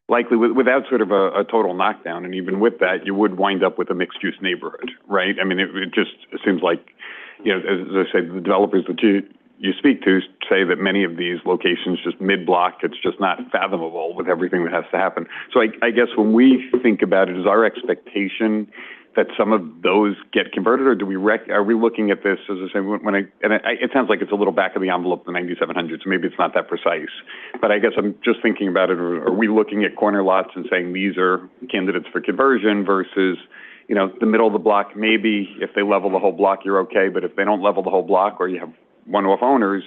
likely, without sort of a total knockdown, and even with that, you would wind up with a mixed-use neighborhood, right? I mean, it just seems like, as I said, the developers that you speak to say that many of these locations, just mid-block, it's just not fathomable with everything that has to happen. So I guess when we think about it, is our expectation that some of those get converted, or are we looking at this, as I say, it sounds like it's a little back of the envelope, the 9,700, so maybe it's not that precise. But I guess I'm just thinking about it, are we looking at corner lots and saying these are candidates for conversion versus, the middle of the block, maybe if they level the whole block, you're okay, but if they don't level the whole block, or you have one-off owners,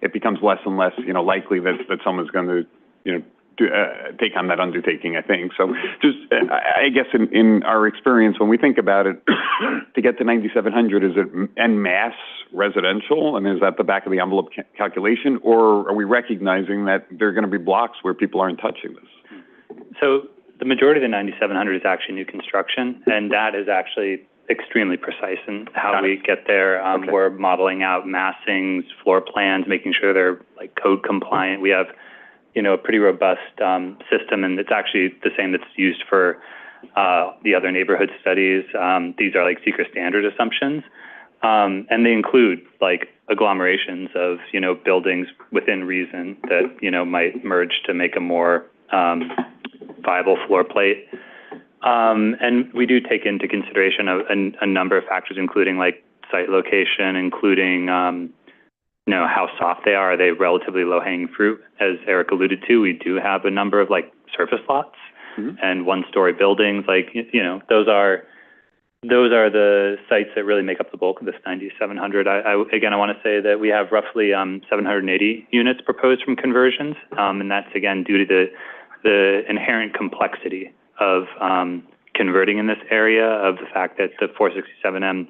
it becomes less and less, likely that someone's going to, take on that undertaking, I think. So just, I guess in our experience, when we think about it, to get to 9,700, is it en masse residential, and is that the back of the envelope calculation, or are we recognizing that there are going to be blocks where people aren't touching this? So the majority of the 9,700 is actually new construction, and that is actually extremely precise in how we get there. Okay. We're modeling out massings, floor plans, making sure they're code compliant. We have a pretty robust system, and it's actually the same that's used for the other neighborhood studies. These are secret standard assumptions, and they include agglomerations of buildings within reason that might merge to make a more viable floor plate. And we do take into consideration a number of factors, including site location, including how soft they are. Are they relatively low-hanging fruit? As Eric alluded to, we do have a number of surface lots and one-story buildings. Those are the sites that really make up the bulk of this 9,700. I want to say that we have roughly 780 units proposed from conversions, and that's again due to the inherent complexity of converting in this area, of the fact that the 467M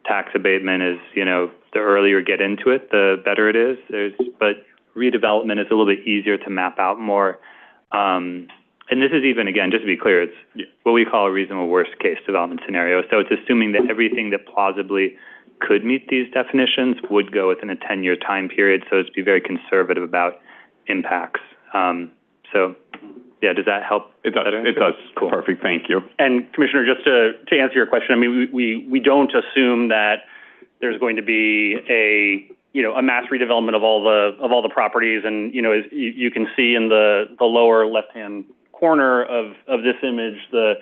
tax abatement is, the earlier you get into it, the better it is. But redevelopment is a little bit easier to map out more. And this is even, again, just to be clear, it's what we call a reasonable worst-case development scenario. So it's assuming that everything that plausibly could meet these definitions would go within a 10-year time period, so it's be very conservative about impacts. Yeah, does that help? It does. It does. Cool. Perfect. Thank you. And Commissioner, just to answer your question, I mean, we don't assume that there's going to be a mass redevelopment of all the properties. And as you can see in the lower left-hand corner of this image, the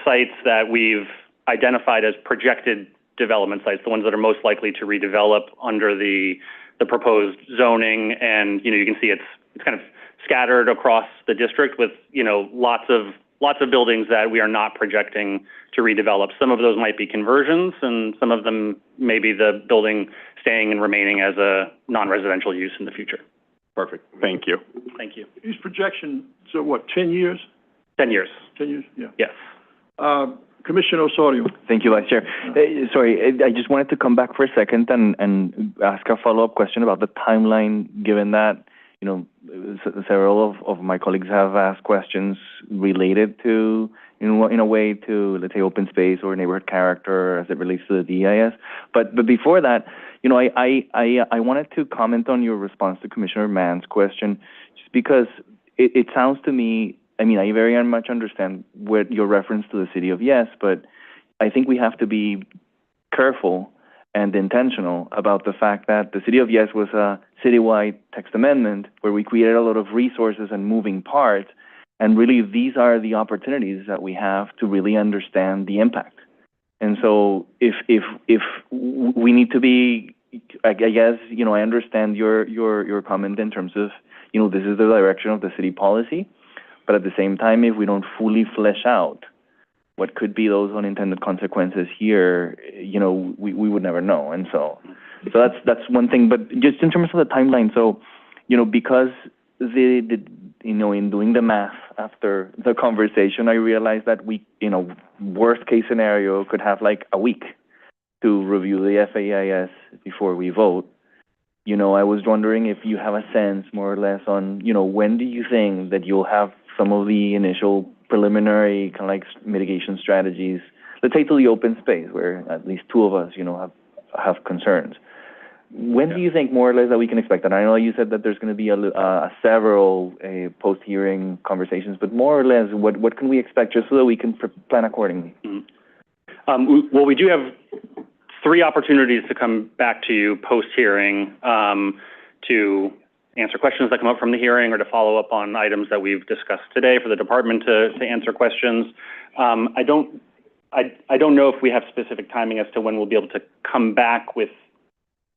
sites that we've identified as projected development sites, the ones that are most likely to redevelop under the proposed zoning. And you can see it's kind of scattered across the district with, lots of buildings that we are not projecting to redevelop. Some of those might be conversions, and some of them may be the building staying and remaining as a non-residential use in the future. Perfect. Thank you. Thank you. These projections, so what, 10 years? 10 years. 10 years, yeah. Yes. Commissioner Osorio. Thank you, Vice Chair. Sorry, I just wanted to come back for a second and ask a follow-up question about the timeline, given that, you know, several of my colleagues have asked questions related to, in a way, to, let's say, open space or neighborhood character as it relates to the DEIS. But before that, you know, I wanted to comment on your response to Commissioner Mann's question, just because it sounds to me, I mean, I very much understand what your reference to the City of Yes, but I think we have to be careful and intentional about the fact that the City of Yes was a citywide text amendment where we created a lot of resources and moving parts, and really these are the opportunities that we have to really understand the impact. And so if we need to be, I guess, you know, I understand your comment in terms of, you know, this is the direction of the city policy, but at the same time, if we don't fully flesh out what could be those unintended consequences here, you know, we would never know. And so that's one thing. But just in terms of the timeline, so, you know, because you know, in doing the math after the conversation, I realized that we, you know, worst case scenario could have like a week to review the FAIS before we vote. You know, I was wondering if you have a sense more or less on, you know, when do you think that you'll have some of the initial preliminary kind of like mitigation strategies, let's say to the open space where at least two of us, you know, have concerns. When do you think more or less that we can expect that? I know you said that there's going to be several post-hearing conversations, but more or less, what can we expect just so that we can plan accordingly? Well, we do have 3 opportunities to come back to you post-hearing to answer questions that come up from the hearing or to follow up on items that we've discussed today for the department to answer questions. I don't know if we have specific timing as to when we'll be able to come back with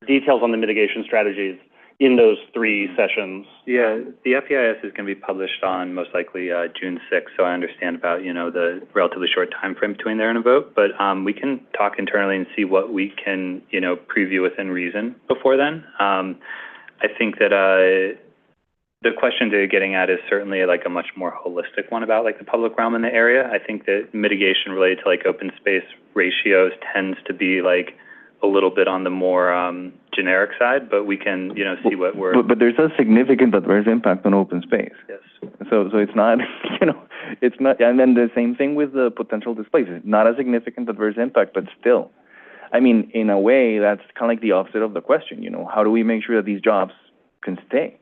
details on the mitigation strategies in those 3 sessions. Yeah, the FEIS is going to be published on most likely June 6th, so I understand about, you know, the relatively short time frame between there and a vote, but we can talk internally and see what we can, you know, preview within reason before then. I think that the question they're getting at is certainly like a much more holistic one about like the public realm in the area. I think that mitigation related to like open space ratios tends to be like a little bit on the more generic side, but we can, you know, see what we're... But there's a significant adverse impact on open space. Yes. So it's not, you know, it's not, and then the same thing with the potential displacement. Not a significant adverse impact, but still. I mean, in a way, that's kind of like the opposite of the question, you know, how do we make sure that these jobs can stay?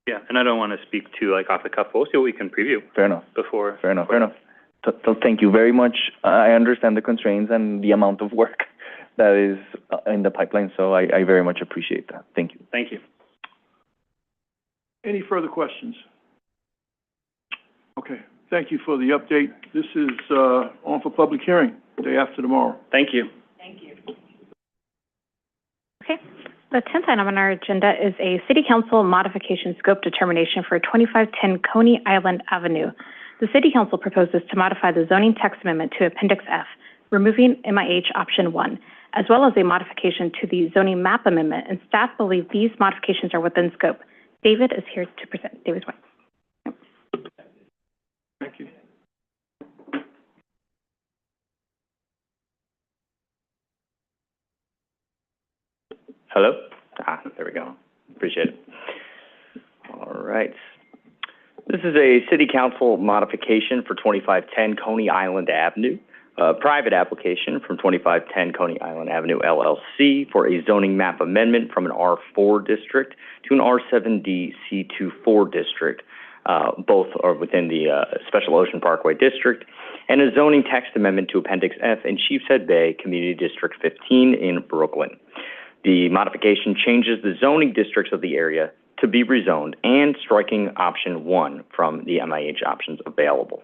Yeah, and I don't want to speak to like off the cuff. We'll see what we can preview. Fair enough. Before. Fair enough. So thank you very much. I understand the constraints and the amount of work that is in the pipeline, so I very much appreciate that. Thank you. Thank you. Any further questions? Okay, thank you for the update. This is on for public hearing, day after tomorrow. Thank you. Thank you. Okay. The 10th item on our agenda is a City Council modification scope determination for 2510 Coney Island Avenue. The City Council proposes to modify the zoning text amendment to Appendix F, removing MIH Option 1, as well as a modification to the zoning map amendment, and staff believe these modifications are within scope. David is here to present. David White. Thank you. Hello? There we go. Appreciate it. All right. This is a City Council modification for 2510 Coney Island Avenue, a private application from 2510 Coney Island Avenue, LLC, for a zoning map amendment from an R4 district to an R7D C24 district. Both are within the Special Ocean Parkway District, and a zoning text amendment to Appendix F in Sheepshead Bay, Community District 15 in Brooklyn. The modification changes the zoning districts of the area to be rezoned and striking Option 1 from the MIH options available.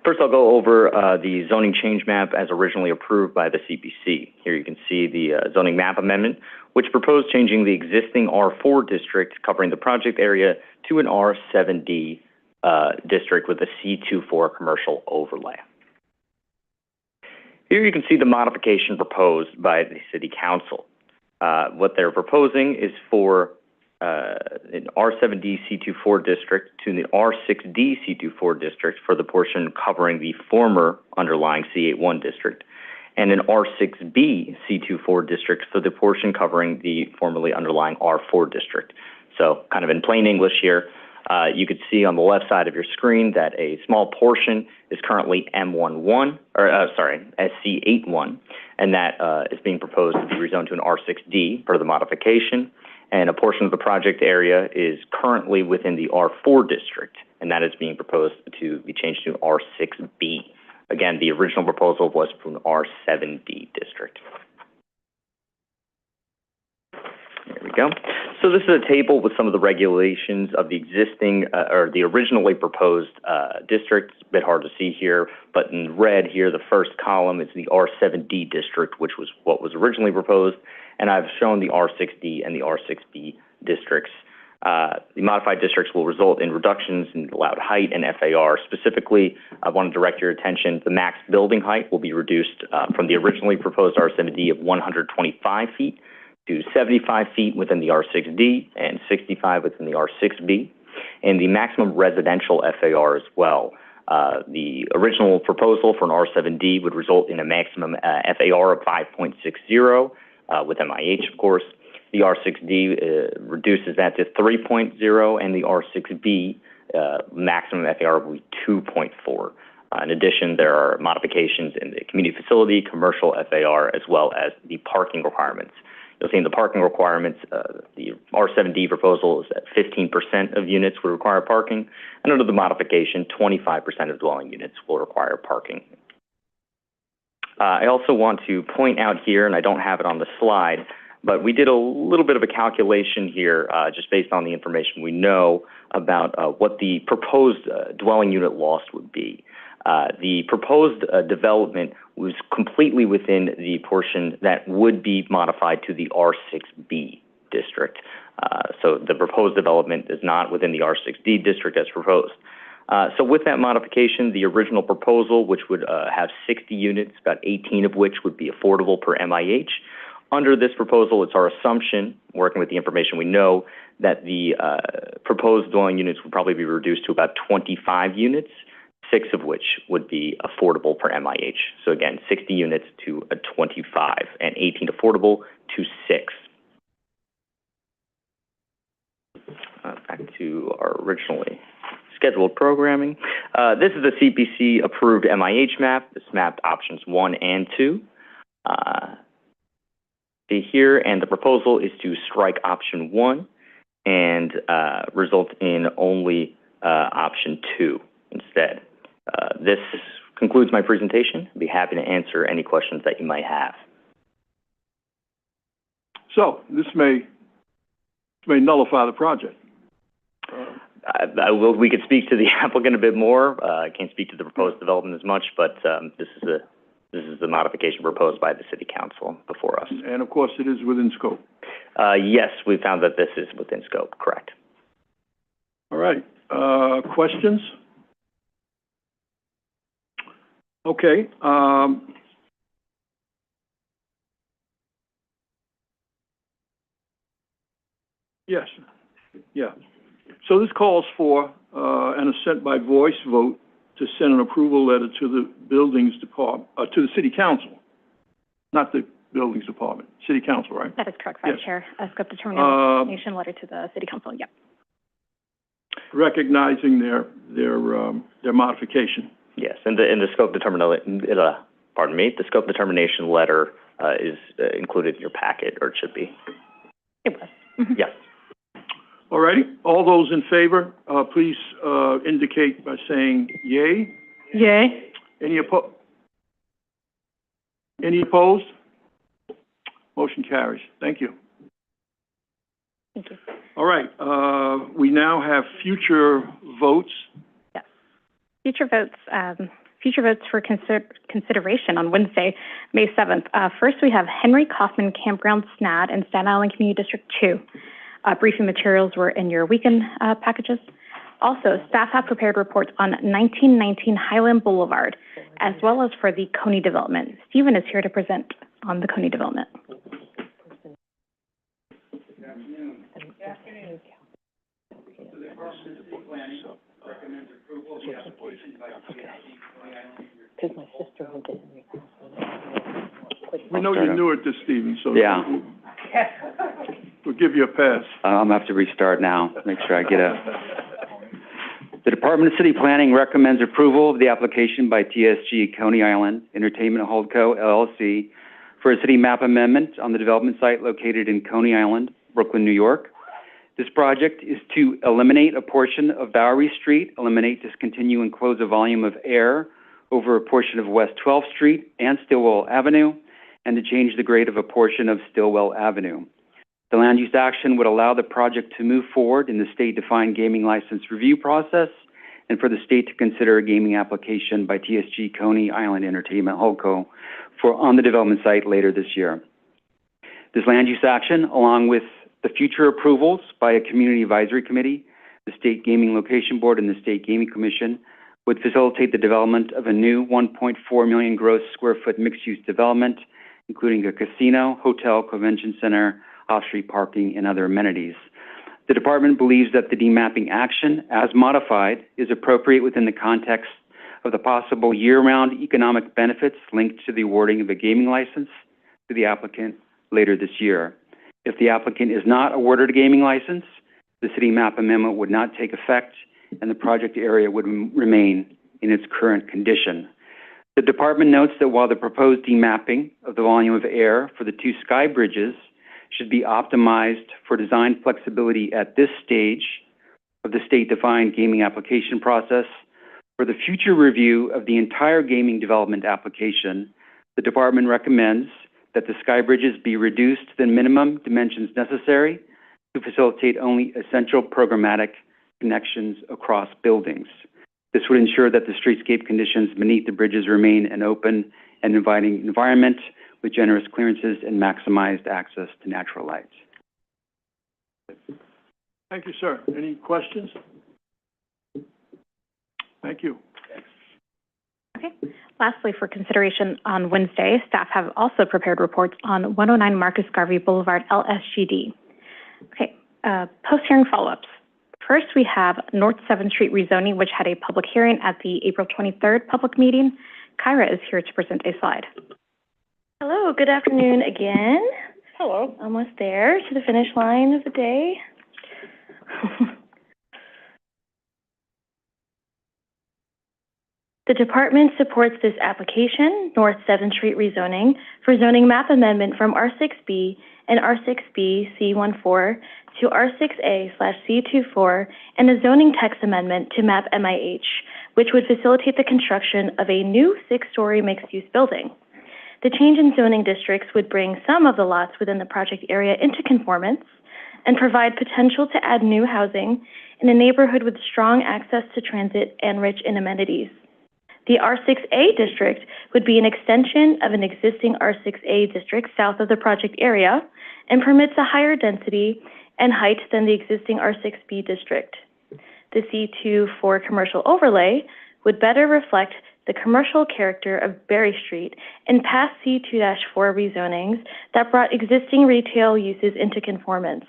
First, I'll go over the zoning change map as originally approved by the CPC. Here you can see the zoning map amendment, which proposed changing the existing R4 district covering the project area to an R7D district with a C24 commercial overlay. Here you can see the modification proposed by the City Council. What they're proposing is for an R7D C24 district to the R6D C24 district for the portion covering the former underlying C81 district, and an R6B C24 district for the portion covering the formerly underlying R4 district. So kind of in plain English here, you could see on the left side of your screen that a small portion is currently SC81, and that is being proposed to be rezoned to an R6D per the modification, and a portion of the project area is currently within the R4 district, and that is being proposed to be changed to R6B. Again, the original proposal was from the R7D district. There we go. So this is a table with some of the regulations of the existing, or the originally proposed district. It's a bit hard to see here, but in red here, the first column is the R7D district, which was what was originally proposed, and I've shown the R6D and the R6B districts. The modified districts will result in reductions in allowed height and FAR. Specifically, I want to direct your attention, the max building height will be reduced from the originally proposed R7D of 125 feet to 75 feet within the R6D and 65 within the R6B, and the maximum residential FAR as well. The original proposal for an R7D would result in a maximum FAR of 5.60 with MIH, of course. The R6D reduces that to 3.0, and the R6B maximum FAR will be 2.4. In addition, there are modifications in the community facility, commercial FAR, as well as the parking requirements. You'll see in the parking requirements, the R7D proposal is that 15% of units will require parking, and under the modification, 25% of dwelling units will require parking. I also want to point out here, and I don't have it on the slide, but we did a little bit of a calculation here, just based on the information we know about what the proposed dwelling unit loss would be. The proposed development was completely within the portion that would be modified to the R6B district. So the proposed development is not within the R6D district as proposed. So with that modification, the original proposal, which would have 60 units, about 18 of which would be affordable per MIH. Under this proposal, it's our assumption, working with the information we know, that the proposed dwelling units would probably be reduced to about 25 units, 6 of which would be affordable per MIH. So again, 60 units to a 25, and 18 affordable to 6. Back to our originally scheduled programming. This is the CPC approved MIH map. This mapped options 1 and 2. See here, and the proposal is to strike option 1 and result in only option 2 instead. This concludes my presentation. I'd be happy to answer any questions that you might have. So this may nullify the project. We could speak to the applicant a bit more. I can't speak to the proposed development as much, but this is the modification proposed by the City Council before us. And of course, it is within scope. Yes, we found that this is within scope, correct. All right, questions? Okay, yes, yeah. So this calls for an assent by voice vote to send an approval letter to the Buildings Department, to the City Council, not the Buildings Department, City Council, right? That is correct, Vice Chair. A scope determination letter to the City Council, yep. Recognizing their modification. Yes, and the scope determination, the scope determination letter is included in your packet, or it should be. It was. Mm-hmm. Yes. All righty. All those in favor, please indicate by saying yay. Yay. Any opposed? Motion carries. Thank you. Thank you. All right. We now have future votes. Yes. Future votes for consideration on Wednesday, May 7th. First, we have Henry Kaufman Campground SNAD in Staten Island Community District 2. Briefing materials were in your weekend packages. Also, staff have prepared reports on 1919 Highland Boulevard, as well as for the Coney development. Stephen is here to present on the Coney development. Because my sister went to Henry. We know you're new at this, Stephen, so Yeah. we'll give you a pass. I'm gonna have to restart now, make sure I get The Department of City Planning recommends approval of the application by TSG Coney Island Entertainment Holdco LLC for a city map amendment on the development site located in Coney Island, Brooklyn, New York. This project is to eliminate a portion of Bowery Street, eliminate, discontinue, and close a volume of air over a portion of West 12th Street and Stillwell Avenue, and to change the grade of a portion of Stillwell Avenue. The land use action would allow the project to move forward in the state-defined gaming license review process and for the state to consider a gaming application by TSG Coney Island Entertainment Holdco on the development site later this year. This land use action, along with the future approvals by a community advisory committee, the State Gaming Location Board, and the State Gaming Commission, would facilitate the development of a new 1.4 million gross square foot mixed-use development, including a casino, hotel, convention center, off-street parking, and other amenities. The department believes that the demapping action, as modified, is appropriate within the context of the possible year-round economic benefits linked to the awarding of a gaming license to the applicant later this year. If the applicant is not awarded a gaming license, the city map amendment would not take effect and the project area would remain in its current condition. The department notes that while the proposed demapping of the volume of air for the two sky bridges should be optimized for design flexibility at this stage of the state-defined gaming application process, for the future review of the entire gaming development application, the department recommends that the sky bridges be reduced to the minimum dimensions necessary to facilitate only essential programmatic connections across buildings. This would ensure that the streetscape conditions beneath the bridges remain an open and inviting environment with generous clearances and maximized access to natural light. Thank you, sir. Any questions? Thank you. Okay. Lastly, for consideration on Wednesday, staff have also prepared reports on 109 Marcus Garvey Boulevard, LSGD. Okay, post-hearing follow-ups. First, we have North 7th Street rezoning, which had a public hearing at the April 23rd public meeting. Kyra is here to present a slide. Hello, good afternoon again. Hello. Almost there to the finish line of the day. The department supports this application, North 7th Street rezoning, for zoning map amendment from R6B and R6B C14 to R6A/C24 and a zoning text amendment to map MIH, which would facilitate the construction of a new 6-story mixed-use building. The change in zoning districts would bring some of the lots within the project area into conformance and provide potential to add new housing in a neighborhood with strong access to transit and rich in amenities. The R6A district would be an extension of an existing R6A district south of the project area and permits a higher density and height than the existing R6B district. The C24 commercial overlay would better reflect the commercial character of Berry Street and past C2-4 rezonings that brought existing retail uses into conformance.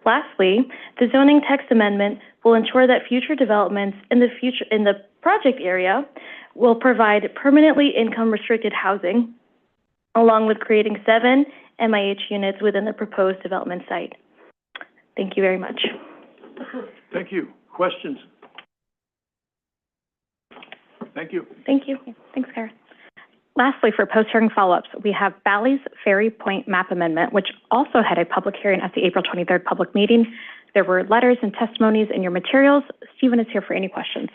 Lastly, the zoning text amendment will ensure that future developments in the project area will provide permanently income-restricted housing, along with creating 7 MIH units within the proposed development site. Thank you very much. Thank you. Questions? Thank you. Thank you. Thanks, Karen. Lastly, for post-hearing follow-ups, we have Bally's Ferry Point map amendment, which also had a public hearing at the April 23rd public meeting. There were letters and testimonies in your materials. Stephen is here for any questions.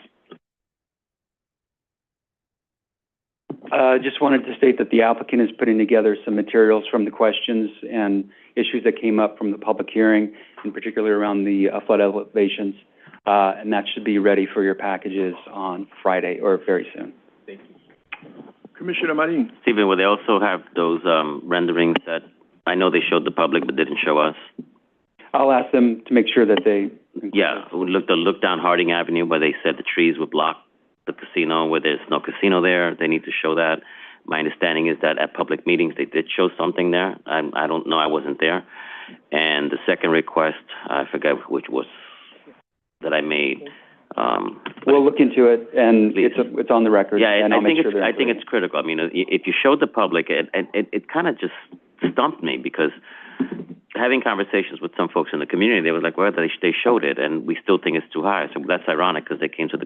Just wanted to state that the applicant is putting together some materials from the questions and issues that came up from the public hearing, in particular around the flood elevations, and that should be ready for your packages on Friday or very soon. Thank you. Commissioner Marin. Stephen, will they also have those renderings that I know they showed the public but didn't show us? I'll ask them to make sure that they... Yeah, look down Harding Avenue where they said the trees would block the casino, where there's no casino there. They need to show that. My understanding is that at public meetings they did show something there. I don't know, I wasn't there. And the second request, I forget which was, that I made, We'll look into it, and it's on the record, yeah, and I'll make sure I think it's critical. I mean, if you showed the public, it kind of just stumped me, because having conversations with some folks in the community, they were like, well, they showed it, and we still think it's too high. So that's ironic, because they came to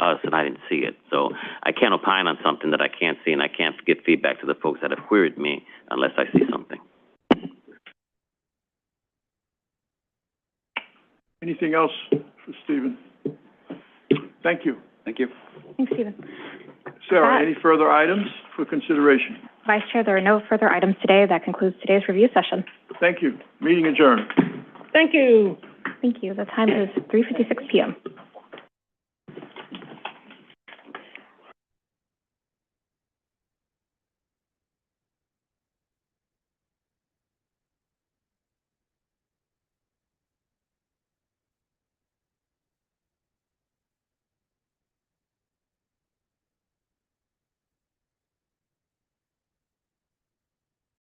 us, and I didn't see it. So I can't opine on something that I can't see, and I can't give feedback to the folks that have queried me unless I see something. Anything else for Stephen? Thank you. Thank you. Thanks, Stephen. Sarah, any further items for consideration? Vice Chair, there are no further items today. That concludes today's review session. Thank you. Meeting adjourned. Thank you. Thank you. The time is 3:56 p.m.